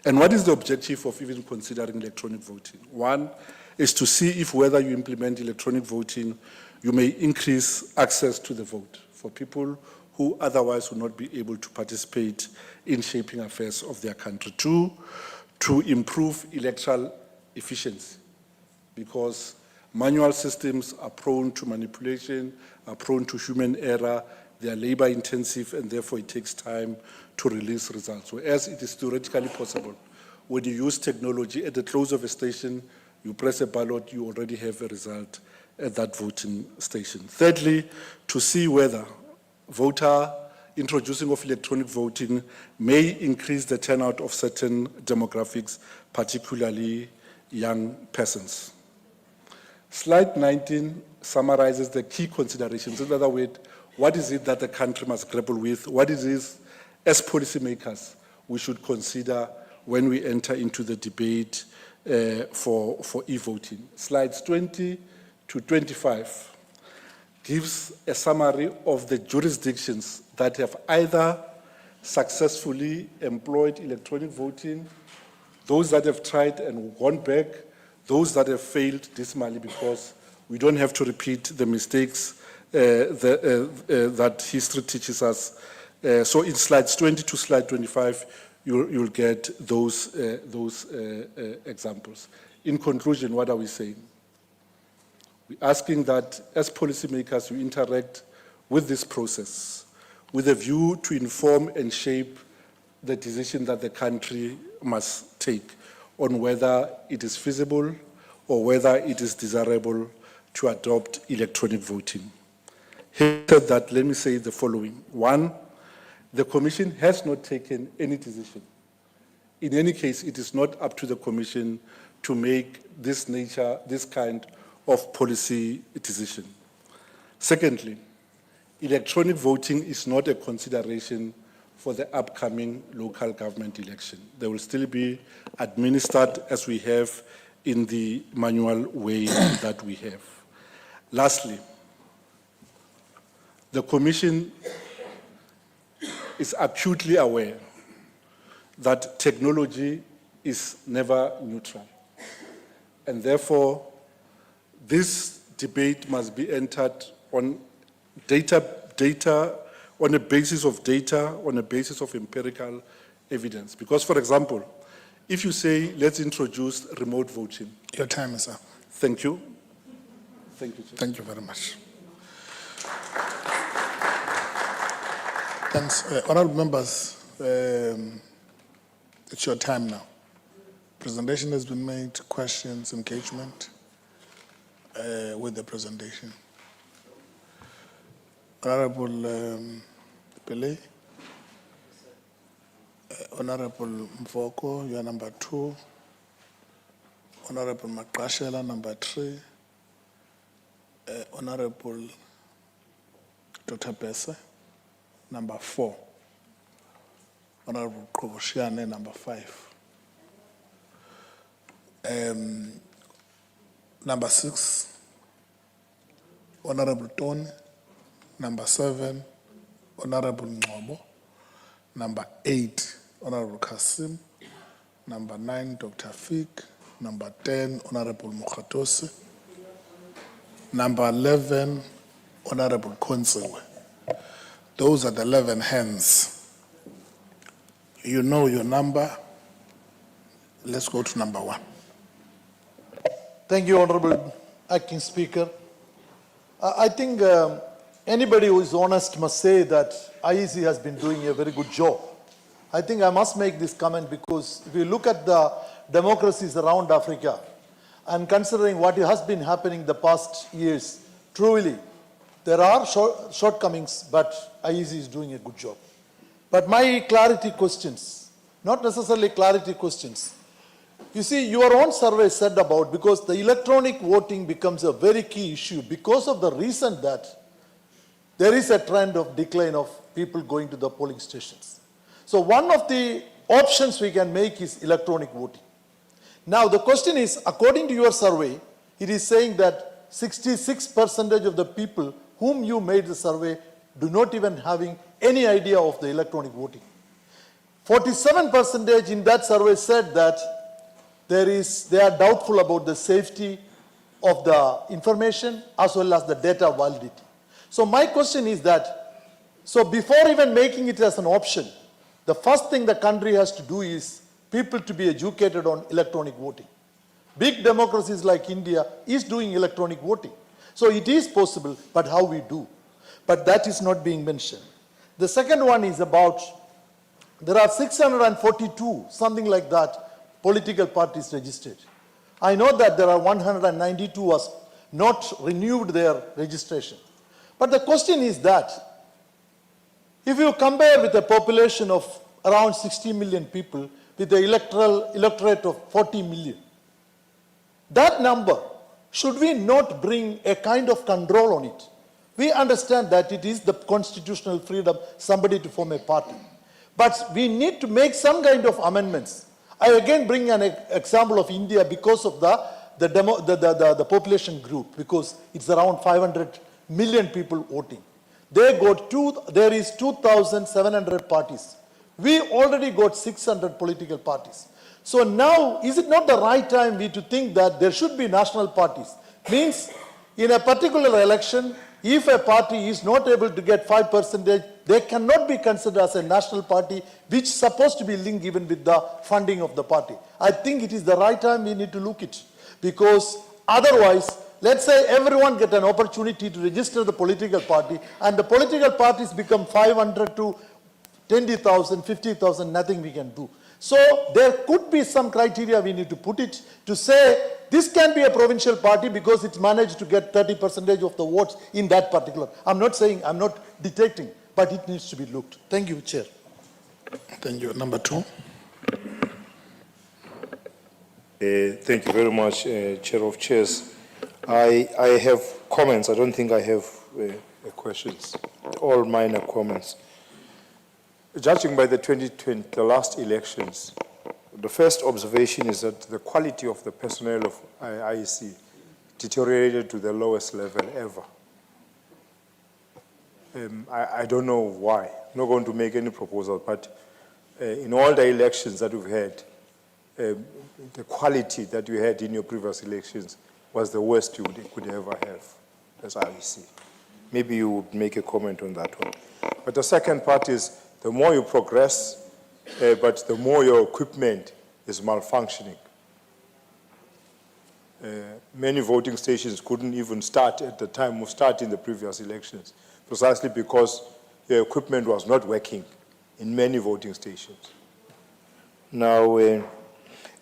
And what is the objective of even considering electronic voting? One is to see if whether you implement electronic voting, you may increase access to the vote for people who otherwise would not be able to participate in shaping affairs of their country. Two, to improve electoral efficiency, because manual systems are prone to manipulation, are prone to human error, they are labor intensive, and therefore it takes time to release results. Whereas it is theoretically possible, when you use technology at the close of a station, you press a ballot, you already have a result at that voting station. Thirdly, to see whether introducing of electronic voting may increase the turnout of certain demographics, particularly young persons. Slide 19 summarizes the key considerations. In other words, what is it that the country must grapple with? What is it, as policymakers, we should consider when we enter into the debate for e-voting? Slides 20 to 25 gives a summary of the jurisdictions that have either successfully employed electronic voting, those that have tried and gone back, those that have failed dismally, because we don't have to repeat the mistakes that history teaches us. So in slides 20 to slide 25, you'll get those examples. In conclusion, what are we saying? We're asking that as policymakers, you interact with this process with a view to inform and shape the decision that the country must take on whether it is feasible or whether it is desirable to adopt electronic voting. Having said that, let me say the following. One, the Commission has not taken any decision. In any case, it is not up to the Commission to make this kind of policy decision. Secondly, electronic voting is not a consideration for the upcoming local government election. They will still be administered as we have in the manual way that we have. Lastly, the Commission is acutely aware that technology is never neutral. And therefore, this debate must be entered on on a basis of data, on a basis of empirical evidence. Because, for example, if you say, let's introduce remote voting.
Your time is up.
Thank you. Thank you, Chair.
Thank you very much. Thanks. Honorable members, it's your time now. Presentation has been made, questions, engagement with the presentation. Honorable Pele, Honorable Mvoko, you are number 2. Honorable Makashela, number 3. Honorable Dr. Bese, number 4. Honorable Koboshiane, number 5. Number 6, Honorable Tony. Number 7, Honorable Mhlaba. Number 8, Honorable Kasim. Number 9, Dr. Fik. Number 10, Honorable Mokhatose. Number 11, Honorable Konsewe. Those are the 11 hands. You know your number. Let's go to number 1.
Thank you, Honorable Acting Speaker. I think anybody who is honest must say that IEC has been doing a very good job. I think I must make this comment because if you look at the democracies around Africa and considering what has been happening the past years, truly, there are shortcomings, but IEC is doing a good job. But my clarity questions, not necessarily clarity questions. You see, your own survey said about, because the electronic voting becomes a very key issue because of the reason that there is a trend of decline of people going to the polling stations. So one of the options we can make is electronic voting. Now the question is, according to your survey, it is saying that 66% of the people whom you made the survey do not even having any idea of the electronic voting. 47% in that survey said that they are doubtful about the safety of the information as well as the data validity. So my question is that, so before even making it as an option, the first thing the country has to do is people to be educated on electronic voting. Big democracies like India is doing electronic voting. So it is possible, but how we do? But that is not being mentioned. The second one is about, there are 642, something like that, political parties registered. I know that there are 192 who have not renewed their registration. But the question is that, if you compare with a population of around 60 million people with the electorate of 40 million, that number, should we not bring a kind of control on it? We understand that it is the constitutional freedom, somebody to form a party. But we need to make some kind of amendments. I again bring an example of India because of the population group, because it's around 500 million people voting. There is 2,700 parties. We already got 600 political parties. So now, is it not the right time to think that there should be national parties? Means, in a particular election, if a party is not able to get 5%, they cannot be considered as a national party, which is supposed to be linked even with the funding of the party. I think it is the right time we need to look at it. because otherwise, let's say everyone get an opportunity to register the political party, and the political parties become 500 to 20,000, 50,000, nothing we can do. So there could be some criteria we need to put it to say this can be a provincial party because it's managed to get 30% of the votes in that particular. I'm not saying, I'm not detecting, but it needs to be looked. Thank you, Chair.
Thank you. Number 2.
Thank you very much, Chair of Chairs. I have comments. I don't think I have questions. All minor comments. Judging by the 2020, the last elections, the first observation is that the quality of the personnel of IEC deteriorated to the lowest level ever. I don't know why. I'm not going to make any proposal, but in all the elections that we've had, the quality that you had in your previous elections was the worst you could ever have as IEC. Maybe you would make a comment on that one. But the second part is, the more you progress, but the more your equipment is malfunctioning. Many voting stations couldn't even start at the time of starting the previous elections, precisely because the equipment was not working in many voting stations. Now, and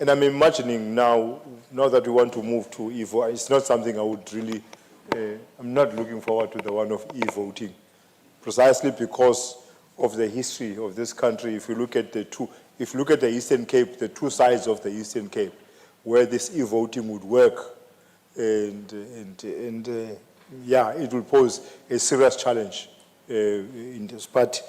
I'm imagining now that we want to move to e-voting, it's not something I would really, I'm not looking forward to the one of e-voting, precisely because of the history of this country. If you look at the Eastern Cape, the two sides of the Eastern Cape, where this e-voting would work, and yeah, it will pose a serious challenge in this. But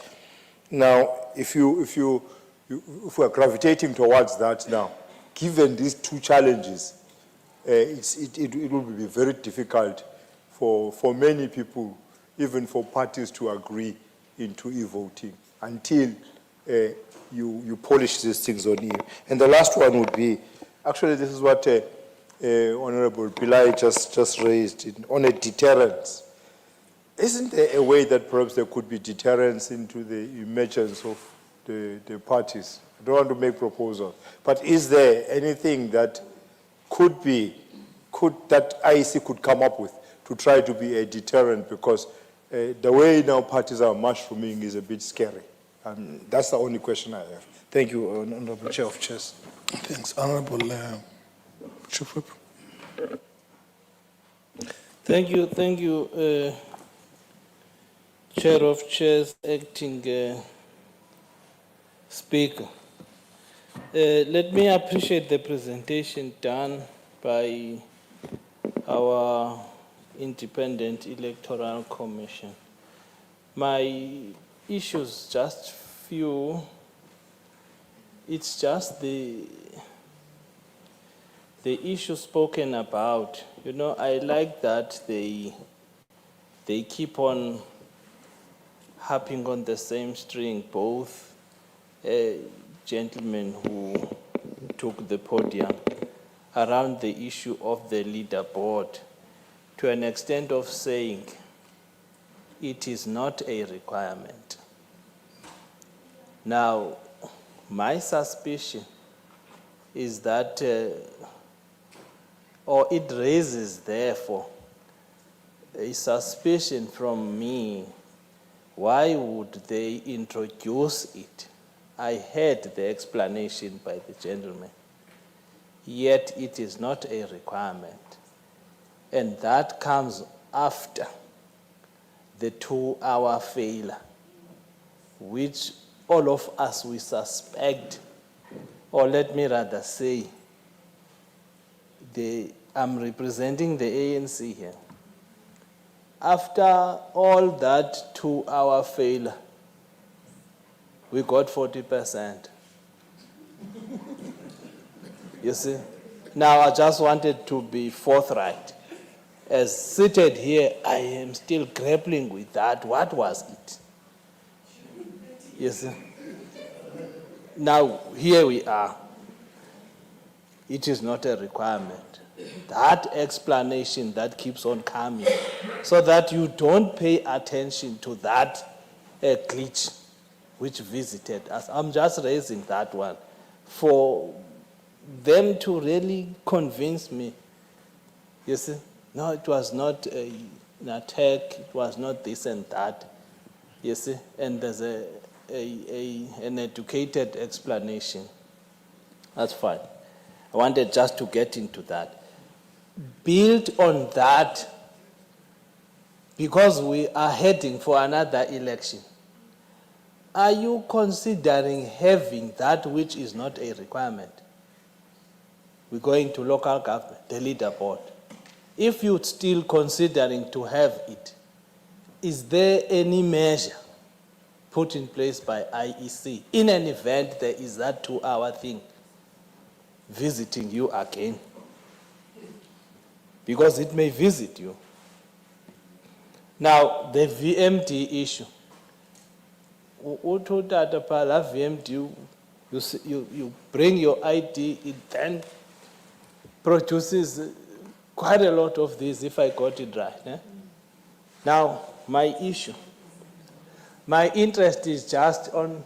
now, if we're gravitating towards that now, given these two challenges, it will be very difficult for many people, even for parties, to agree into e-voting until you polish these things on e. And the last one would be, actually this is what Honorable Pillai just raised, on a deterrence. Isn't there a way that perhaps there could be deterrence into the emergence of the parties? I don't want to make proposals, but is there anything that that IEC could come up with to try to be a deterrent? Because the way now parties are mushrooming is a bit scary. That's the only question I have. Thank you, Honorable Chair of Chairs.
Thanks. Honorable Chief Whip.
Thank you, Chair of Chairs, Acting Speaker. Let me appreciate the presentation done by our Independent Electoral Commission. My issues, just few. It's just the issue spoken about. You know, I like that they keep on harping on the same string, both gentlemen who took the podium, around the issue of the leaderboard, to an extent of saying it is not a requirement. Now, my suspicion is that, or it raises, therefore, a suspicion from me, why would they introduce it? I heard the explanation by the gentleman, yet it is not a requirement. And that comes after the 2-hour failure, which all of us we suspect, or let me rather say, I'm representing the ANC here. After all that 2-hour failure, we got 40%. You see? Now I just wanted to be forthright. As seated here, I am still grappling with that. What was it? You see? Now, here we are. It is not a requirement. That explanation that keeps on coming, so that you don't pay attention to that glitch which visited us. I'm just raising that one for them to really convince me You see? No, it was not an attack, it was not this and that. You see? And there's an educated explanation. That's fine. I wanted just to get into that. Build on that, because we are heading for another election. Are you considering having that which is not a requirement? We're going to local government, the leaderboard. If you're still considering to have it, is there any measure put in place by IEC in an event there is that 2-hour thing visiting you again? Because it may visit you. Now, the VMD issue. VMD, you bring your ID, it then produces quite a lot of this, if I got it right. Eh? Now, my interest is just on,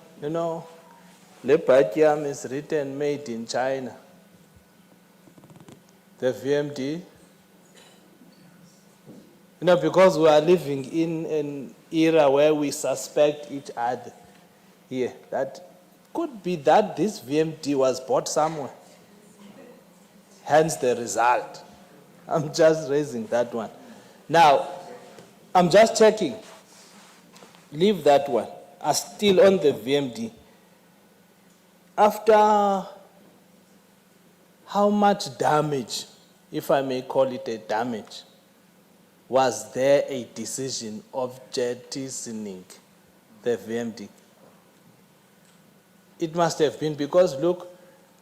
Lepatiam is written made in China. The VMD. Because we are living in an era where we suspect each other here. That could be that this VMD was bought somewhere. Hence the result. I'm just raising that one. Now, I'm just checking. Leave that one. I'm still on the VMD. After how much damage, if I may call it a damage, was there a decision of jettisoning the VMD? It must have been, because look,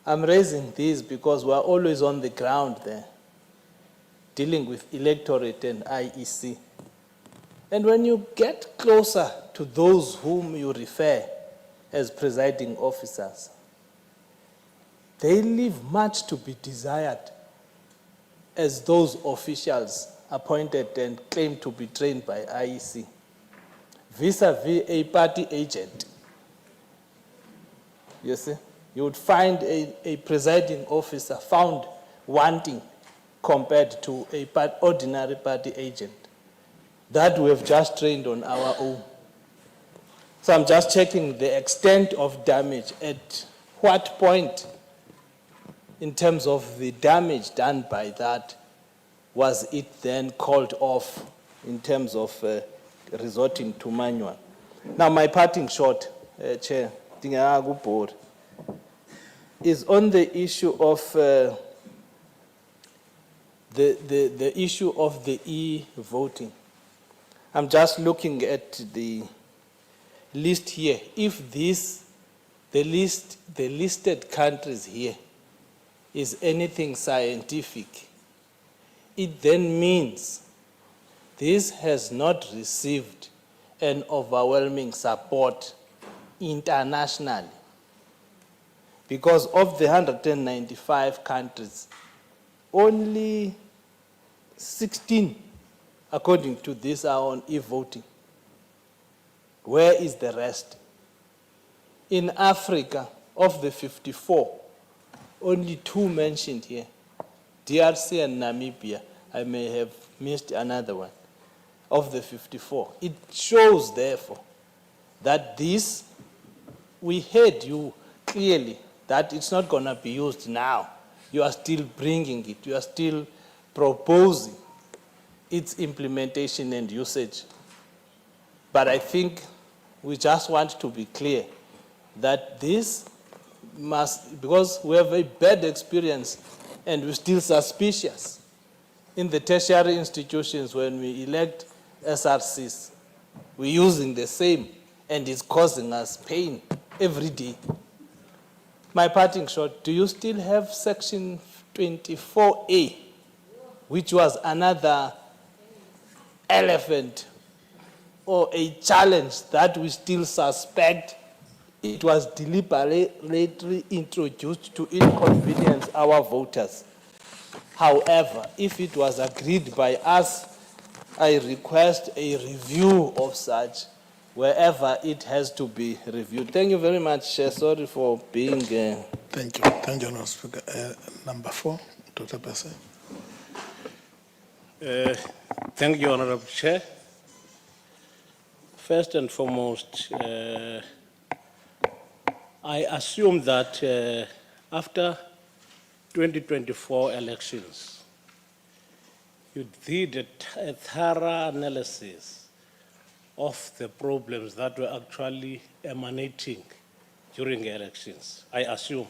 I'm raising this because we're always on the ground there, dealing with electorate and IEC. And when you get closer to those whom you refer as presiding officers, they leave much to be desired as those officials appointed and claimed to be trained by IEC, vis-a-vis a party agent. You see, you would find a presiding officer found wanting compared to an ordinary party agent that we have just trained on our own. So I'm just checking the extent of damage. At what point, in terms of the damage done by that, was it then called off in terms of resorting to manual? Now, my parting shot, Chair, is on the issue of the issue of the e-voting. I'm just looking at the list here. If the listed countries here is anything scientific, it then means this has not received an overwhelming support internationally. Because of the 195 countries, only 16, according to this, are on e-voting. Where is the rest? In Africa, of the 54, only 2 mentioned here, DRC and Namibia. I may have missed another one, of the 54. It shows, therefore, that this, we heard you clearly, that it's not going to be used now. You are still bringing it. You are still proposing its implementation and usage. But I think we just want to be clear that this must, because we have a bad experience and we're still suspicious in the tertiary institutions when we elect SRCs. We're using the same and it's causing us pain every day. My parting shot, do you still have section 24A, which was another elephant or a challenge that we still suspect it was deliberately introduced to inconvenience our voters? However, if it was agreed by us, I request a review of such wherever it has to be reviewed. Thank you very much. Sorry for being...
Thank you. Thank you, Honourable Speaker. Number 4, Dr. Bese.
Thank you, Honorable Chair. First and foremost, I assume that after 2024 elections, you did a thorough analysis of the problems that were actually emanating during the elections, I assume.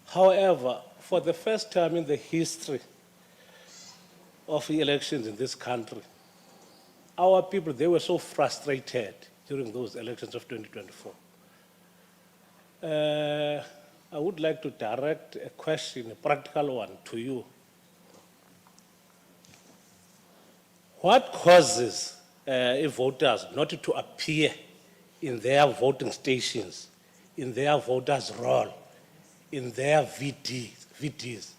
However, for the first time in the history of the elections in this country, our people, they were so frustrated during those elections of 2024. I would like to direct a question, a practical one, to you. What causes voters not to appear in their voting stations, in their voters' roll, in their VDs?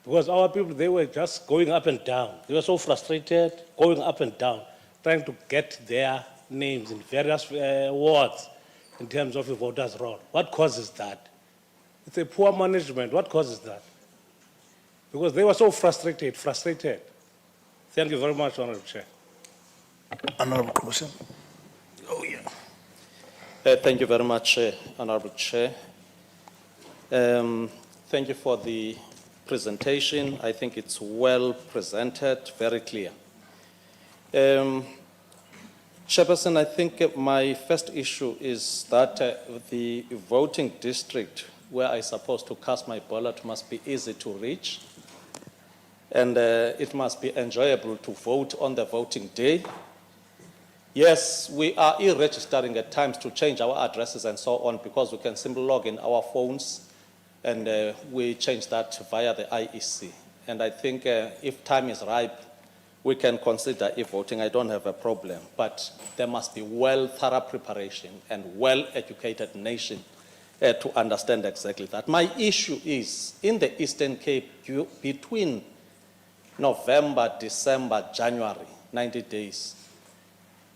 Because our people, they were just going up and down. They were so frustrated, going up and down, trying to get their names in various wards in terms of the voters' roll. What causes that? It's a poor management. What causes that? Because they were so frustrated. Thank you very much, Honorable Chair.
Honorable Commission.
Oh, yeah. Thank you very much, Honorable Chair. Thank you for the presentation. I think it's well presented, very clear. Chairperson, I think my first issue is that the voting district where I'm supposed to cast my ballot must be easy to reach, and it must be enjoyable to vote on the voting day. Yes, we are e-registering at times to change our addresses and so on because we can simply log in our phones and we change that via the IEC. And I think if time is ripe, we can consider e-voting. I don't have a problem, but there must be thorough preparation and well-educated nation to understand exactly that. My issue is, in the Eastern Cape, between November, December, January, 90 days,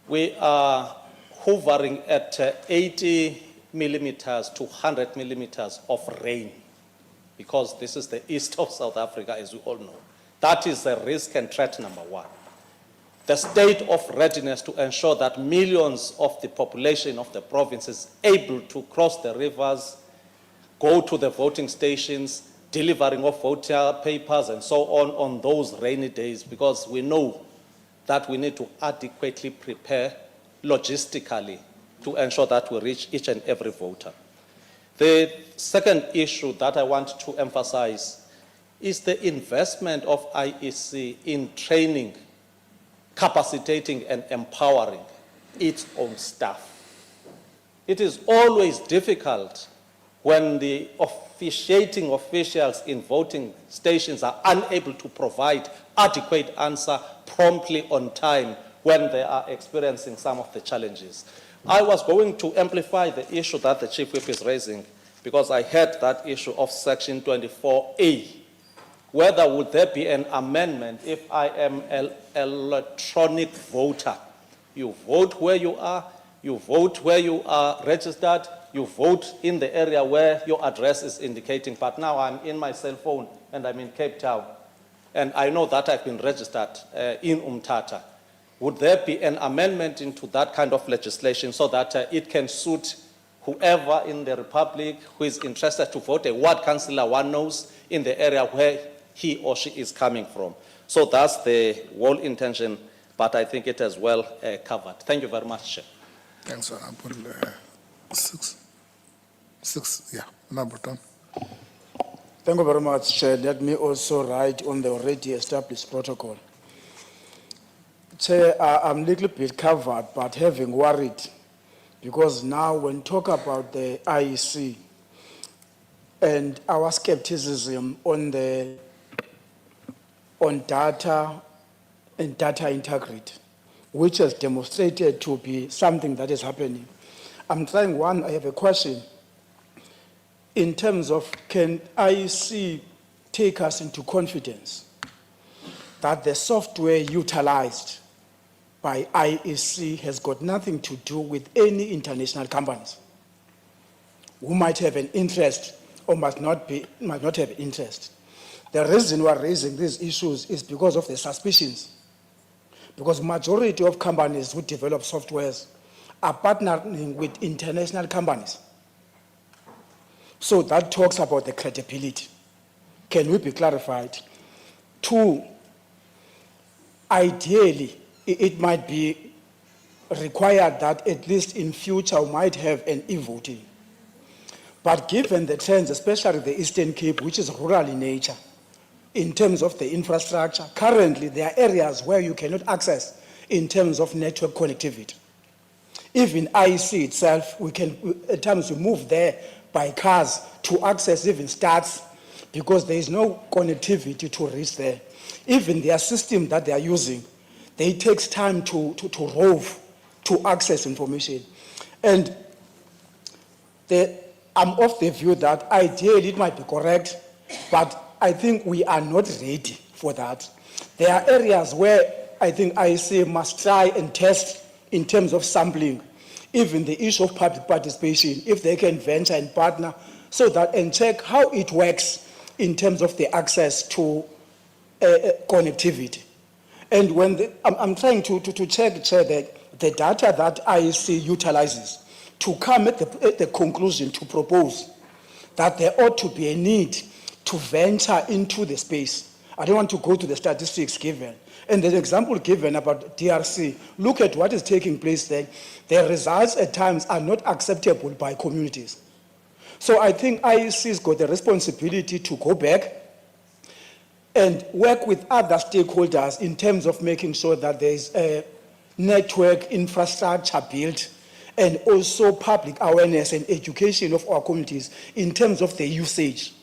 we are hovering at 80 millimeters to 100 millimeters of rain, because this is the east of South Africa, as we all know. That is the risk and threat number one. The state of readiness to ensure that millions of the population of the province is able to cross the rivers, go to the voting stations, delivering of voter papers and so on those rainy days, because we know that we need to adequately prepare logistically to ensure that we reach each and every voter. The second issue that I want to emphasize is the investment of IEC in training, capacitating and empowering its own staff. It is always difficult when the officiating officials in voting stations are unable to provide adequate answer promptly on time when they are experiencing some of the challenges. I was going to amplify the issue that the Chief Whip is raising, because I heard that issue of Section 24A. Whether would there be an amendment if I am an electronic voter? You vote where you are, you vote where you are registered, you vote in the area where your address is indicating, but now I'm in my cell phone and I'm in Cape Town, and I know that I've been registered in Umtata. Would there be an amendment into that kind of legislation so that it can suit whoever in the Republic who is interested to vote a ward councillor one knows in the area where he or she is coming from? So that's the whole intention, but I think it is well covered. Thank you very much, Chair.
Thanks, Honorable. Honorable Tom.
Thank you very much, Chair. Let me also write on the already established protocol. Chair, I'm a little bit covered, but having worried, because now when talk about the IEC and our skepticism on data and data integrity, which has demonstrated to be something that is happening. I'm trying I have a question. In terms of, can IEC take us into confidence that the software utilized by IEC has got nothing to do with any international companies who might have an interest or must not have interest? The reason we are raising these issues is because of the suspicions. Because majority of companies who develop softwares are partnering with international companies. So that talks about the credibility. Can we be clarified? Two, ideally, it might be required that at least in future we might have an e-voting. But given the trends, especially the Eastern Cape, which is rural in nature, in terms of the infrastructure, currently there are areas where you cannot access in terms of network connectivity. Even IEC itself, at times we move there by cars to access even stats because there is no connectivity to reach there. Even their system that they are using, it takes time to rove, to access information. And I'm of the view that ideally it might be correct, but I think we are not ready for that. There are areas where I think IEC must try and test in terms of sampling, even the issue of public participation, if they can venture and partner, so that and check how it works in terms of the access to connectivity. And when I'm trying to check the data that IEC utilizes to come at the conclusion to propose that there ought to be a need to venture into the space. I don't want to go to the statistics given. And the example given about DRC, look at what is taking place there. The results at times are not acceptable by communities. So I think IEC's got the responsibility to go back and work with other stakeholders in terms of making sure that there is a network infrastructure built and also public awareness and education of our communities in terms of the usage.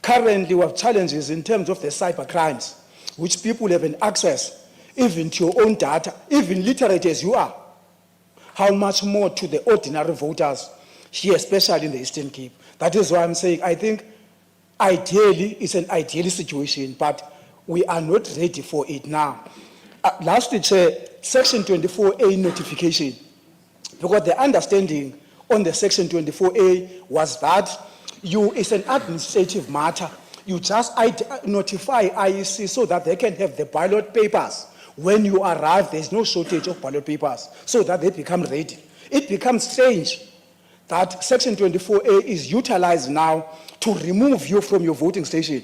Currently, we have challenges in terms of the cyber crimes, which people have an access even to your own data, even literate as you are. How much more to the ordinary voters here, especially in the Eastern Cape? That is why I'm saying I think ideally it's an ideal situation, but we are not ready for it now. Lastly, Chair, Section 24A notification, because the understanding on the Section 24A was that it's an administrative matter. You just notify IEC so that they can have the ballot papers. When you arrive, there's no shortage of ballot papers, so that they become ready. It becomes strange that Section 24A is utilized now to remove you from your voting station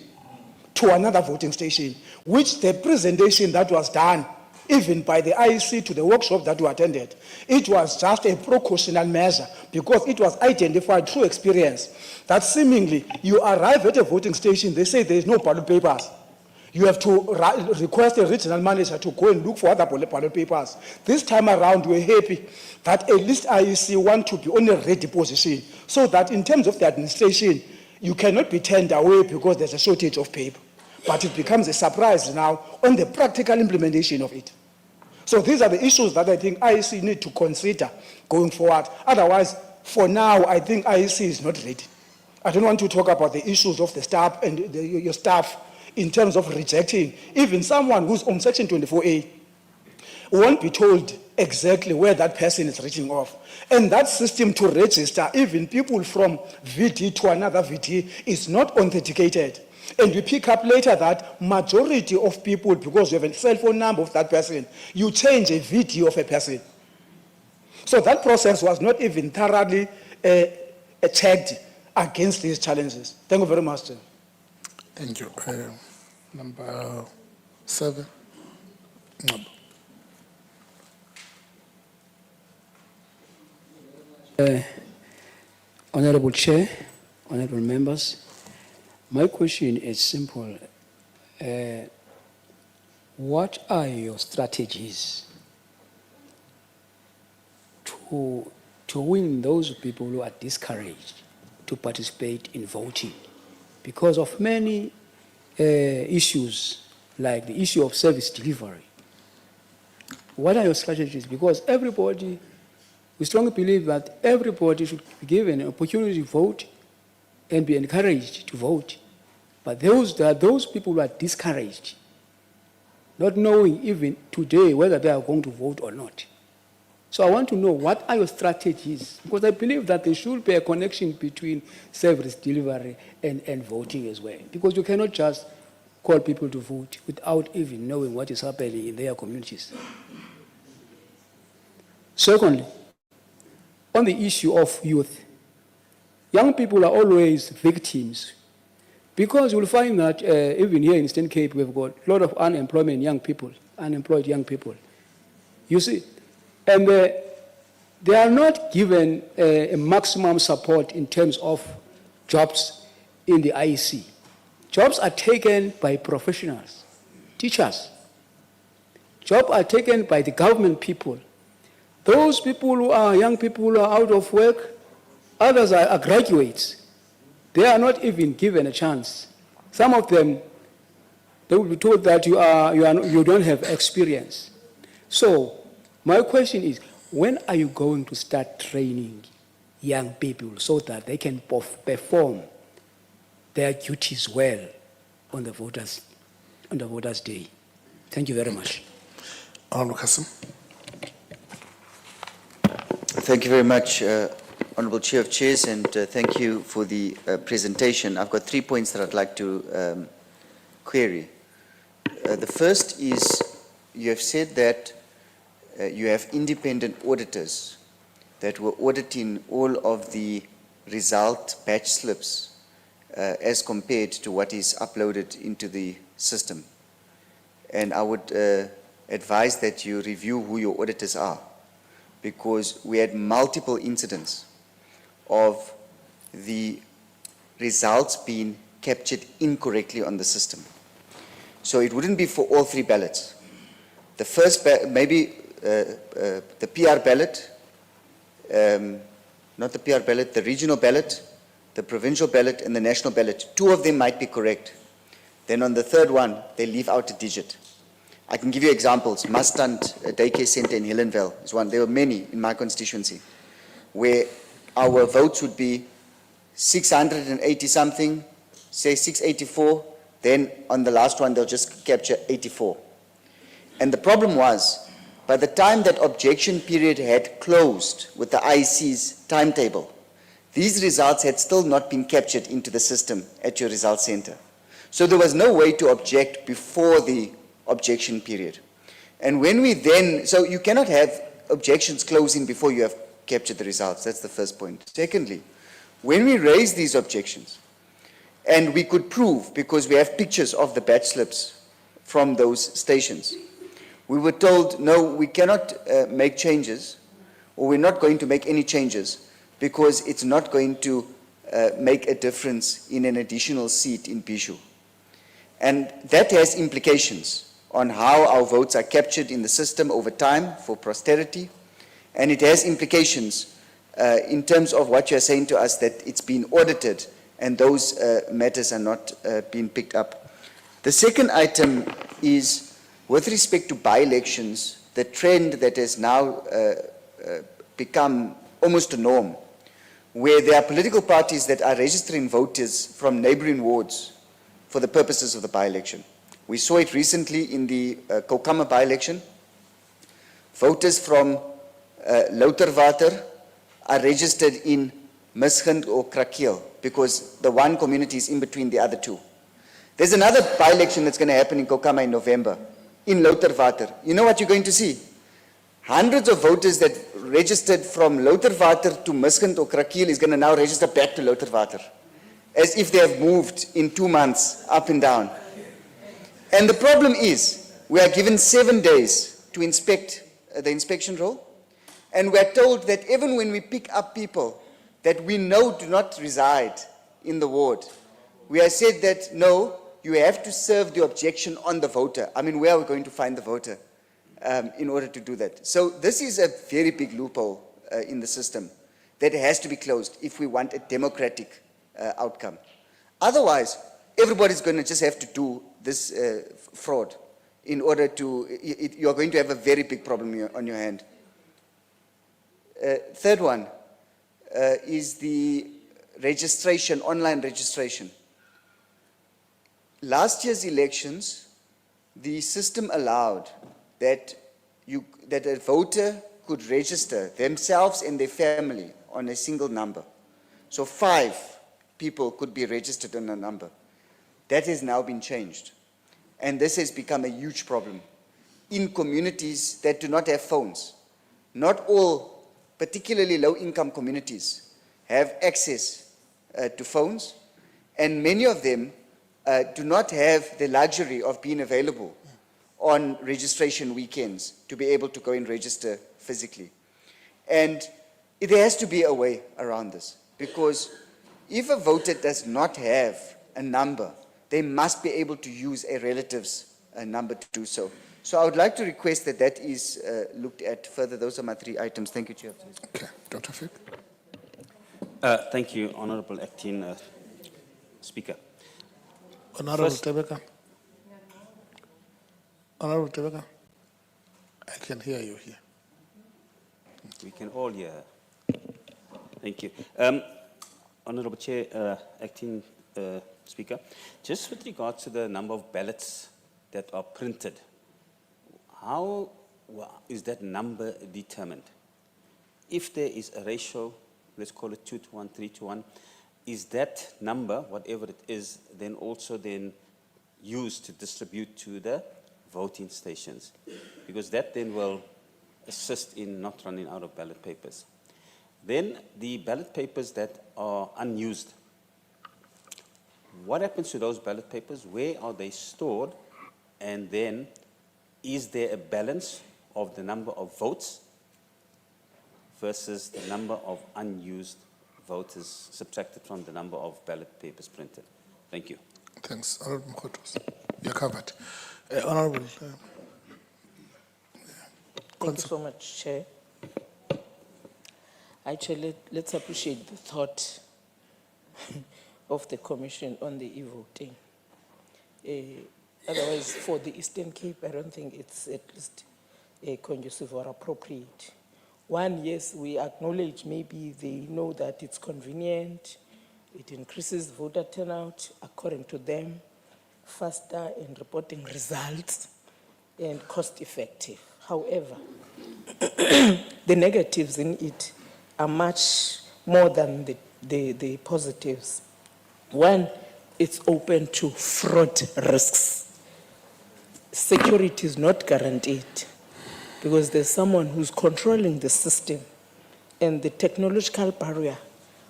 to another voting station, which the presentation that was done, even by the IEC to the workshop that we attended, it was just a precautionary measure because it was identified through experience that seemingly you arrive at a voting station, they say there is no ballot papers. You have to request a regional manager to go and look for other ballot papers. This time around, we're happy that at least IEC want to be on a ready position so that in terms of the administration, you cannot be turned away because there's a shortage of paper. But it becomes a surprise now on the practical implementation of it. So these are the issues that I think IEC need to consider going forward. Otherwise, for now, I think IEC is not ready. I don't want to talk about the issues of the staff and your staff in terms of rejecting. Even someone who's on Section 24A won't be told exactly where that person is reaching off. And that system to register even people from VD to another VD is not authenticated. And we pick up later that majority of people, because you have a cell phone number of that person, you change a VD of a person. So that process was not even thoroughly checked against these challenges. Thank you very much, sir.
Thank you. Number 7.
Honorable Chair, honorable members, my question is simple. What are your strategies to win those people who are discouraged to participate in voting because of many issues like the issue of service delivery? What are your strategies? Because everybody, we strongly believe that everybody should be given an opportunity to vote and be encouraged to vote. But there are those people who are discouraged, not knowing even today whether they are going to vote or not. So I want to know, what are your strategies? Because I believe that there should be a connection between service delivery and voting as well. Because you cannot just call people to vote without even knowing what is happening in their communities. Secondly, on the issue of youth, young people are always victims because you'll find that even here in Eastern Cape, we've got a lot of unemployed young people. You see, and they are not given a maximum support in terms of jobs in the IEC. Jobs are taken by professionals, teachers. Jobs are taken by the government people. Those people who are young people who are out of work, others are graduates. They are not even given a chance. Some of them, they will be told that you don't have experience. So my question is, when are you going to start training young people so that they can perform their duties well on the voters' day? Thank you very much.
Honorable Kassim.
Thank you very much, Honorable Chair of Chairs, and thank you for the presentation. I've got 3 points that I'd like to query. The first is, you have said that you have independent auditors that were auditing all of the result batch slips as compared to what is uploaded into the system. And I would advise that you review who your auditors are, because we had multiple incidents of the results being captured incorrectly on the system. So it wouldn't be for all 3 ballots. The first, the PR ballot, not the PR ballot, the regional ballot, the provincial ballot, and the national ballot. 2 of them might be correct. Then on the 3rd one, they leave out a digit. I can give you examples. Mustand Daycare Center in Hillenville is one. There were many in my constituency where our votes would be 680 something, say 684, then on the last one they'll just capture 84. And the problem was, by the time that objection period had closed with the IEC's timetable, these results had still not been captured into the system at your results center. So there was no way to object before the objection period. And when we then, so you cannot have objections closing before you have captured the results. That's the first point. Secondly, when we raise these objections, and we could prove, because we have pictures of the batch slips from those stations, we were told, no, we cannot make changes, or we're not going to make any changes, because it's not going to make a difference in an additional seat in Bishu. And that has implications on how our votes are captured in the system over time for posterity, and it has implications in terms of what you're saying to us, that it's been audited and those matters are not being picked up. The second item is with respect to by-elections, the trend that has now become almost a norm, where there are political parties that are registering voters from neighboring wards for the purposes of the by-election. We saw it recently in the Kokama by-election. Voters from Louterwater are registered in Mischand or Krakiel because the one community is in between the other 2. There's another by-election that's going to happen in Kokama in November, in Louterwater. You know what you're going to see? Hundreds of voters that registered from Louterwater to Mischand or Krakiel is going to now register back to Louterwater, as if they have moved in 2 months up and down. And the problem is, we are given 7 days to inspect the inspection roll, and we are told that even when we pick up people that we know do not reside in the ward, we are said that, no, you have to serve the objection on the voter. I mean, where are we going to find the voter in order to do that? So this is a very big loophole in the system that has to be closed if we want a democratic outcome. Otherwise, everybody's going to just have to do this fraud in order to, you're going to have a very big problem on your hand. Third one is the registration, online registration. Last year's elections, the system allowed that a voter could register themselves and their family on a single number. So 5 people could be registered on a number. That has now been changed. and this has become a huge problem, in communities that do not have phones. Not all, particularly low-income communities, have access to phones, and many of them do not have the luxury of being available on registration weekends to be able to go and register physically. And there has to be a way around this, because if a voter does not have a number, they must be able to use a relative's number to do so. So I would like to request that that is looked at further. Those are my 3 items. Thank you, Chair.
Okay, Dr. Fick.
Thank you, Honorable Acting Speaker.
Honorable
First-
Tebeka. Honorable Tebeka. I can hear you here.
We can all hear. Thank you. Honorable Chair, Acting Speaker, just with regards to the number of ballots that are printed, how is that number determined? If there is a ratio, let's call it 2 to 1, 3 to 1, is that number, whatever it is, then also then used to distribute to the voting stations? Because that then will assist in not running out of ballot papers. Then the ballot papers that are unused, what happens to those ballot papers? Where are they stored? And then is there a balance of the number of votes versus the number of unused voters subtracted from the number of ballot papers printed? Thank you.
Thanks. Honorable Mkhotos. You're covered. Honorable.
Thank you so much, Chair. Actually, let's appreciate the thought of the Commission on the e-voting. Otherwise, for the Eastern Cape, I don't think it's at least conducive or appropriate. One, yes, we acknowledge maybe they know that it's convenient, it increases voter turnout according to them, faster in reporting results, and cost-effective. However, the negatives in it are much more than the positives. One, it's open to fraud risks. Security is not guaranteed because there's someone who's controlling the system, and the technological barrier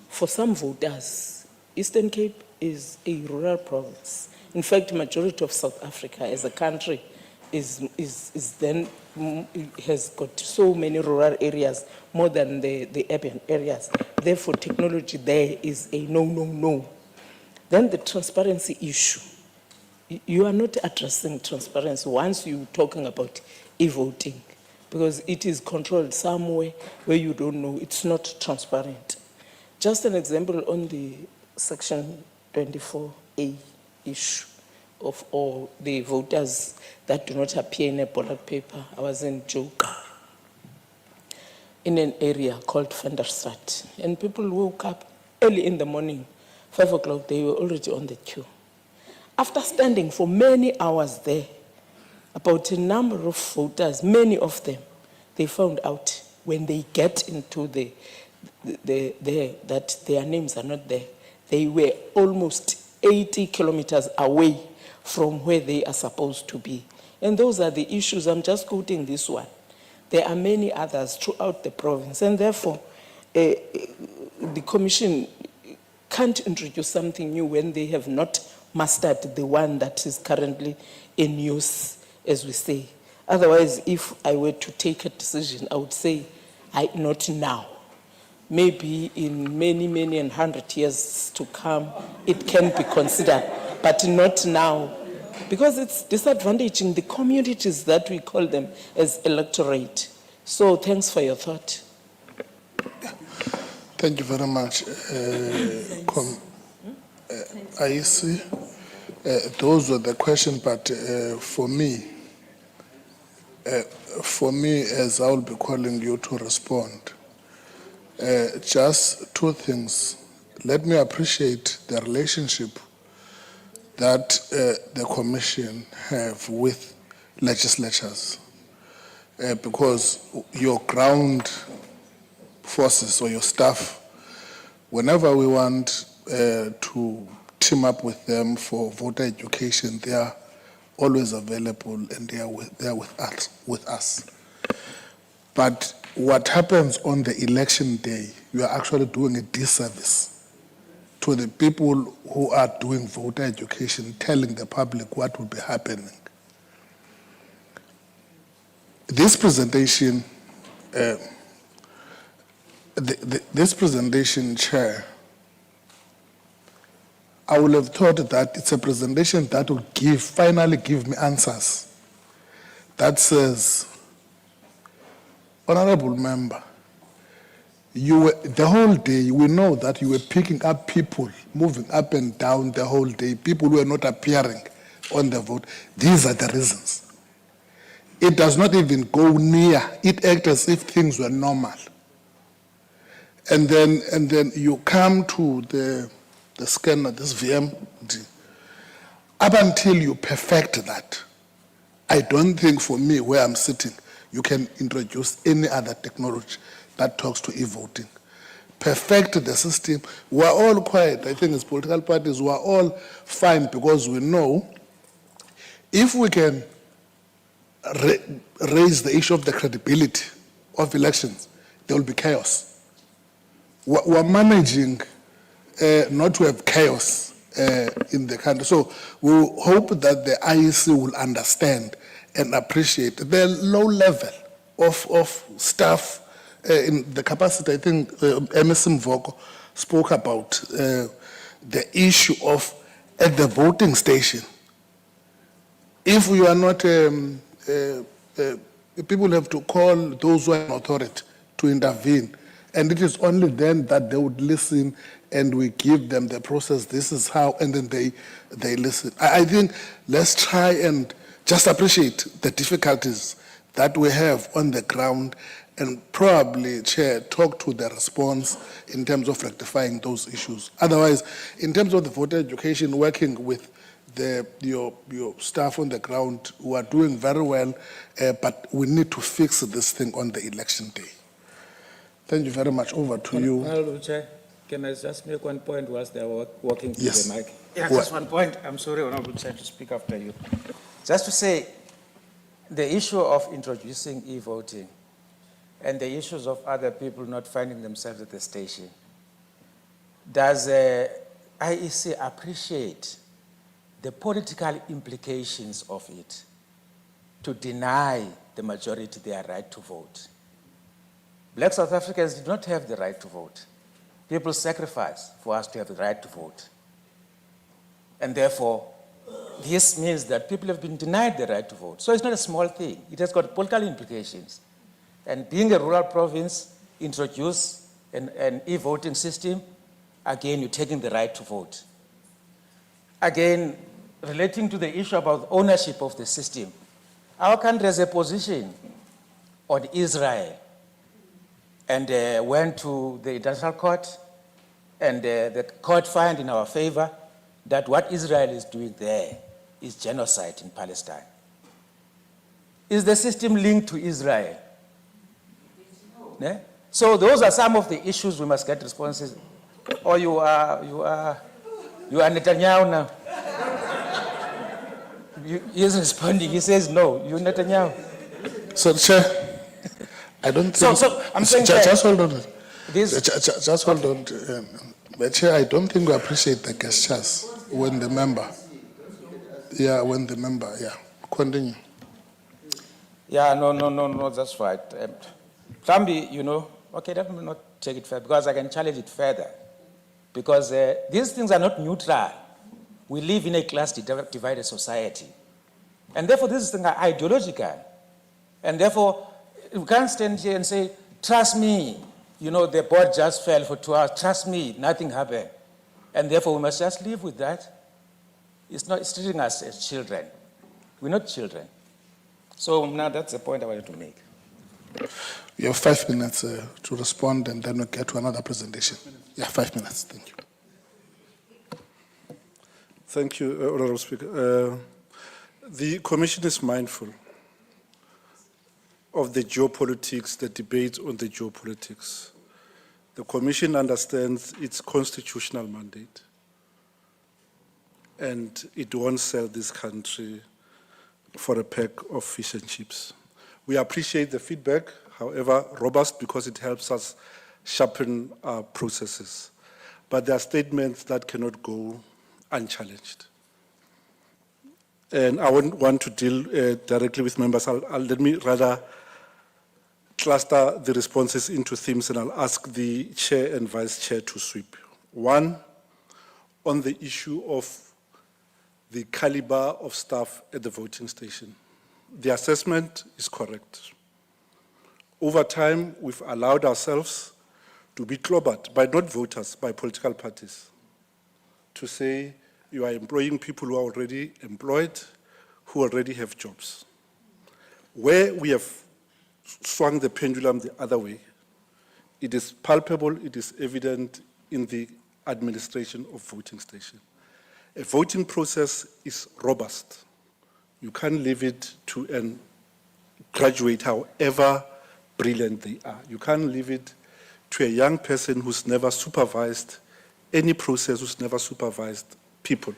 for some voters. Eastern Cape is a rural province. In fact, majority of South Africa as a country has got so many rural areas more than the urban areas. Therefore, technology there is a no. Then the transparency issue. You are not addressing transparency once you're talking about e-voting, because it is controlled somewhere where you don't know. It's not transparent. Just an example on the Section 24A issue of all the voters that do not appear in a ballot paper. I was in Joka, in an area called Venderstraat, and people woke up early in the morning, 5 o'clock, they were already on the queue. After standing for many hours there, about a number of voters, many of them, they found out when they get into that their names are not there. They were almost 80 kilometers away from where they are supposed to be. And those are the issues. I'm just quoting this one. There are many others throughout the province, and therefore the Commission can't introduce something new when they have not mastered the one that is currently in use, as we say. Otherwise, if I were to take a decision, I would say, not now. Maybe in many and 100 years to come, it can be considered, but not now. Because it's disadvantaging the communities that we call them as electorate. So thanks for your thought.
Thank you very much. I see. Those were the questions, but for me, as I will be calling you to respond, just 2 things. Let me appreciate the relationship that the Commission have with legislatures, because your ground forces or your staff, whenever we want to team up with them for voter education, they are always available and they are with us. But what happens on the election day, you are actually doing a disservice to the people who are doing voter education, telling the public what will be happening. This presentation, this presentation, Chair, I would have thought that it's a presentation that will finally give me answers. That says, Honorable Member, you were, the whole day, we know that you were picking up people, moving up and down the whole day, people who are not appearing on the vote. These are the reasons. It does not even go near. It acts as if things were normal. And then you come to the scanner, this VMD. Up until you perfect that, I don't think for me, where I'm sitting, you can introduce any other technology that talks to e-voting. Perfect the system. We're all quiet. I think as political parties, we're all fine because we know if we can raise the issue of the credibility of elections, there will be chaos. We're managing not to have chaos in the country. So we hope that the IEC will understand and appreciate the low level of staff in the capacity. I think MS Mvoko spoke about the issue of at the voting station. If you are not, people have to call those who are in authority to intervene. And it is only then that they would listen and we give them the process, this is how, and then they listen. I think let's try and just appreciate the difficulties that we have on the ground and probably, Chair, talk to the response in terms of rectifying those issues. Otherwise, in terms of the voter education, working with your staff on the ground who are doing very well, but we need to fix this thing on the election day. Thank you very much. Over to you.
Honorable Chair, can I just make one point whilst they are walking to
Yes.
the mic? Yeah,
What?
just one point. I'm sorry, Honorable Chair, to speak after you. Just to say, the issue of introducing e-voting and the issues of other people not finding themselves at the station, does IEC appreciate the political implications of it to deny the majority their right to vote? Black South Africans did not have the right to vote. People sacrificed for us to have the right to vote. And therefore, this means that people have been denied the right to vote. So it's not a small thing. It has got political implications. And being a rural province, introduce an e-voting system, again, you're taking the right to vote. Again, relating to the issue about ownership of the system, our country has a position on Israel and went to the International Court, and the court found in our favor that what Israel is doing there is genocide in Palestine. Is the system linked to Israel? No. So those are some of the issues we must get responses. Or you are Netanyahu now. He isn't responding. He says no. You Netanyahu.
So, Chair, I don't think.
So I'm saying,
just hold on.
This,
just hold on. But Chair, I don't think we appreciate the gestures when the member. Yeah, when the member. Yeah, continue.
Yeah, no, that's right. Trambi, you know, okay, let me not take it further because I can challenge it further. Because these things are not neutral. We live in a class-divided society. And therefore, these things are ideological. And therefore, we can't stand here and say, trust me, you know, the board just fell for 2 hours. Trust me, nothing happened. And therefore, we must just live with that. It's treating us as children. We're not children. So now that's the point I wanted to make.
You have 5 minutes to respond, and then we'll get to another presentation. Yeah, 5 minutes. Thank you.
Thank you, Honourable Speaker. The Commission is mindful of the geopolitics, the debate on the geopolitics. The Commission understands its constitutional mandate, and it won't sell this country for a pack of fish and chips. We appreciate the feedback, however robust, because it helps us sharpen our processes. But there are statements that cannot go unchallenged. And I wouldn't want to deal directly with members. Let me rather cluster the responses into themes, and I'll ask the chair and vice chair to sweep. One, on the issue of the caliber of staff at the voting station. The assessment is correct. Over time, we've allowed ourselves to be clobbered by not voters, by political parties, to say you are employing people who are already employed, who already have jobs. Where we have swung the pendulum the other way, it is palpable, it is evident in the administration of voting station. A voting process is robust. You can't leave it to a graduate, however brilliant they are. You can't leave it to a young person who's never supervised any process, who's never supervised people.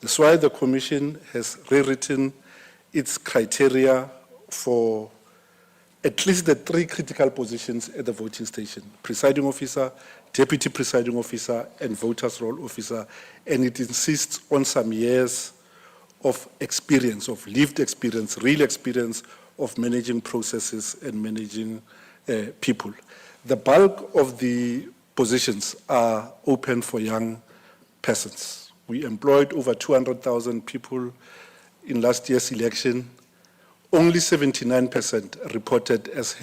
That's why the Commission has rewritten its criteria for at least the 3 critical positions at the voting station: presiding officer, deputy presiding officer, and voters' roll officer. And it insists on some years of experience, of lived experience, real experience of managing processes and managing people. The bulk of the positions are open for young persons. We employed over 200,000 people in last year's election. Only 79% reported as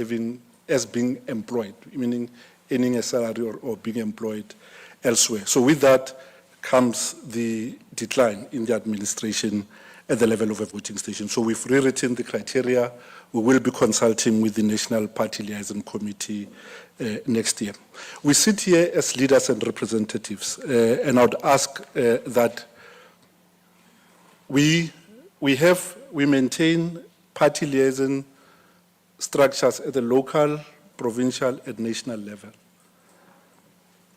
being employed, meaning earning a salary or being employed elsewhere. So with that comes the decline in the administration at the level of a voting station. So we've rewritten the criteria. We will be consulting with the National Party Liaison Committee next year. We sit here as leaders and representatives, and I would ask that we maintain party liaison structures at the local, provincial, and national level.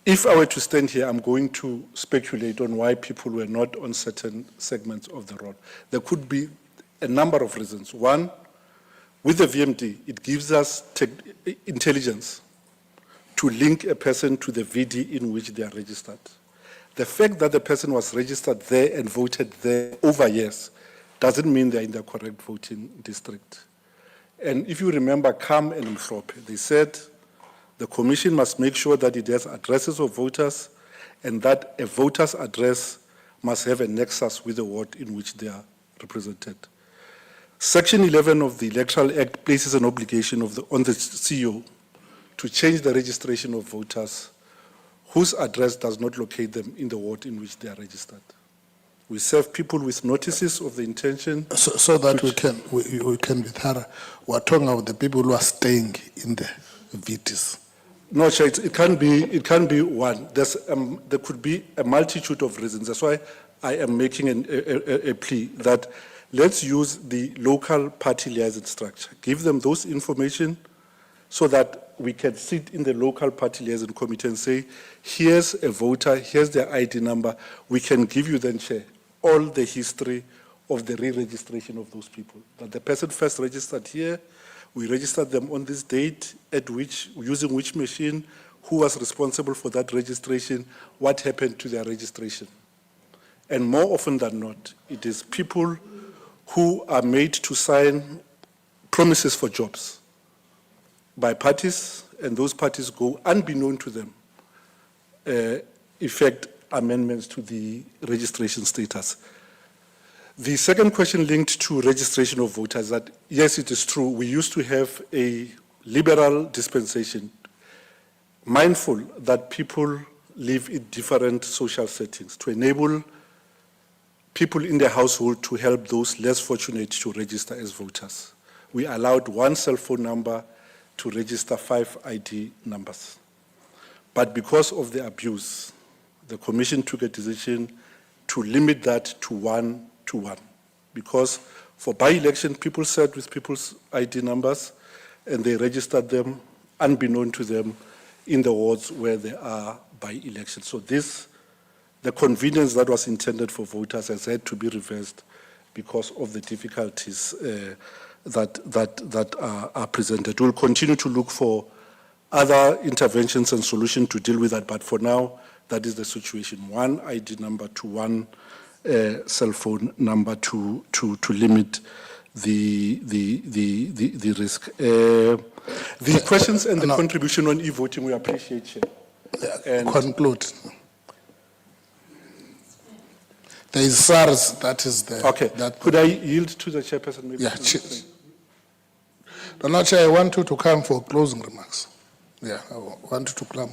If I were to stand here, I'm going to speculate on why people were not on certain segments of the road. There could be a number of reasons. One, with the VMD, it gives us intelligence to link a person to the VD in which they are registered. The fact that the person was registered there and voted there over years doesn't mean they're in the correct voting district. And if you remember Kam and Mhlaba, they said the Commission must make sure that it has addresses of voters and that a voter's address must have a nexus with the ward in which they are represented. Section 11 of the Electoral Act places an obligation on the CEO to change the registration of voters whose address does not locate them in the ward in which they are registered. We serve people with notices of the intention.
So that we can be thorough. We're talking about the people who are staying in the VTs.
No, Chair, it can't be one. There could be a multitude of reasons. That's why I am making a plea that let's use the local party liaison structure. Give them those information so that we can sit in the local party liaison committee and say, here's a voter, here's their ID number. We can give you then, Chair, all the history of the re-registration of those people. That the person first registered here, we registered them on this date, at which, using which machine, who was responsible for that registration, what happened to their registration. And more often than not, it is people who are made to sign promises for jobs by parties, and those parties go unbeknown to them, effect amendments to the registration status. The second question linked to registration of voters, that yes, it is true, we used to have a liberal dispensation, mindful that people live in different social settings, to enable people in their household to help those less fortunate to register as voters. We allowed one cell phone number to register 5 ID numbers. But because of the abuse, the Commission took a decision to limit that to 1-to-1. Because for by-election, people sat with people's ID numbers and they registered them unbeknown to them in the wards where there are by-elections. So the convenience that was intended for voters has had to be reversed because of the difficulties that are presented. We'll continue to look for other interventions and solutions to deal with that, but for now, that is the situation. One ID number to one cell phone number to limit the risk. The questions and the contribution on e-voting, we appreciate, Chair. And
Conclude. There is SARS that is there.
okay, could I yield to the chairperson? Maybe
Yeah, no, Chair, I want you to come for closing remarks. Yeah, I want you to come.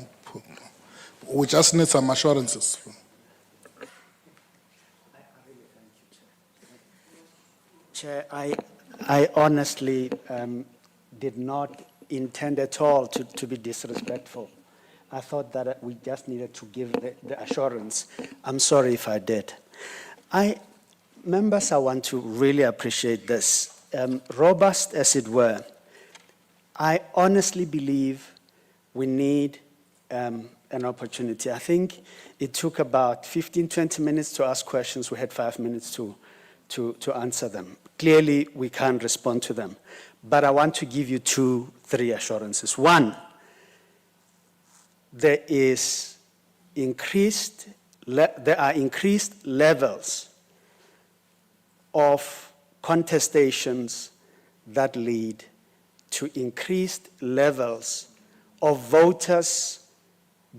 We just need some assurances.
Chair, I honestly did not intend at all to be disrespectful. I thought that we just needed to give the assurance. I'm sorry if I did. Members, I want to really appreciate this. Robust as it were, I honestly believe we need an opportunity. I think it took about 15, 20 minutes to ask questions. We had 5 minutes to answer them. Clearly, we can't respond to them. But I want to give you 2, 3 assurances. One, there are increased levels of contestations that lead to increased levels of voters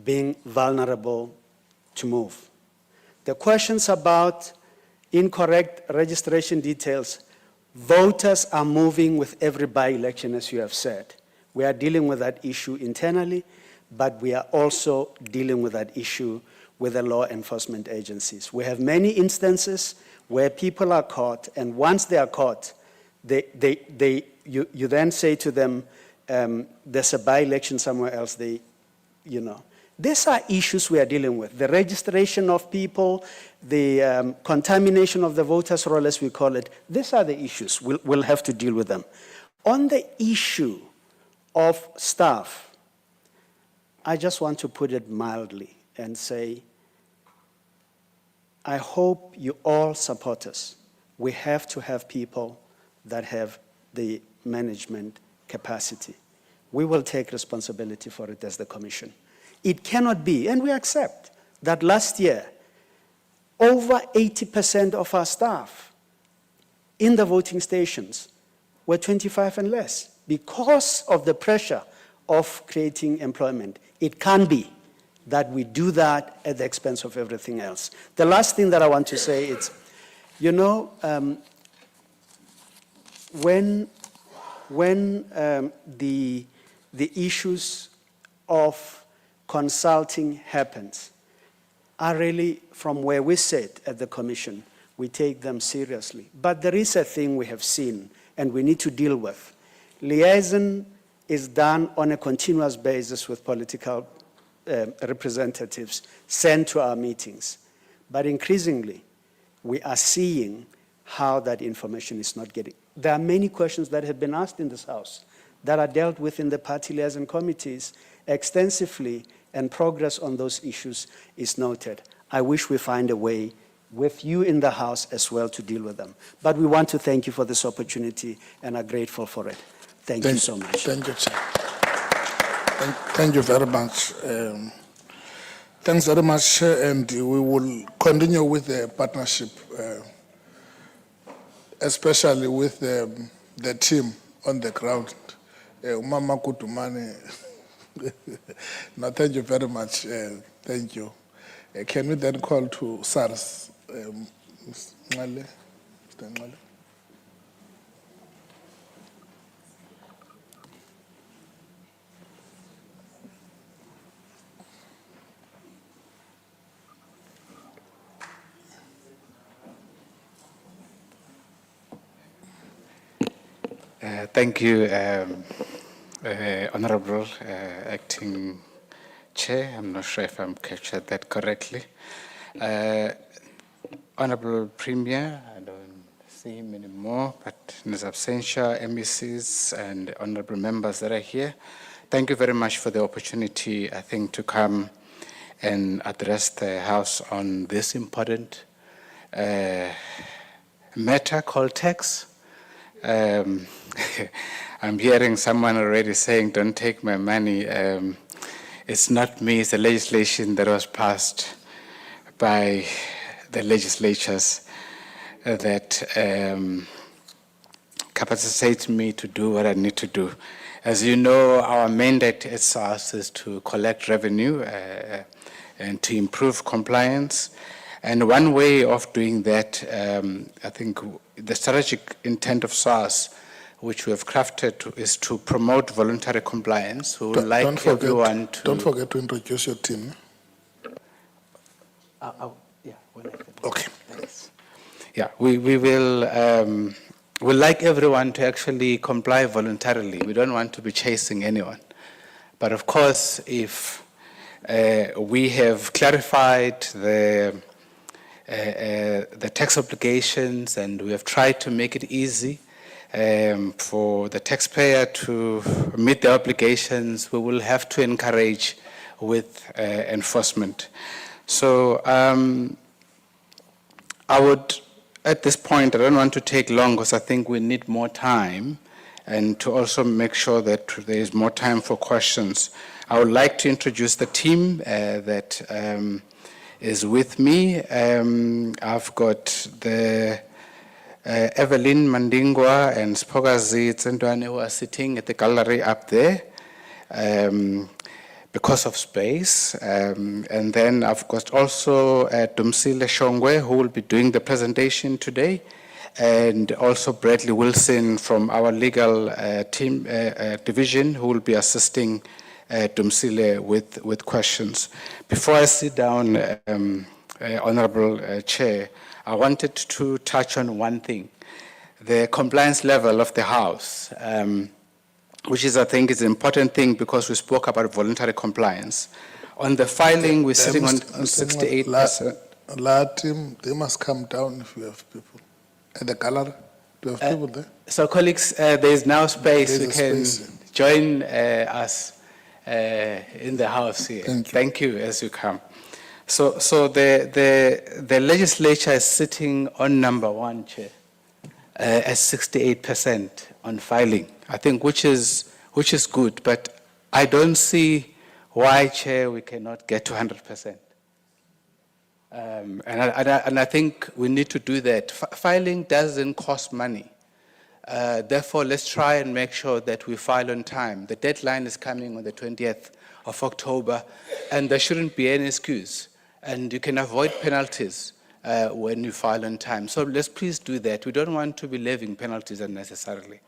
being vulnerable to move. The questions about incorrect registration details, voters are moving with every by-election, as you have said. We are dealing with that issue internally, but we are also dealing with that issue with the law enforcement agencies. We have many instances where people are caught, and once they are caught, you then say to them, there's a by-election somewhere else, These are issues we are dealing with. The registration of people, the contamination of the voters' roll, as we call it, these are the issues. We'll have to deal with them. On the issue of staff, I just want to put it mildly and say, I hope you all support us. We have to have people that have the management capacity. We will take responsibility for it as the Commission. It cannot be, and we accept, that last year, over 80% of our staff in the voting stations were 25 and less because of the pressure of creating employment. It can't be that we do that at the expense of everything else. The last thing that I want to say is, when the issues of consulting happens, are really from where we sit at the Commission, we take them seriously. But there is a thing we have seen and we need to deal with. Liaison is done on a continuous basis with political representatives sent to our meetings. But increasingly, we are seeing how that information is not getting. There are many questions that have been asked in this House that are dealt with in the party liaison committees extensively, and progress on those issues is noted. I wish we find a way with you in the House as well to deal with them. But we want to thank you for this opportunity and are grateful for it. Thank you so much.
Thank you, Chair. Thank you very much. Thanks very much, and we will continue with the partnership, especially with the team on the ground. Mama Kutumani. No, thank you very much. Thank you. Can we then call to SARS? Mr. Mhlaba?
Thank you, Honorable Acting Chair. I'm not sure if I'm captured that correctly. Honorable Premier, I don't see him anymore, but in his absentia, MECs and honorable members that are here, thank you very much for the opportunity, I think, to come and address the House on this important matter called tax. I'm hearing someone already saying, don't take my money. It's not me, it's the legislation that was passed by the legislatures that capacitates me to do what I need to do. As you know, our mandate at SARS is to collect revenue and to improve compliance. And one way of doing that, I think the strategic intent of SARS, which we have crafted, is to promote voluntary compliance. We would like everyone to...
Don't forget to introduce your team.
Yeah, when I finish.
Okay.
Thanks. Yeah, we will... we'd like everyone to actually comply voluntarily. We don't want to be chasing anyone. But of course, if we have clarified the tax obligations and we have tried to make it easy for the taxpayer to meet the obligations, we will have to encourage with enforcement. So I would, at this point, I don't want to take long because I think we need more time and to also make sure that there is more time for questions. I would like to introduce the team that is with me. I've got the Evelyn Mandingwa and Spogazi Tsendwane who are sitting at the gallery up there because of space. And then I've got also Dumsile Shongwe who will be doing the presentation today, and also Bradley Wilson from our legal team division who will be assisting Dumsile with questions. Before I sit down, Honorable Chair, I wanted to touch on one thing, the compliance level of the House, which is, I think, is an important thing because we spoke about voluntary compliance. On the filing, we're sitting on 68%.
Team, they must come down if you have people. At the gallery, do you have people there?
So, colleagues, there is now space.
There's
You can
space.
join us in the House here. Thank you as you come. So the legislature is sitting on number one, Chair, at 68% on filing. I think which is good, but I don't see why, Chair, we cannot get to 100%. And I think we need to do that. Filing doesn't cost money. Therefore, let's try and make sure that we file on time. The deadline is coming on the 20th of October, and there shouldn't be any excuse. And you can avoid penalties when you file on time. So let's please do that. We don't want to be levying penalties unnecessarily.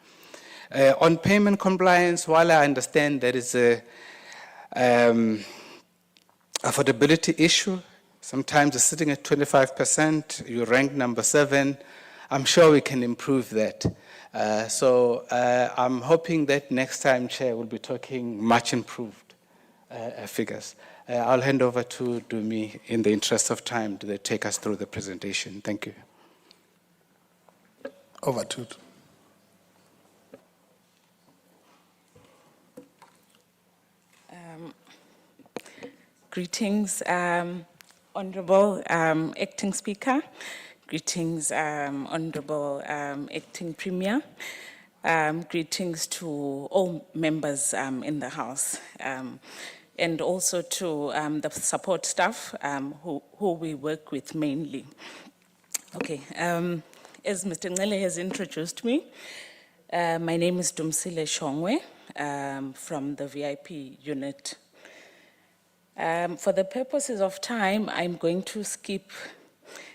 On payment compliance, while I understand there is a affordability issue, sometimes it's sitting at 25%, you rank number 7. I'm sure we can improve that. So I'm hoping that next time, Chair, we'll be talking much improved figures. I'll hand over to Dumi in the interest of time to take us through the presentation. Thank you.
Over to you.
Greetings, Honorable Acting Speaker. Greetings, Honorable Acting Premier. Greetings to all members in the House, and also to the support staff who we work with mainly. Okay, as Mr. Ngele has introduced me, my name is Dumsile Shongwe from the VIP unit. For the purposes of time, I'm going to skip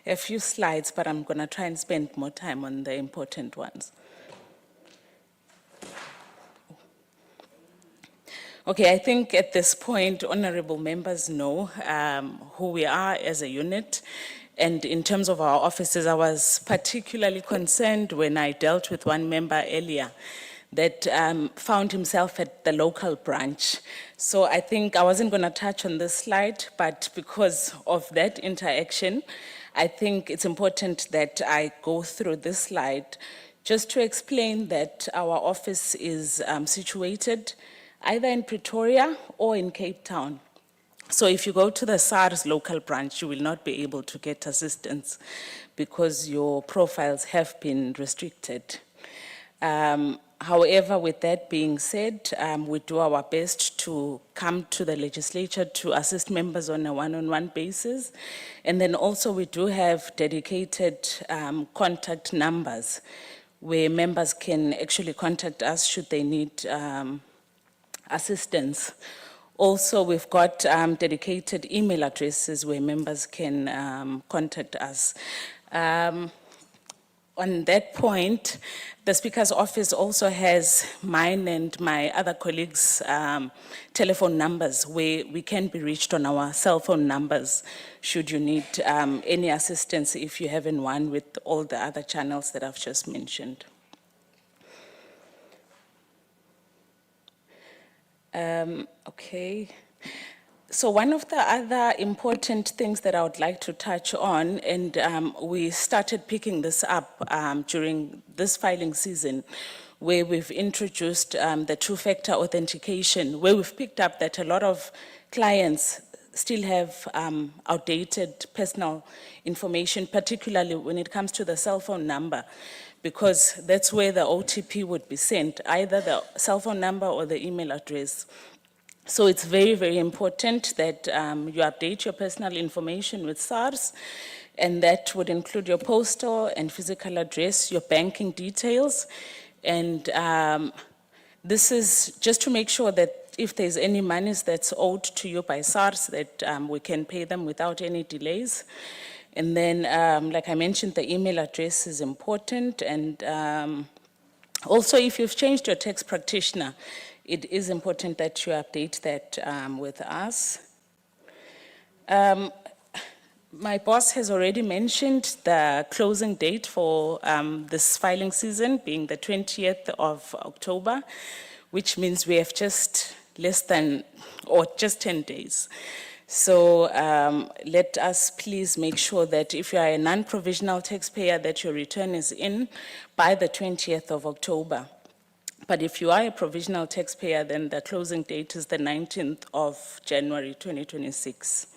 a few slides, but I'm going to try and spend more time on the important ones. Okay, I think at this point, honorable members know who we are as a unit. And in terms of our offices, I was particularly concerned when I dealt with one member earlier that found himself at the local branch. So I think I wasn't going to touch on this slide, but because of that interaction, I think it's important that I go through this slide just to explain that our office is situated either in Pretoria or in Cape Town. So if you go to the SARS local branch, you will not be able to get assistance because your profiles have been restricted. However, with that being said, we do our best to come to the legislature to assist members on a one-on-one basis. And then also we do have dedicated contact numbers where members can actually contact us should they need assistance. Also, we've got dedicated email addresses where members can contact us. On that point, the Speaker's office also has mine and my other colleagues' telephone numbers where we can be reached on our cell phone numbers should you need any assistance if you haven't one with all the other channels that I've just mentioned. Okay. So one of the other important things that I would like to touch on, and we started picking this up during this filing season, where we've introduced the two-factor authentication, where we've picked up that a lot of clients still have outdated personal information, particularly when it comes to the cell phone number, because that's where the OTP would be sent, either the cell phone number or the email address. So it's very, very important that you update your personal information with SARS, and that would include your postal and physical address, your banking details, and this is just to make sure that if there's any monies that's owed to you by SARS, that we can pay them without any delays. And then, like I mentioned, the email address is important, and also if you've changed your tax practitioner, it is important that you update that with us. My boss has already mentioned the closing date for this filing season being the 20th of October, which means we have just less than, or just 10 days. So let us please make sure that if you are a non-provisional taxpayer, that your return is in by the 20th of October. But if you are a provisional taxpayer, then the closing date is the 19th of January 2026.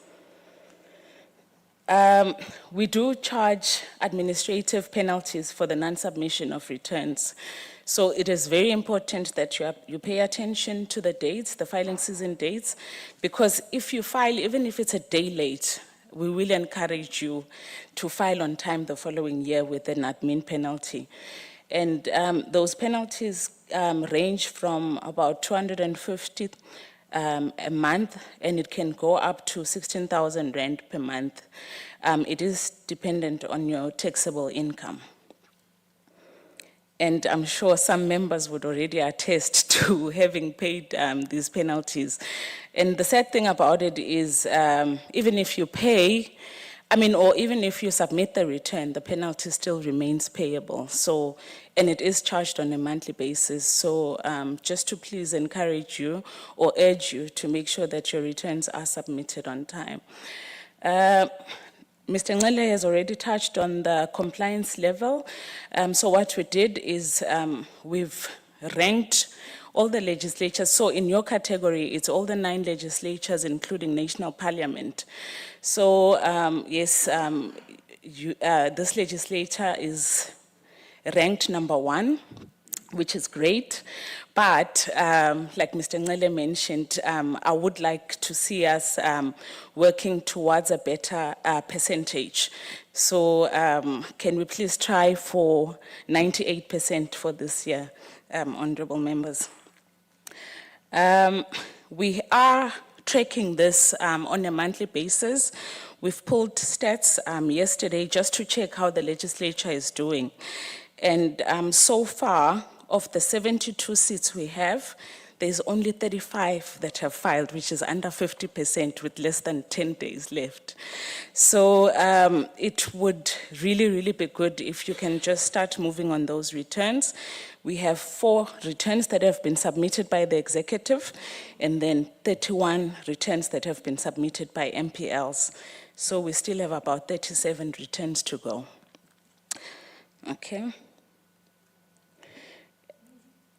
We do charge administrative penalties for the non-submission of returns. So it is very important that you pay attention to the dates, the filing season dates, because if you file, even if it's a day late, we will encourage you to file on time the following year with an admin penalty. And those penalties range from about 250 a month, and it can go up to 16,000 rand per month. It is dependent on your taxable income. And I'm sure some members would already attest to having paid these penalties. And the sad thing about it is, even if you pay, or even if you submit the return, the penalty still remains payable. So, and it is charged on a monthly basis. So just to please encourage you or urge you to make sure that your returns are submitted on time. Mr. Nxele has already touched on the compliance level. So what we did is we've ranked all the legislatures. So in your category, it's all the 9 legislatures, including National Parliament. So yes, this legislature is ranked number 1, which is great. But like Mr. Nxele mentioned, I would like to see us working towards a better percentage. So can we please try for 98% for this year, honorable members? We are tracking this on a monthly basis. We've pulled stats yesterday just to check how the legislature is doing. And so far, of the 72 seats we have, there's only 35 that have filed, which is under 50% with less than 10 days left. So it would really, really be good if you can just start moving on those returns. We have 4 returns that have been submitted by the executive, and then 31 returns that have been submitted by MPLs. So we still have about 37 returns to go. Okay.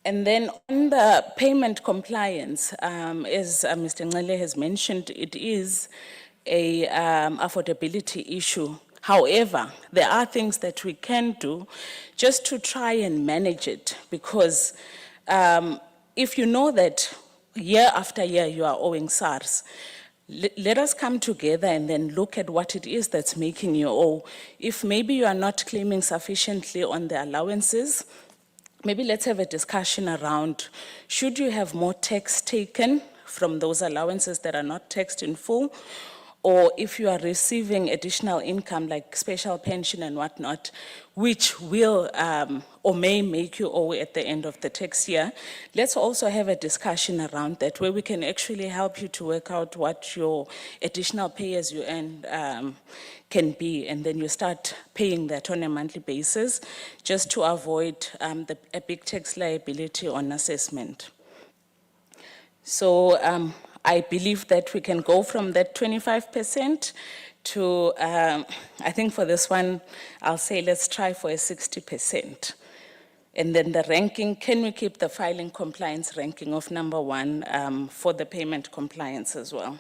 And then on the payment compliance, as Mr. Ngele has mentioned, it is a affordability issue. However, there are things that we can do just to try and manage it, because if you know that year after year you are owing SARS, let us come together and then look at what it is that's making you owe. If maybe you are not claiming sufficiently on the allowances, maybe let's have a discussion around, should you have more tax taken from those allowances that are not taxed in full? Or if you are receiving additional income like special pension and whatnot, which will or may make you owe at the end of the tax year, let's also have a discussion around that, where we can actually help you to work out what your additional pay as you earn can be, and then you start paying that on a monthly basis, just to avoid a big tax liability on assessment. So I believe that we can go from that 25% to, I think for this one, I'll say let's try for a 60%. And then the ranking, can we keep the filing compliance ranking of #1 for the payment compliance as well?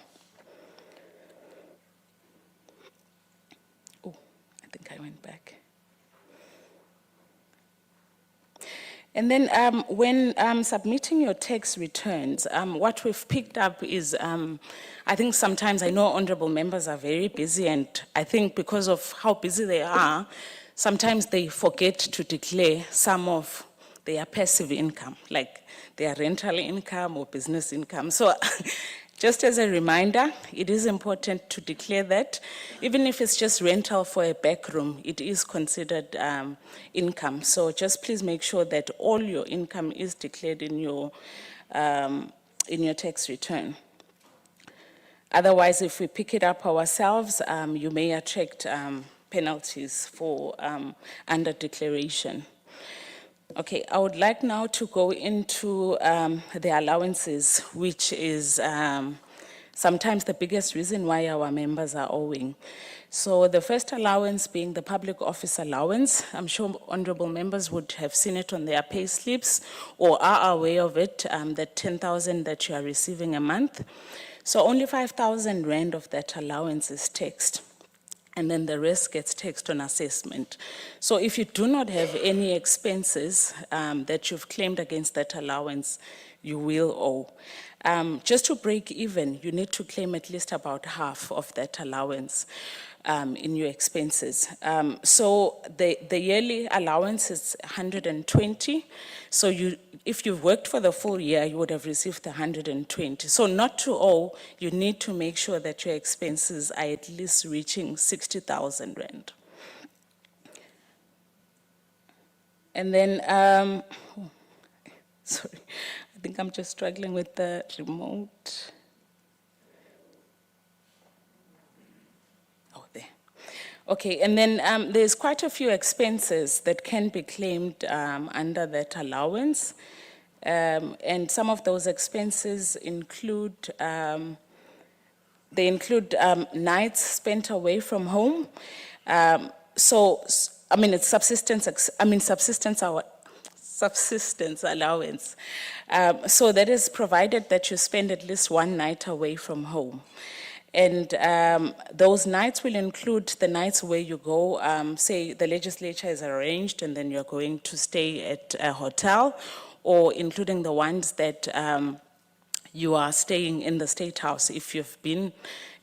Oh, I think I went back. And then when submitting your tax returns, what we've picked up is, I think sometimes, I know honorable members are very busy, and I think because of how busy they are, sometimes they forget to declare some of their passive income, like their rental income or business income. So just as a reminder, it is important to declare that. Even if it's just rental for a back room, it is considered income. So just please make sure that all your income is declared in your tax return. Otherwise, if we pick it up ourselves, you may attract penalties for under declaration. Okay, I would like now to go into the allowances, which is sometimes the biggest reason why our members are owing. So the first allowance being the public office allowance. I'm sure honorable members would have seen it on their pay slips or are aware of it, that 10,000 that you are receiving a month. So only 5,000 rand of that allowance is taxed, and then the rest gets taxed on assessment. So if you do not have any expenses that you've claimed against that allowance, you will owe. Just to break even, you need to claim at least about half of that allowance in your expenses. So the yearly allowance is 120. So if you've worked for the full year, you would have received 120. So not to owe, you need to make sure that your expenses are at least reaching 60,000 rand. And then, sorry, I think I'm just struggling with the remote. Okay, and then there's quite a few expenses that can be claimed under that allowance. And some of those expenses include, nights spent away from home. It's subsistence allowance. So that is provided that you spend at least one night away from home. And those nights will include the nights where you go, say the legislature is arranged and then you're going to stay at a hotel, or including the ones that you are staying in the State House if you've been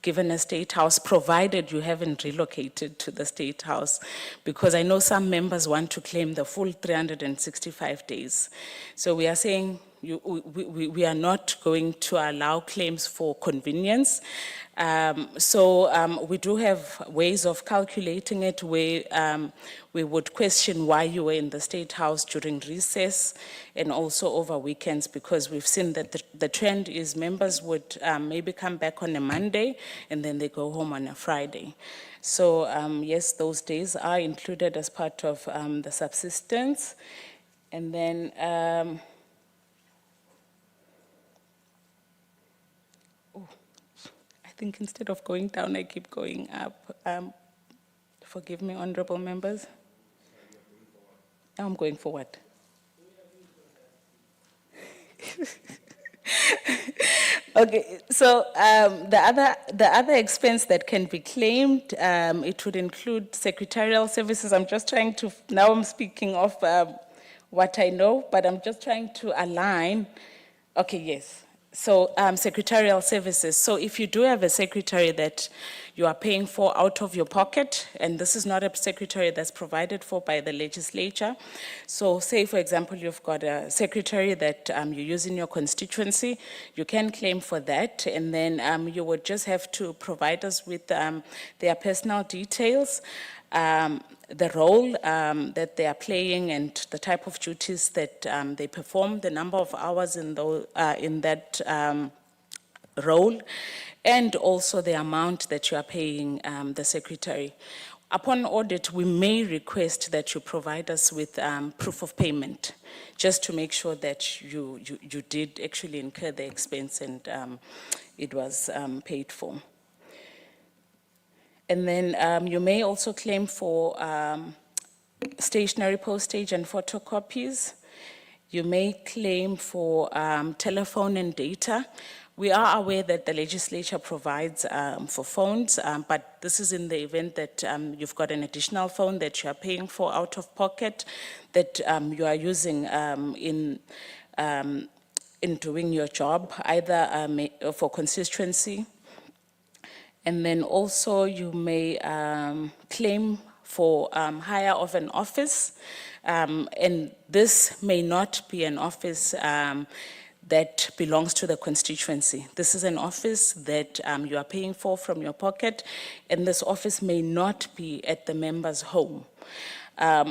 given a State House, provided you haven't relocated to the State House, because I know some members want to claim the full 365 days. So we are saying we are not going to allow claims for convenience. We do have ways of calculating it where we would question why you were in the State House during recess and also over weekends, because we've seen that the trend is members would maybe come back on a Monday and then they go home on a Friday. So yes, those days are included as part of the subsistence. And then I think instead of going down, I keep going up. Forgive me, honorable members. Now I'm going forward. Okay, so the other expense that can be claimed, it would include secretarial services. I'm just trying to, now I'm speaking of what I know, but I'm just trying to align. Okay, yes. So secretarial services. So if you do have a secretary that you are paying for out of your pocket, and this is not a secretary that's provided for by the legislature. So say, for example, you've got a secretary that you use in your constituency, you can claim for that, and then you would just have to provide us with their personal details, the role that they are playing and the type of duties that they perform, the number of hours in that role, and also the amount that you are paying the secretary. Upon audit, we may request that you provide us with proof of payment, just to make sure that you did actually incur the expense and it was paid for. And then you may also claim for stationery postage and photocopies. You may claim for telephone and data. We are aware that the legislature provides for phones, but this is in the event that you've got an additional phone that you are paying for out of pocket, that you are using in doing your job, either for constituency. And then also you may claim for hire of an office, and this may not be an office that belongs to the constituency. This is an office that you are paying for from your pocket, and this office may not be at the member's home.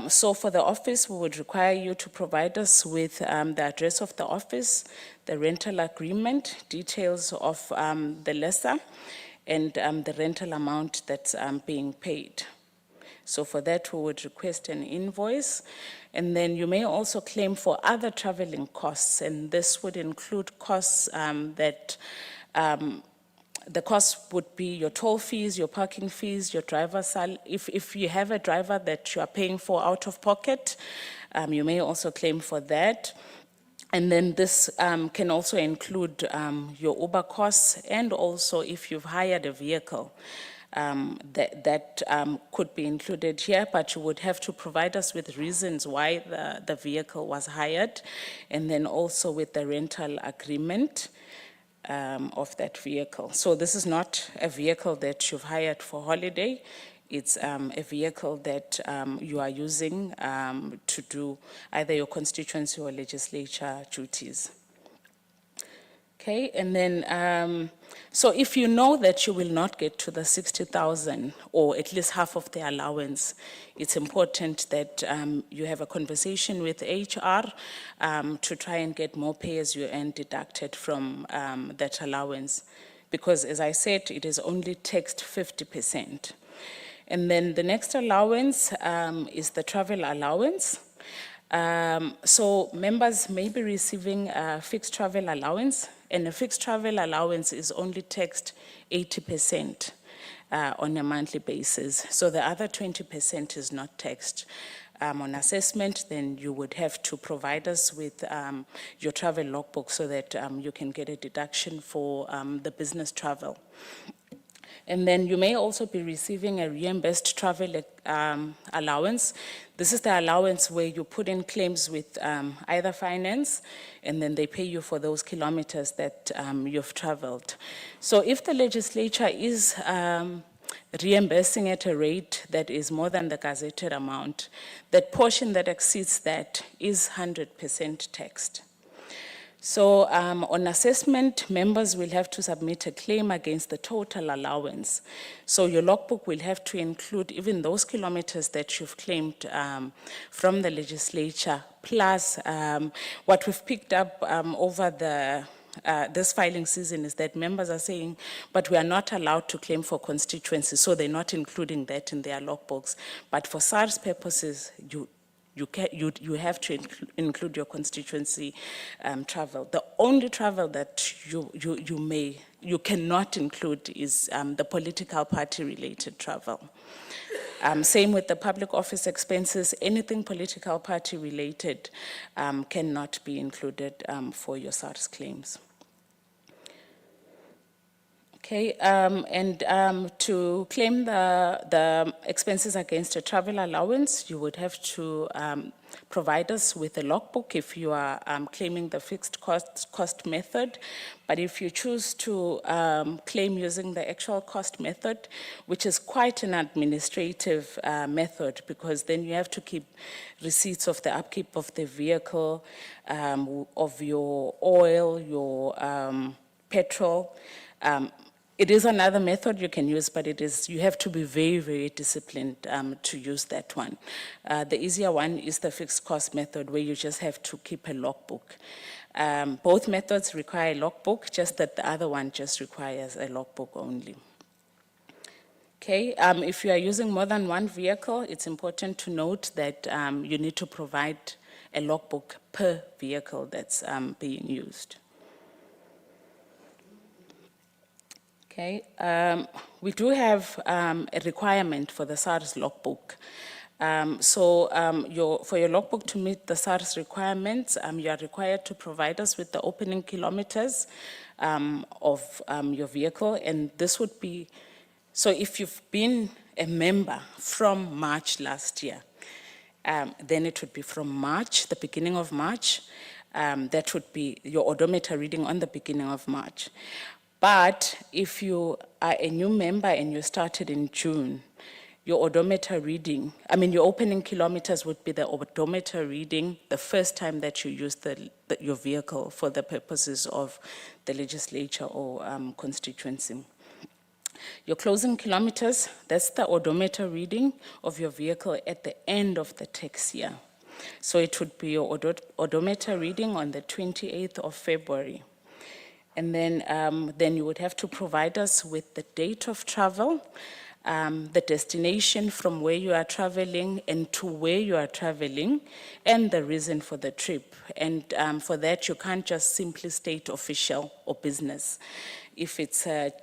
So for the office, we would require you to provide us with the address of the office, the rental agreement, details of the lessor, and the rental amount that's being paid. So for that, we would request an invoice. And then you may also claim for other traveling costs, and this would include costs that the cost would be your toll fees, your parking fees, your driver's salary. If you have a driver that you are paying for out of pocket, you may also claim for that. And then this can also include your Uber costs, and also if you've hired a vehicle, that could be included here, but you would have to provide us with reasons why the vehicle was hired, and then also with the rental agreement of that vehicle. So this is not a vehicle that you've hired for holiday. It's a vehicle that you are using to do either your constituency or legislature duties. Okay, and then, so if you know that you will not get to the 60,000 or at least half of the allowance, it's important that you have a conversation with HR to try and get more pay as you earn deducted from that allowance. Because as I said, it is only taxed 50%. And then the next allowance is the travel allowance. So members may be receiving a fixed travel allowance, and a fixed travel allowance is only taxed 80% on a monthly basis. So the other 20% is not taxed. On assessment, then you would have to provide us with your travel logbook so that you can get a deduction for the business travel. And then you may also be receiving a reimbursed travel allowance. This is the allowance where you put in claims with either finance, and then they pay you for those kilometers that you've traveled. So if the legislature is reimbursing at a rate that is more than the gazetted amount, that portion that exceeds that is 100% taxed. So on assessment, members will have to submit a claim against the total allowance. So your logbook will have to include even those kilometers that you've claimed from the legislature, plus what we've picked up over this filing season is that members are saying, but we are not allowed to claim for constituencies, so they're not including that in their logbooks. But for SARS purposes, you have to include your constituency travel. The only travel that you cannot include is the political party related travel. Same with the public office expenses. Anything political party related cannot be included for your SARS claims. Okay, to claim the expenses against a travel allowance, you would have to provide us with a logbook if you are claiming the fixed cost method. But if you choose to claim using the actual cost method, which is quite an administrative method, because then you have to keep receipts of the upkeep of the vehicle, of your oil, your petrol. It is another method you can use, but you have to be very, very disciplined to use that one. The easier one is the fixed cost method, where you just have to keep a logbook. Both methods require a logbook, just that the other one just requires a logbook only. Okay, if you are using more than one vehicle, it's important to note that you need to provide a logbook per vehicle that's being used. Okay, we do have a requirement for the SARS logbook. For your logbook to meet the SARS requirements, you are required to provide us with the opening kilometers of your vehicle, and this would be, so if you've been a member from March last year, then it would be from March, the beginning of March. That would be your odometer reading on the beginning of March. But if you are a new member and you started in June, your odometer reading, your opening kilometers would be the odometer reading the first time that you use your vehicle for the purposes of the legislature or constituency. Your closing kilometers, that's the odometer reading of your vehicle at the end of the tax year. So it would be your odometer reading on the 28th of February. And then you would have to provide us with the date of travel, the destination from where you are traveling and to where you are traveling, and the reason for the trip. And for that, you can't just simply state official or business. If it's let's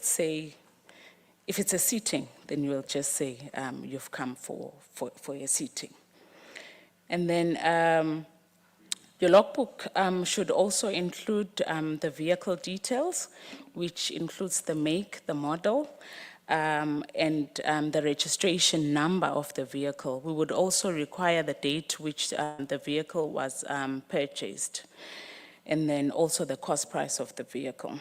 say, if it's a seating, then you will just say you've come for a seating. And then your logbook should also include the vehicle details, which includes the make, the model, and the registration number of the vehicle. We would also require the date which the vehicle was purchased, and then also the cost price of the vehicle.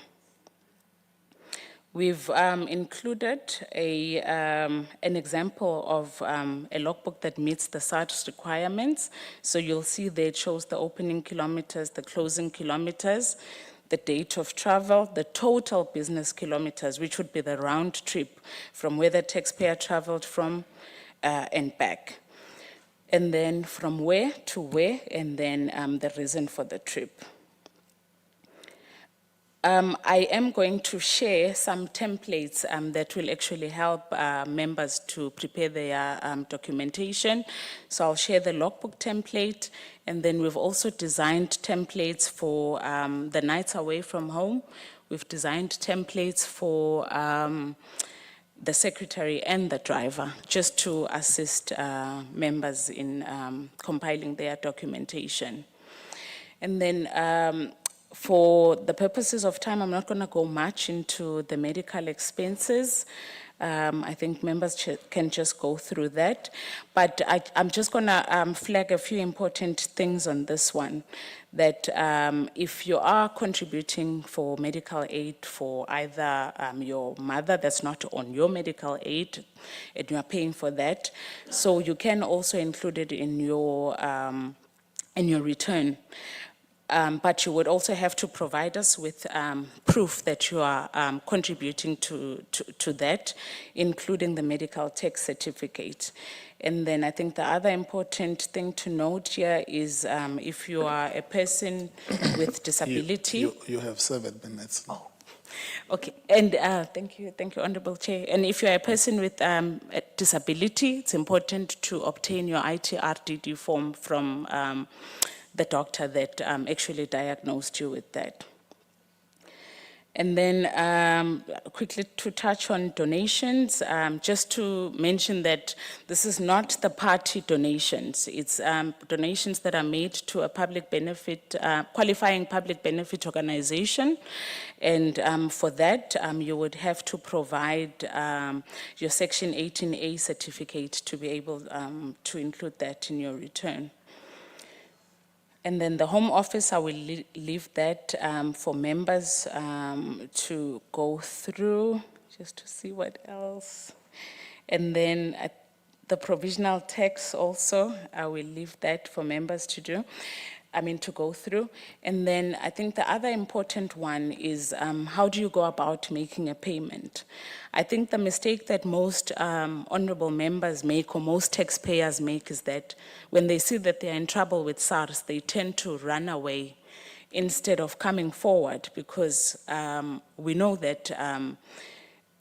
We've included an example of a logbook that meets the SARS requirements. So you'll see there it shows the opening kilometers, the closing kilometers, the date of travel, the total business kilometers, which would be the round trip from where the taxpayer traveled from and back. And then from where to where, and then the reason for the trip. I am going to share some templates that will actually help members to prepare their documentation. So I'll share the logbook template, and then we've also designed templates for the nights away from home. We've designed templates for the secretary and the driver, just to assist members in compiling their documentation. And then for the purposes of time, I'm not going to go much into the medical expenses. I think members can just go through that. But I'm just going to flag a few important things on this one. That if you are contributing for medical aid for either your mother that's not on your medical aid, and you are paying for that, so you can also include it in your return. But you would also have to provide us with proof that you are contributing to that, including the medical tax certificate. And then I think the other important thing to note here is if you are a person with disability.
You have 7 minutes.
Oh, okay. And thank you, Honorable Chair. And if you are a person with a disability, it's important to obtain your ITRDD form from the doctor that actually diagnosed you with that.
And then quickly to touch on donations, just to mention that this is not the party donations. It's donations that are made to a public benefit, qualifying public benefit organization. And for that, you would have to provide your Section 18A certificate to be able to include that in your return. And then the Home Office, I will leave that for members to go through, just to see what else. And then the provisional tax also, I will leave that for members to do, to go through. And then I think the other important one is how do you go about making a payment? I think the mistake that most honorable members make or most taxpayers make is that when they see that they're in trouble with SARS, they tend to run away instead of coming forward because we know that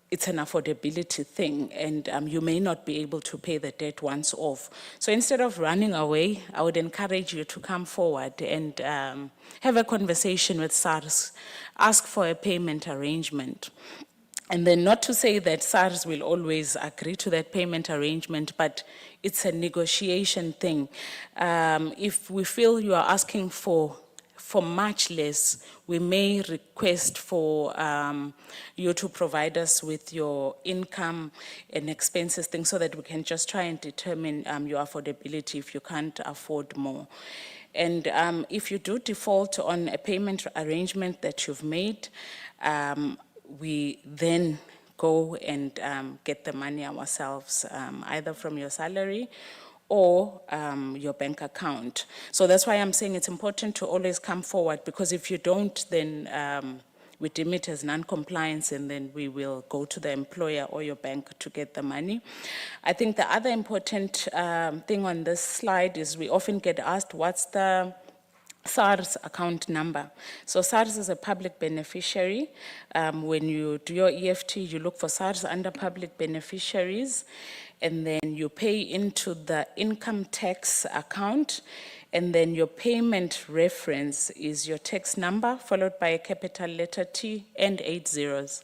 it's an affordability thing and you may not be able to pay the debt once off. So instead of running away, I would encourage you to come forward and have a conversation with SARS, ask for a payment arrangement. And then not to say that SARS will always agree to that payment arrangement, but it's a negotiation thing. If we feel you are asking for much less, we may request for you to provide us with your income and expenses things so that we can just try and determine your affordability if you can't afford more. And if you do default on a payment arrangement that you've made, we then go and get the money ourselves, either from your salary or your bank account. So that's why I'm saying it's important to always come forward, because if you don't, then we deem it as non-compliance and then we will go to the employer or your bank to get the money. I think the other important thing on this slide is we often get asked, what's the SARS account number? So SARS is a public beneficiary. When you do your EFT, you look for SARS under public beneficiaries, and then you pay into the income tax account, and then your payment reference is your tax number followed by a capital letter T and 8 zeros.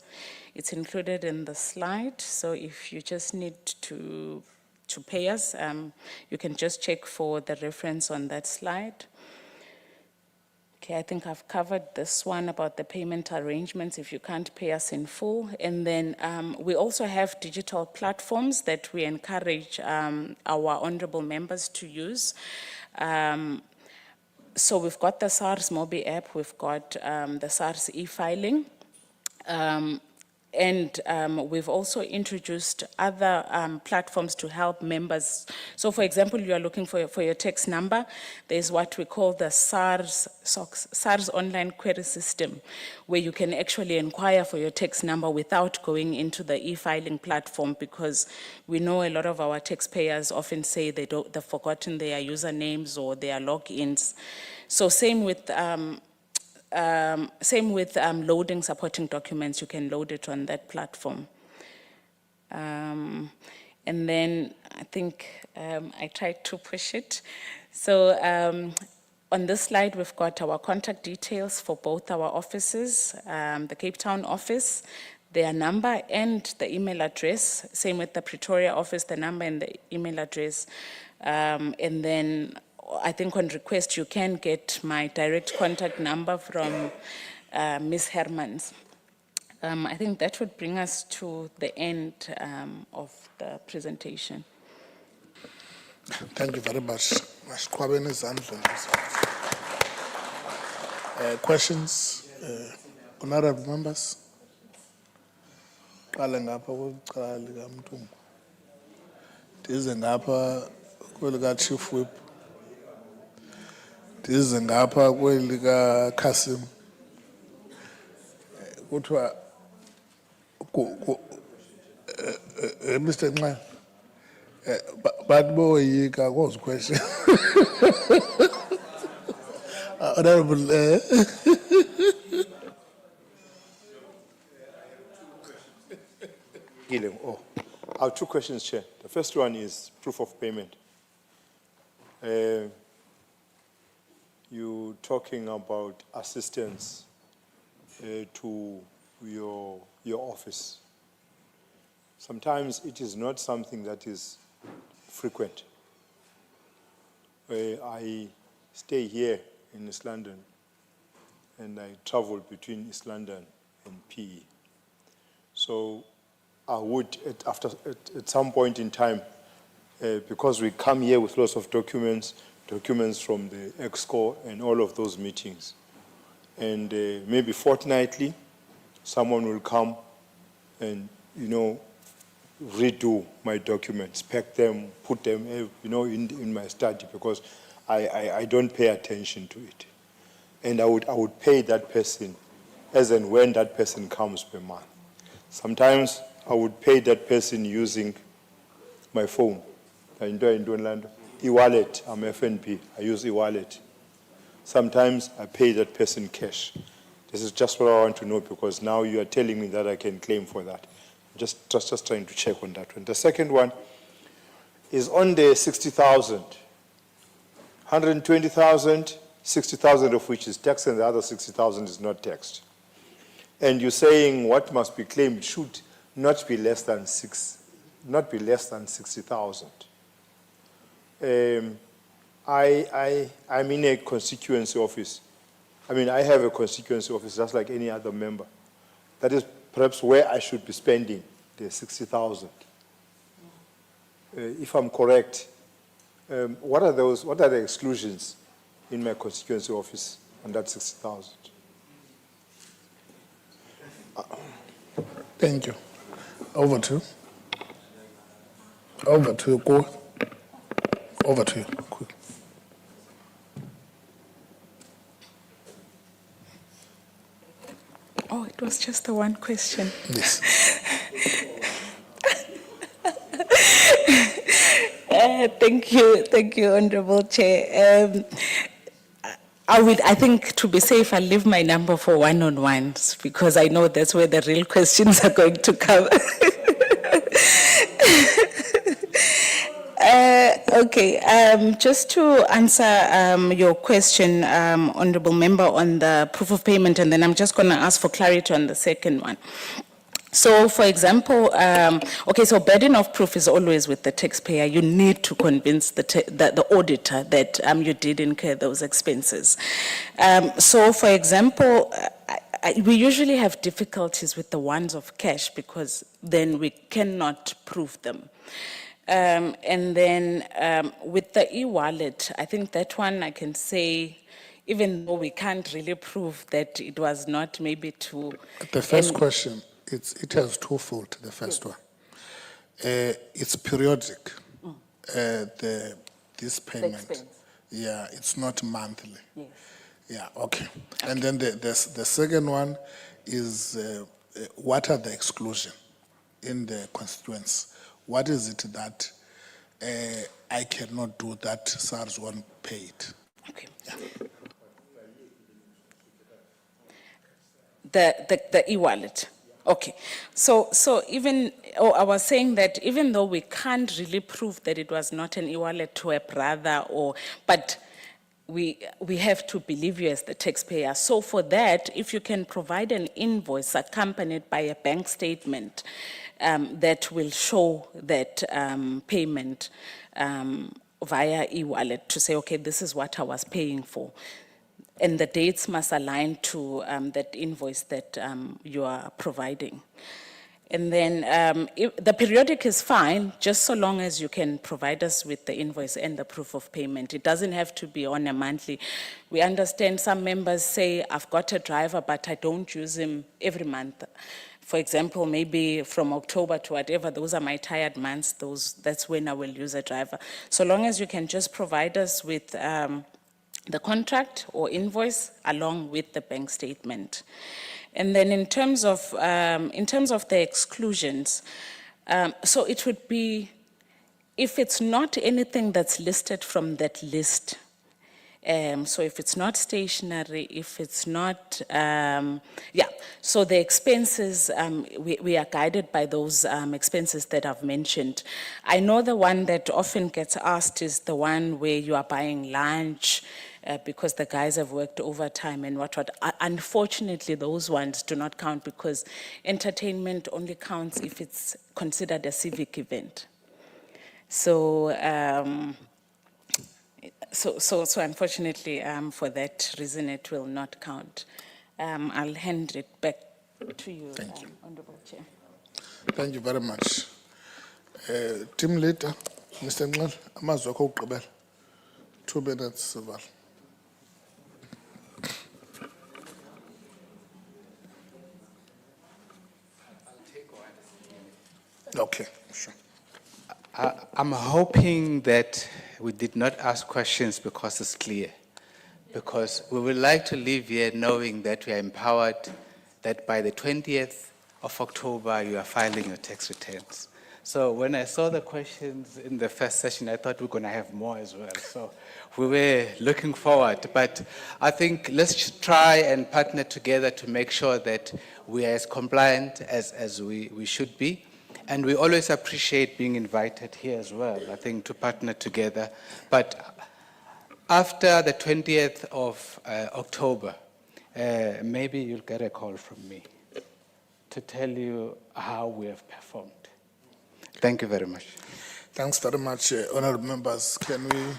It's included in the slide, so if you just need to pay us, you can just check for the reference on that slide. Okay, I think I've covered this one about the payment arrangements if you can't pay us in full. And then we also have digital platforms that we encourage our honorable members to use. So we've got the SARS Mobi app, we've got the SARS e-filing. And we've also introduced other platforms to help members. So for example, you are looking for your tax number. There's what we call the SARS online query system, where you can actually inquire for your tax number without going into the e-filing platform, because we know a lot of our taxpayers often say they've forgotten their usernames or their logins. So same with loading supporting documents, you can load it on that platform. And then I think I tried to push it. So on this slide, we've got our contact details for both our offices, the Cape Town office, their number and the email address. Same with the Pretoria office, the number and the email address. And then I think on request, you can get my direct contact number from Ms. Hermans. I think that would bring us to the end of the presentation.
Thank you very much. Questions, honorable members? Qala ngapha kokuqala kaMthungu. Ndize ngapha kwelika Chief Whip. Ndize ngapha kwelika Kasim. Kuthiwa Mr. Nxa, but boyika cause question. Honorable
Oh, I have two questions, Chair. The first one is proof of payment. You talking about assistance to your office. Sometimes it is not something that is frequent. I stay here in East London and I travel between East London and PE. So I would, at some point in time, because we come here with lots of documents from the EXCO and all of those meetings, and maybe fortnightly, someone will come and, redo my documents, pack them, put them, in my study, because I don't pay attention to it. And I would pay that person as and when that person comes per month. Sometimes I would pay that person using my phone. E-wallet, I'm FNP, I use e-wallet. Sometimes I pay that person cash. This is just what I want to know, because now you are telling me that I can claim for that. Just trying to check on that one. The second one is on the 60,000. 120,000, 60,000 of which is taxed, and the other 60,000 is not taxed. And you're saying what must be claimed should not be less than 60,000. I'm in a constituency office. I have a constituency office just like any other member. That is perhaps where I should be spending the 60,000. If I'm correct, what are the exclusions in my constituency office on that 60,000?
Thank you. Over to you, Ko. Over to you. Quick.
Oh, it was just the one question.
Yes.
Thank you, Honorable Chair. I think to be safe, I'll leave my number for one-on-ones, because I know that's where the real questions are going to come. Okay, just to answer your question, Honorable Member, on the proof of payment, and then I'm just going to ask for clarity on the second one. So, for example, so burden of proof is always with the taxpayer. You need to convince the auditor that you did incur those expenses. So, for example, we usually have difficulties with the ones of cash, because then we cannot prove them. And then with the e-wallet, I think that one I can say, even though we can't really prove that it was not maybe to...
The first question, it has twofold, the first one. It's periodic, this payment. Yeah, it's not monthly.
Yes.
Yeah, okay. And then the second one is what are the exclusions in the constituents? What is it that I cannot do that SARS won't pay it?
Okay. Yeah. The e-wallet. Okay. So even, I was saying that even though we can't really prove that it was not an e-wallet to a brother, but we have to believe you as the taxpayer. So for that, if you can provide an invoice accompanied by a bank statement that will show that payment via e-wallet, to say, okay, this is what I was paying for. And the dates must align to that invoice that you are providing. And then the periodic is fine, just so long as you can provide us with the invoice and the proof of payment. It doesn't have to be on a monthly. We understand some members say, I've got a driver, but I don't use him every month. For example, maybe from October to whatever, those are my tired months, that's when I will use a driver. So long as you can just provide us with the contract or invoice along with the bank statement. And then in terms of the exclusions, so it would be, if it's not anything that's listed from that list, so if it's not stationary, if it's not, so the expenses, we are guided by those expenses that I've mentioned. I know the one that often gets asked is the one where you are buying lunch, because the guys have worked overtime and what. Unfortunately, those ones do not count because entertainment only counts if it's considered a civic event. So, so unfortunately, for that reason, it will not count. I'll hand it back to you, Honorable Chair.
Thank you very much. Team leader, Mr. Nxele, amazwi akho okugqibela. 2 minutes, Val. Okay, sure.
I'm hoping that we did not ask questions because it's clear. Because we would like to leave here knowing that we are empowered, that by the 20th of October, you are filing your tax returns. So when I saw the questions in the first session, I thought we were going to have more as well. So we were looking forward. But I think let's try and partner together to make sure that we are as compliant as we should be. And we always appreciate being invited here as well, I think, to partner together. But after the 20th of October, maybe you'll get a call from me to tell you how we have performed. Thank you very much.
Thanks very much, honorable members. Can we?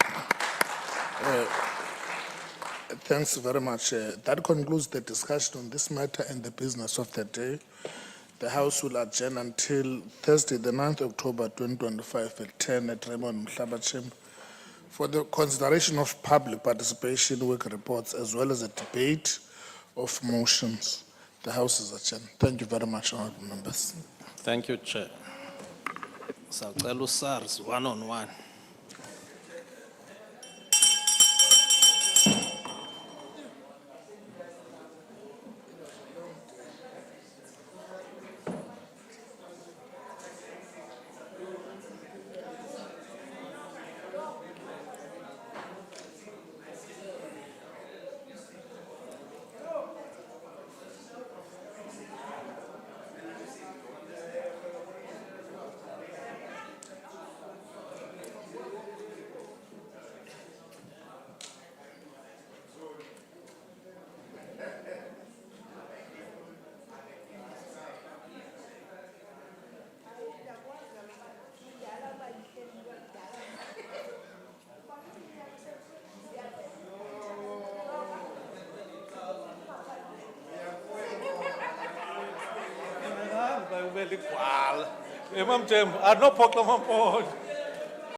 Thanks very much. That concludes the discussion on this matter and the business of the day. The House will adjourn until Thursday, the 9th of October 2025 at 10 at Raymond Mhlaba Chamber for the consideration of public participation work reports as well as a debate of motions. The House is adjourned. Thank you very much, honorable members.
Thank you, Chair. Sacelo SARS, one-on-one. Imam Jem, I no proclaim